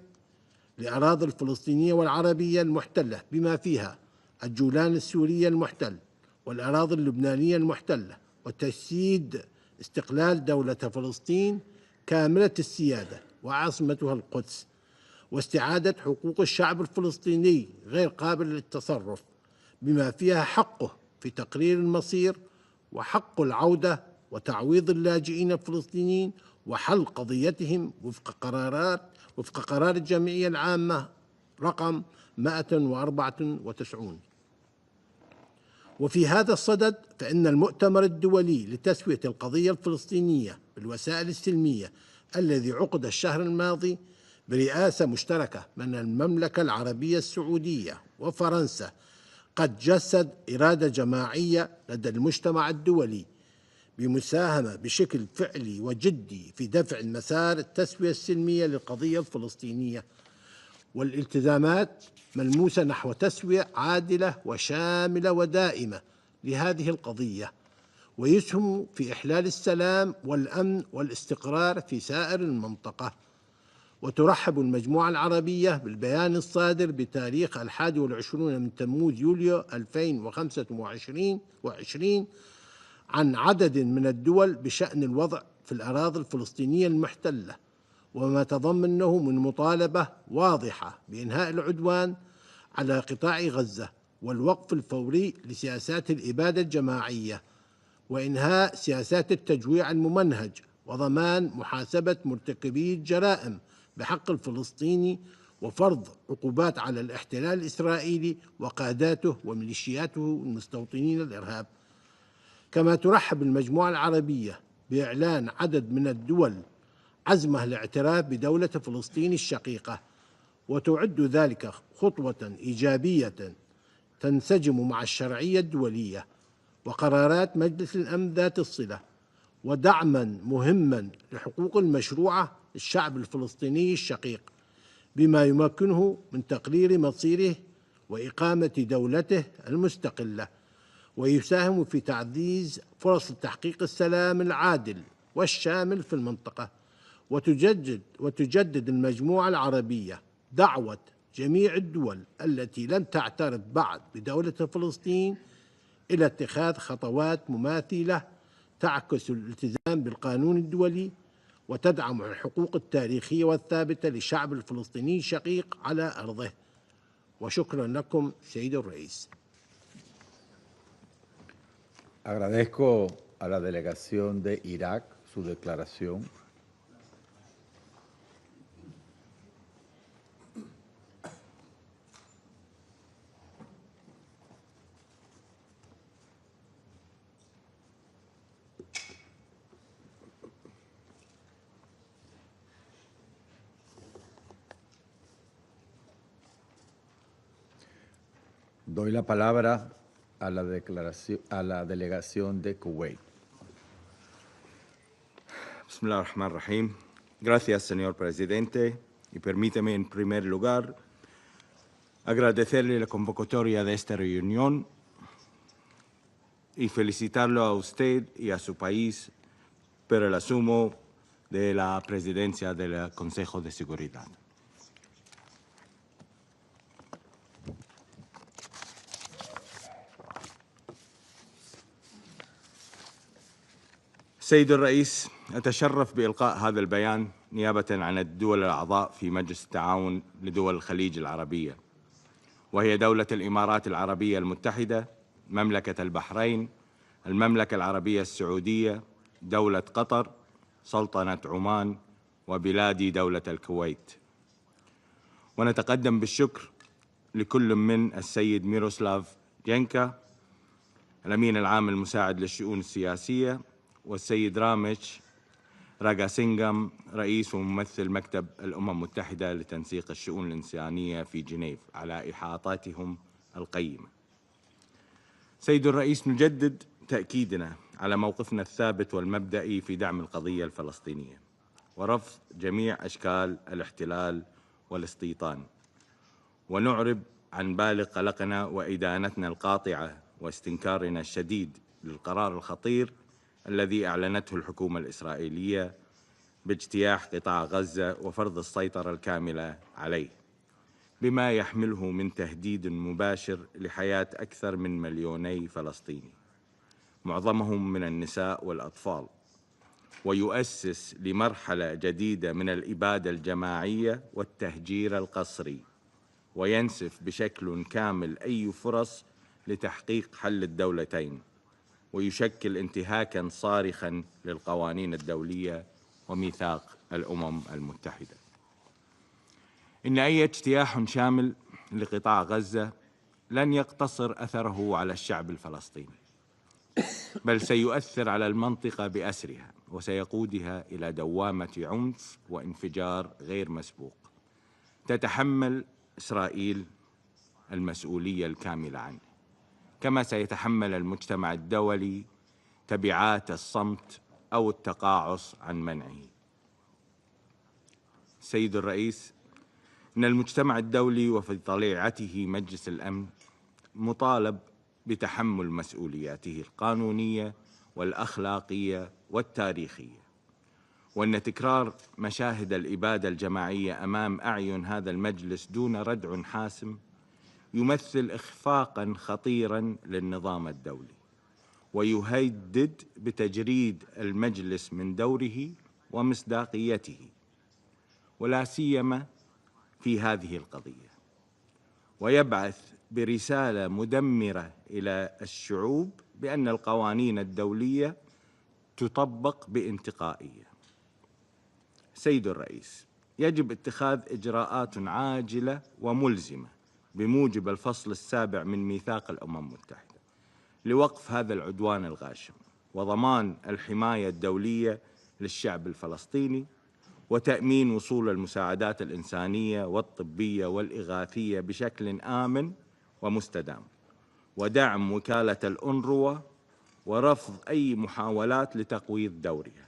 لأراضي الفلسطينية والعربية المحتلة بما فيها الجولان السورية المحتل والأراضي اللبنانية المحتلة، وتجسيد استقلال دولة فلسطين كاملة السيادة وعاصمتها القدس، واستعادة حقوق الشعب الفلسطيني غير قابل للتصرف بما فيها حقه في تقرير المصير وحق العودة وتعويض اللاجئين الفلسطينيين وحل قضيتهم وفق قرار الجمعية العامة رقم 194. وفي هذا الصدد فإن المؤتمر الدولي لتسوية القضية الفلسطينية بالوسائل السلمية الذي عقد الشهر الماضي برئاسة مشتركة من المملكة العربية السعودية وفرنسا قد جسد إرادة جماعية لدى المجتمع الدولي بمساهمة بشكل فعلي وجدي في دفع مسار التسوية السلمية للقضية الفلسطينية، والالتزامات ملموسة نحو تسوية عادلة وشاملة ودائمة لهذه القضية، ويسهم في إحلال السلام والأمن والاستقرار في سائر المنطقة. وترحب المجموعة العربية بالبيان الصادر بتاريخ 21 من تموز يوليو 2025 عن عدد من الدول بشأن الوضع في الأراضي الفلسطينية المحتلة، وما تضمنه من مطالبة واضحة بإنهاء العدوان على قطاع غزة والوقف الفوري لسياسات الإبادة الجماعية وإنهاء سياسات التجويع الممنهج وضمان محاسبة مرتكبي الجرائم بحق الفلسطيني وفرض عقوبات على الاحتلال الإسرائيلي وقاداته وميليشياته المستوطنين الإرهاب. كما ترحب المجموعة العربية بإعلان عدد من الدول عزمها الاعتراف بدولة فلسطين الشقيقة، وتعد ذلك خطوة إيجابية تنسجم مع الشرعية الدولية وقرارات مجلس الأمن ذات الصلة، ودعما مهما لحقوق المشروعة للشعب الفلسطيني الشقيق بما يمكنه من تقرير مصيره وإقامة دولته المستقلة، ويساهم في تعزيز فرص تحقيق السلام العادل والشامل في المنطقة. وتجدد المجموعة العربية دعوة جميع الدول التي لم تعترف بعد بدولة فلسطين إلى اتخاذ خطوات مماثلة تعكس الالتزام بالقانون الدولي وتدعم الحقوق التاريخية والثابتة للشعب الفلسطيني الشقيق على أرضه. وشكرا لكم سيد الرئيس. Agradezco a la delegación de Irak su declaración. Doy la palabra a la delegación de Kuwait. Bismillah ar-Rahman ar-Rahim. Gracias, señor presidente, y permíteme en primer lugar agradecerle la convocatoria de esta reunión y felicitarlo a usted y a su país por el asumo de la presidencia del Consejo de Seguridad. سيد الرئيس، أتشرف بإلقاء هذا البيان نيابة عن الدول الأعضاء في مجلس التعاون لدول الخليج العربية، وهي دولة الإمارات العربية المتحدة، مملكة البحرين، المملكة العربية السعودية، دولة قطر، سلطنة عمان، وبلادي دولة الكويت. ونتقدم بالشكر لكل من السيد ميروسلاف ينكا الأمين العام المساعد للشؤون السياسية، والسيد رامش راغاسينغام رئيس وممثل مكتب الأمم المتحدة لتنسيق الشؤون الإنسانية في جنيف على إحاطاتهم القيمة. سيد الرئيس، نجدد تأكيدنا على موقفنا الثابت والمبدئي في دعم القضية الفلسطينية ورفض جميع أشكال الاحتلال والاستيطان، ونعرب عن بالغ قلقنا وإدانتنا القاطعة واستنكارنا الشديد للقرار الخطير الذي أعلنته الحكومة الإسرائيلية باجتياح قطاع غزة وفرض السيطرة الكاملة عليه، بما يحمله من تهديد مباشر لحياة أكثر من 2,000,000 فلسطيني، معظمهم من النساء والأطفال، ويؤسس لمرحلة جديدة من الإبادة الجماعية والتهجير القسري، وينسف بشكل كامل أي فرص لتحقيق حل الدولتين، ويشكل انتهاكاً صارخاً للقوانين الدولية وميثاق الأمم المتحدة. إن أي اجتياح شامل لقطاع غزة لن يقتصر أثره على الشعب الفلسطيني، بل سيؤثر على المنطقة بأسرها، وسيقودها إلى دوامة عنف وانفجار غير مسبوق تتحمل إسرائيل المسؤولية الكاملة عنه، كما سيتحمل المجتمع الدولي تبعات الصمت أو التقاعس عن منعه. سيد الرئيس، إن المجتمع الدولي وفي طليعته مجلس الأمن مطالب بتحمل مسؤولياته القانونية والأخلاقية والتاريخية، وأن تكرار مشاهد الإبادة الجماعية أمام أعين هذا المجلس دون ردع حاسم يمثل إخفاقاً خطيراً للنظام الدولي، ويهدد بتجريد المجلس من دوره ومصداقيته، ولا سيما في هذه القضية، ويبعث برسالة مدمرة إلى الشعوب بأن القوانين الدولية تطبق بانتقائية. سيد الرئيس، يجب اتخاذ إجراءات عاجلة وملزمة بموجب الفصل 7 من ميثاق الأمم المتحدة لوقف هذا العدوان الغاشم، وضمان الحماية الدولية للشعب الفلسطيني، وتأمين وصول المساعدات الإنسانية والطبية والإغاثية بشكل آمن ومستدام، ودعم وكالة الأونروا ورفض أي محاولات لتقويض دورها.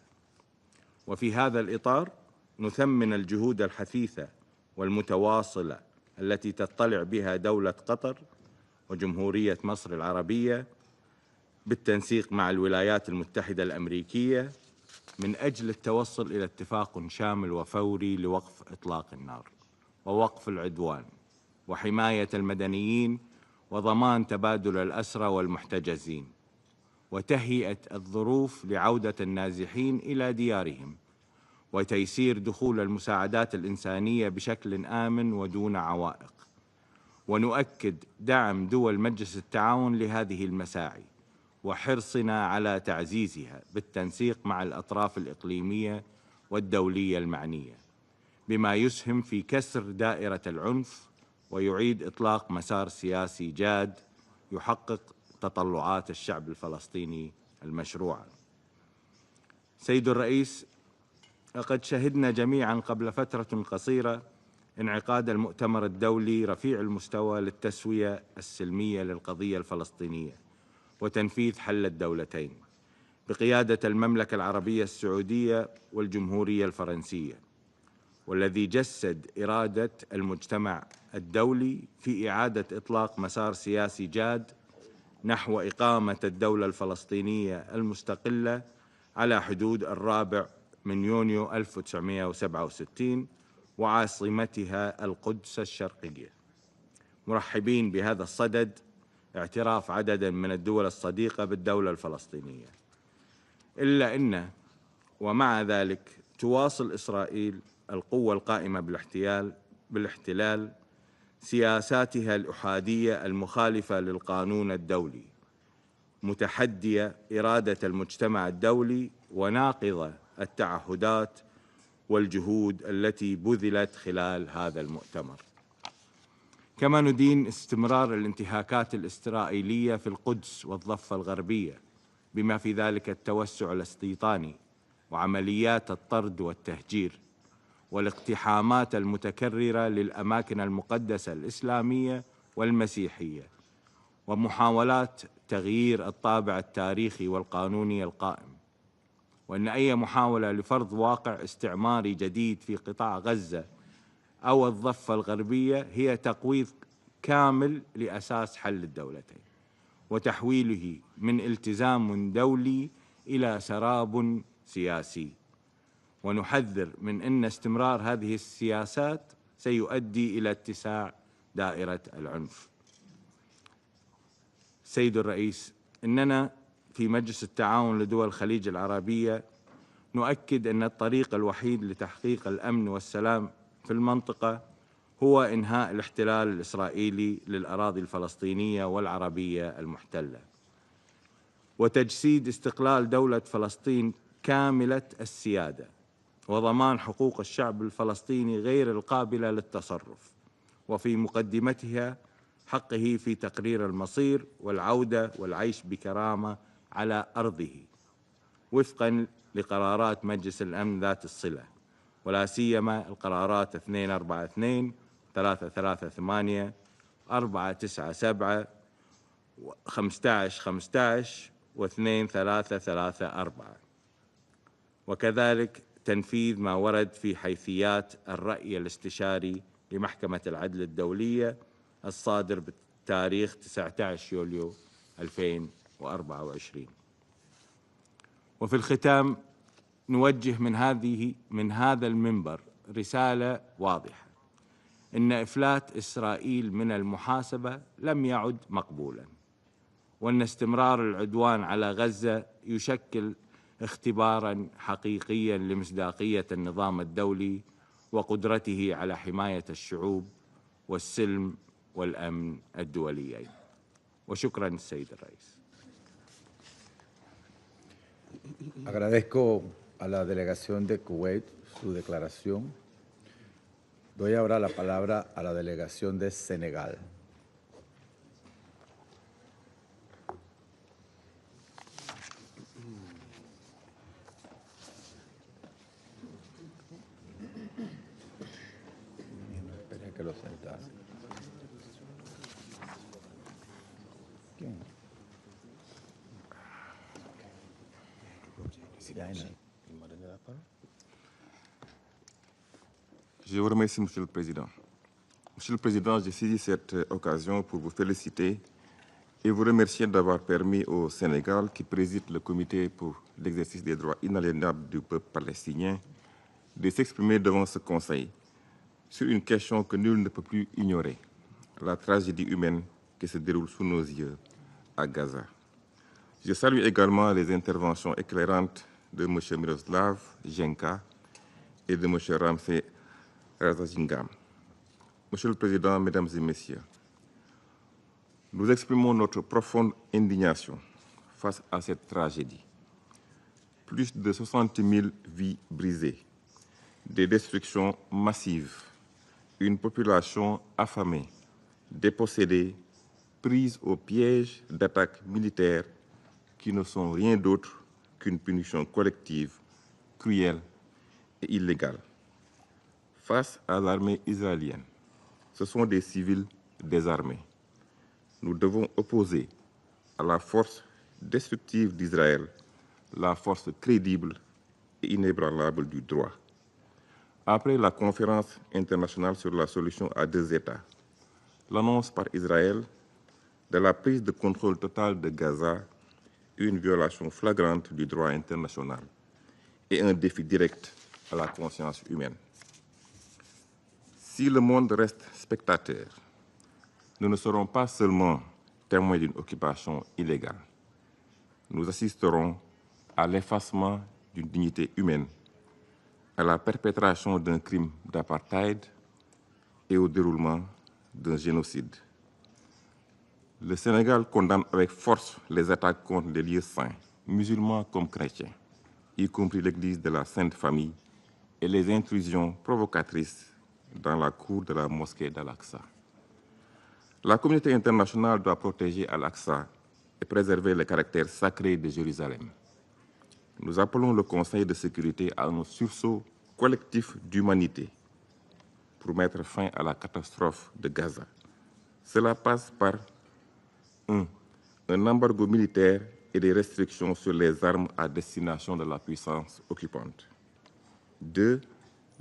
وفي هذا الإطار نثمن الجهود الحثيثة والمتواصلة التي تطلع بها دولة قطر وجمهورية مصر العربية بالتنسيق مع الولايات المتحدة الأمريكية من أجل التوصل إلى اتفاق شامل وفوري لوقف إطلاق النار ووقف العدوان وحماية المدنيين وضمان تبادل الأسرى والمحتجزين، وتهيئة الظروف لعودة النازحين إلى ديارهم، وتيسير دخول المساعدات الإنسانية بشكل آمن ودون عوائق. ونؤكد دعم دول مجلس التعاون لهذه المساعي وحرصنا على تعزيزها بالتنسيق مع الأطراف الإقليمية والدولية المعنية، بما يسهم في كسر دائرة العنف ويعيد إطلاق مسار سياسي جاد يحقق تطلعات الشعب الفلسطيني المشروعة. سيد الرئيس، لقد شهدنا جميعاً قبل فترة قصيرة انعقاد المؤتمر الدولي رفيع المستوى للتسوية السلمية للقضية الفلسطينية وتنفيذ حل الدولتين بقيادة المملكة العربية السعودية والجمهورية الفرنسية، والذي جسد إرادة المجتمع الدولي في إعادة إطلاق مسار سياسي جاد نحو إقامة الدولة الفلسطينية المستقلة على حدود 4 يونيو 1967 وعاصمتها القدس الشرقية، مرحبين بهذا الصدد اعتراف عدد من الدول الصديقة بالدولة الفلسطينية. إلا أن ومع ذلك تواصل إسرائيل القوة القائمة بالاحتلال سياساتها الأحادية المخالفة للقانون الدولي، متحدية إرادة المجتمع الدولي وناقضة التعهدات والجهود التي بذلت خلال هذا المؤتمر. كما ندين استمرار الانتهاكات الإسرائيلية في القدس والضفة الغربية، بما في ذلك التوسع الاستيطاني وعمليات الطرد والتهجير والاقتحامات المتكررة للأماكن المقدسة الإسلامية والمسيحية، ومحاولات تغيير الطابع التاريخي والقانوني القائم، وأن أي محاولة لفرض واقع استعماري جديد في قطاع غزة أو الضفة الغربية هي تقويض كامل لأساس حل الدولتين وتحويله من التزام دولي إلى سراب سياسي. ونحذر من أن استمرار هذه السياسات سيؤدي إلى اتساع دائرة العنف. سيد الرئيس، إننا في مجلس التعاون لدول الخليج العربية نؤكد أن الطريق الوحيد لتحقيق الأمن والسلام في المنطقة هو إنهاء الاحتلال الإسرائيلي للأراضي الفلسطينية والعربية المحتلة، وتجسيد استقلال دولة فلسطين كاملة السيادة، وضمان حقوق الشعب الفلسطيني غير القابلة للتصرف، وفي مقدمتها حقه في تقرير المصير والعودة والعيش بكرامة على أرضه وفقاً لقرارات مجلس الأمن ذات الصلة، ولا سيما القرارات 242 338 497 1515 و 2334، وكذلك تنفيذ ما ورد في حيثيات الرأي الاستشاري لمحكمة العدل الدولية الصادر بتاريخ 19 يوليو 2024. وفي الختام نوجه من هذا المنبر رسالة واضحة: إن إفلات إسرائيل من المحاسبة لم يعد مقبولاً، وأن استمرار العدوان على غزة يشكل اختباراً حقيقياً لمصداقية النظام الدولي وقدرته على حماية الشعوب والسلم والأمن الدوليين. وشكراً السيد الرئيس. Agradezco a la delegación de Kuwait su declaración. Doy ahora la palabra a la delegación de Senegal. Esperé que lo sentase. Je vous remercie, Monsieur le Président. Monsieur le Président, j'ai saisi cette occasion pour vous féliciter et vous remercier d'avoir permis au Sénégal, qui préside le Comité pour l'exercice des droits inaliénables du peuple palestinien, de s'exprimer devant ce Conseil sur une question que nul ne peut plus ignorer, la tragédie humaine qui se déroule sous nos yeux à Gaza. Je salue également les interventions éclairantes de M. Miroslav Jenka et de M. Ramsey Razazingam. Monsieur le Président, Mesdames et Messieurs, nous exprimons notre profonde indignation face à cette tragédie. Plus de 60 000 vies brisées, des destructions massives, une population affamée, dépossédée, prise au piège d'attaques militaires qui ne sont rien d'autre qu'une punition collective, cruelle et illégale. Face à l'armée israélienne, ce sont des civils désarmés. Nous devons opposer à la force destructive d'Israël la force crédible et inébranlable du droit. Après la conférence internationale sur la solution à deux États, l'annonce par Israël de la prise de contrôle total de Gaza, une violation flagrante du droit international et un défi direct à la conscience humaine. Si le monde reste spectateur, nous ne serons pas seulement témoins d'une occupation illégale. Nous assisterons à l'effacement d'une dignité humaine, à la perpétration d'un crime d'apartheid et au déroulement d'un génocide. Le Sénégal condamne avec force les attaques contre les lieux saints, musulmans comme chrétiens, y compris l'Église de la Sainte Famille, et les intrusions provocatrices dans la cour de la mosquée d'Al-Aqsa. La communauté internationale doit protéger Al-Aqsa et préserver le caractère sacré de Jérusalem. Nous appelons le Conseil de sécurité à un sursaut collectif d'humanité pour mettre fin à la catastrophe de Gaza. Cela passe par un embargo militaire et des restrictions sur les armes à destination de la puissance occupante. 2.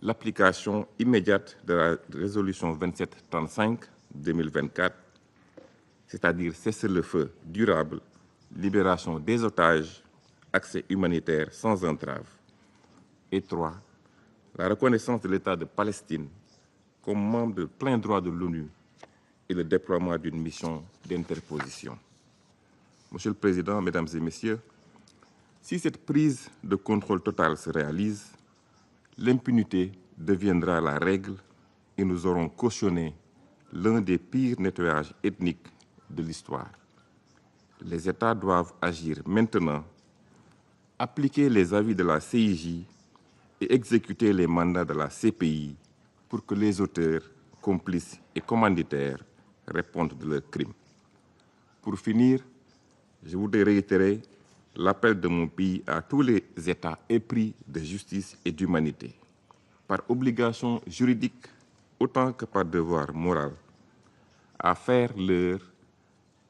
L'application immédiate de la résolution 2735-2024, c'est-à-dire cessez-le-feu durable, libération des otages, accès humanitaire sans entrave. Et 3. La reconnaissance de l'État de Palestine comme membre de plein droit de l'ONU et le déploiement d'une mission d'interposition. Monsieur le Président, Mesdames et Messieurs, si cette prise de contrôle total se réalise, l'impunité deviendra la règle et nous aurons cautionné l'un des pires nettoyages ethniques de l'histoire. Les États doivent agir maintenant, appliquer les avis de la CIJ et exécuter les mandats de la CPI pour que les auteurs, complices et commanditaires répondent de leurs crimes. Pour finir, je voudrais réitérer l'appel de mon pays à tous les États épris de justice et d'humanité, par obligation juridique autant que par devoir moral, à faire leur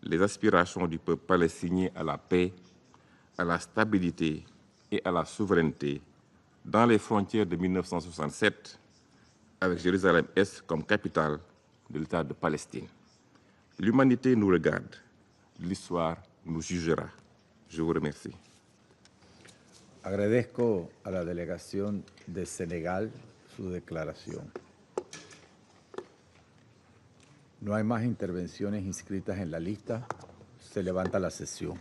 les aspirations du peuple palestinien à la paix, à la stabilité et à la souveraineté dans les frontières de 1967, avec Jérusalem-Est comme capitale de l'État de Palestine. L'humanité nous regarde, l'histoire nous jugera. Je vous remercie. Agradezco a la delegación de Senegal su declaración. No hay más intervenciones inscritas en la lista. Se levanta la sesión.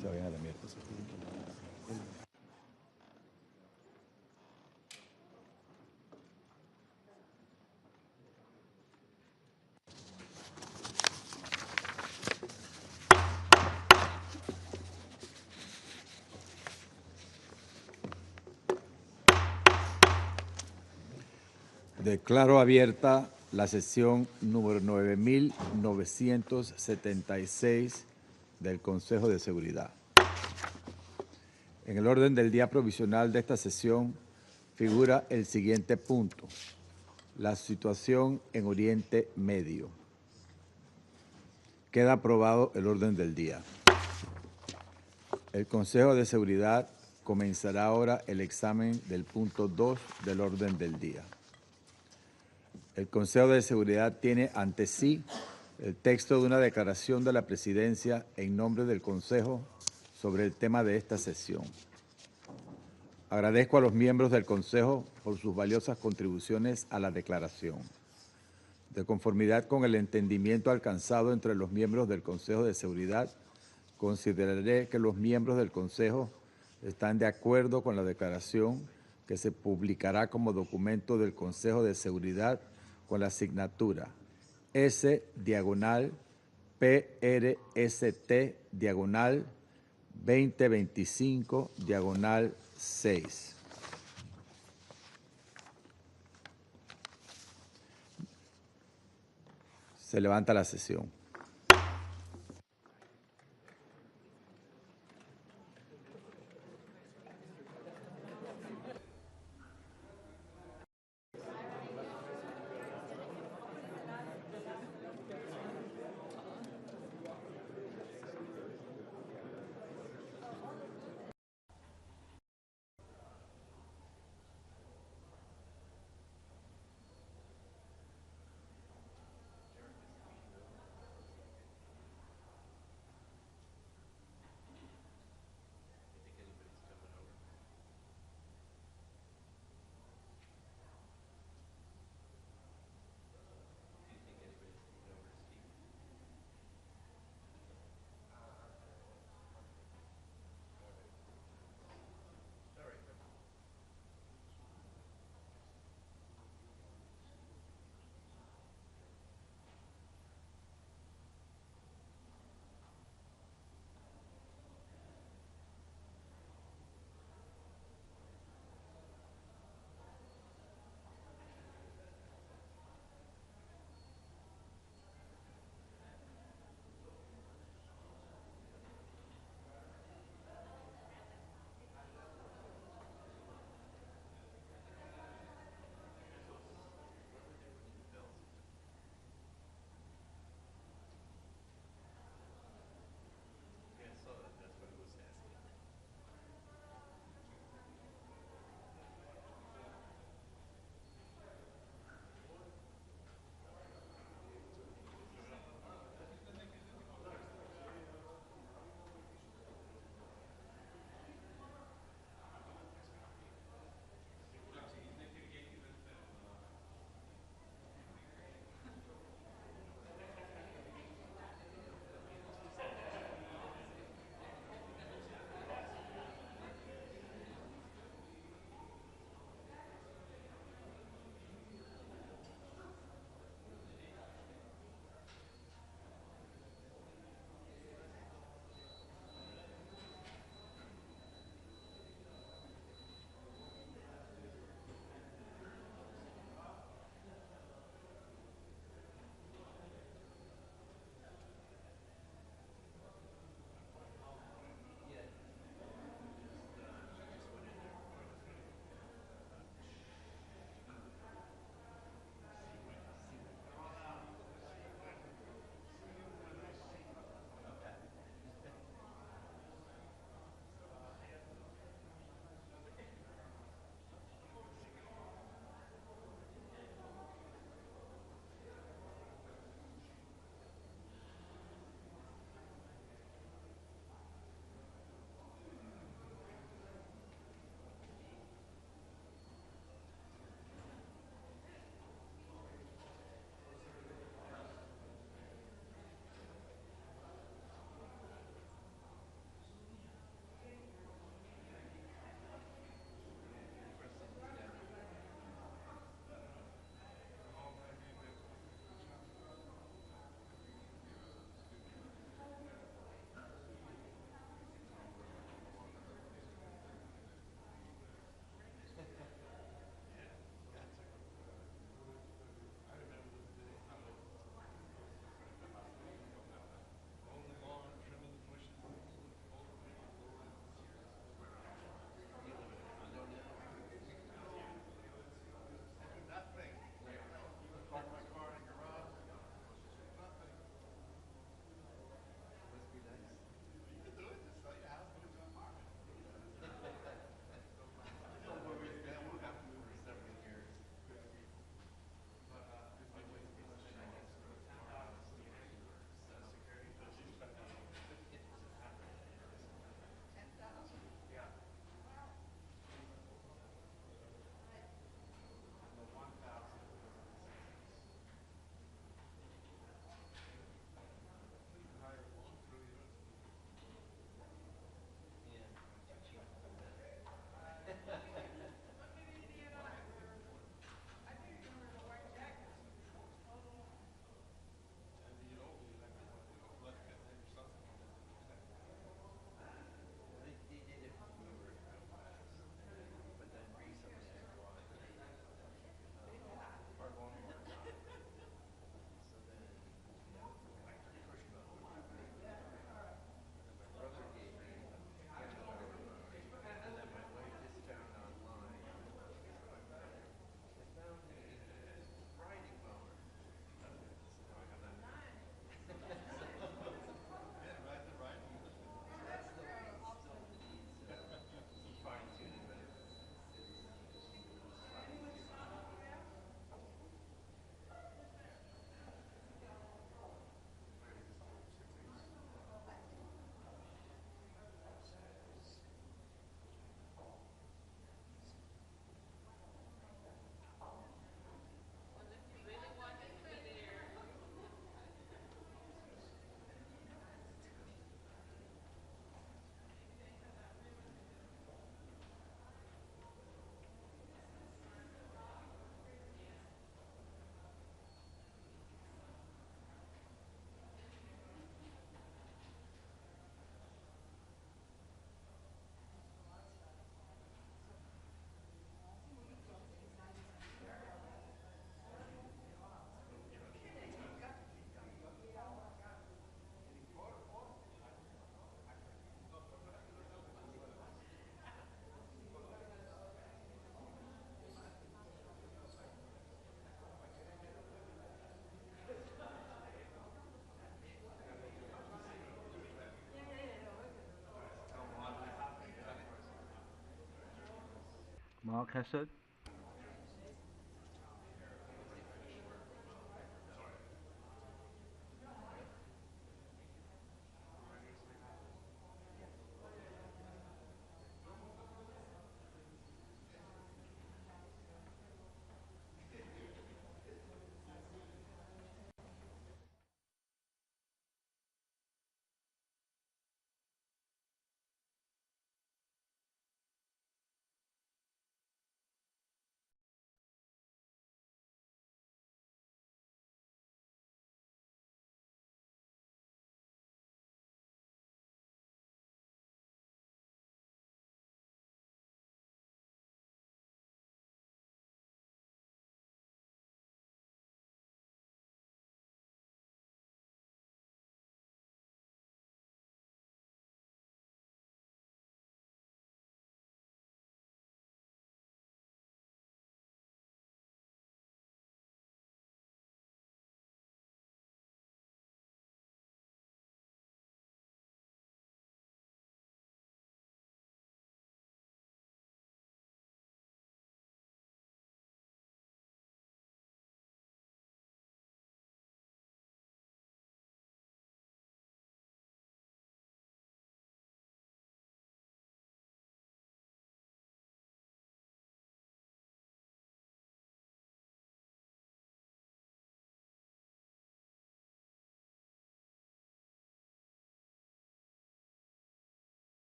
Se vayan a la mierda. Declaro abierta la sesión número 9976 del Consejo de Seguridad. En el orden del día provisional de esta sesión figura el siguiente punto: la situación en Oriente Medio. Queda aprobado el orden del día. El Consejo de Seguridad comenzará ahora el examen del punto 2 del orden del día. El Consejo de Seguridad tiene ante sí el texto de una declaración de la Presidencia en nombre del Consejo sobre el tema de esta sesión. Agradezco a los miembros del Consejo por sus valiosas contribuciones a la declaración. De conformidad con el entendimiento alcanzado entre los miembros del Consejo de Seguridad, consideraré que los miembros del Consejo están de acuerdo con la declaración que se publicará como documento del Consejo de Seguridad con la asignatura S/PRST/2025/6. Se levanta la sesión. Mark Hesed.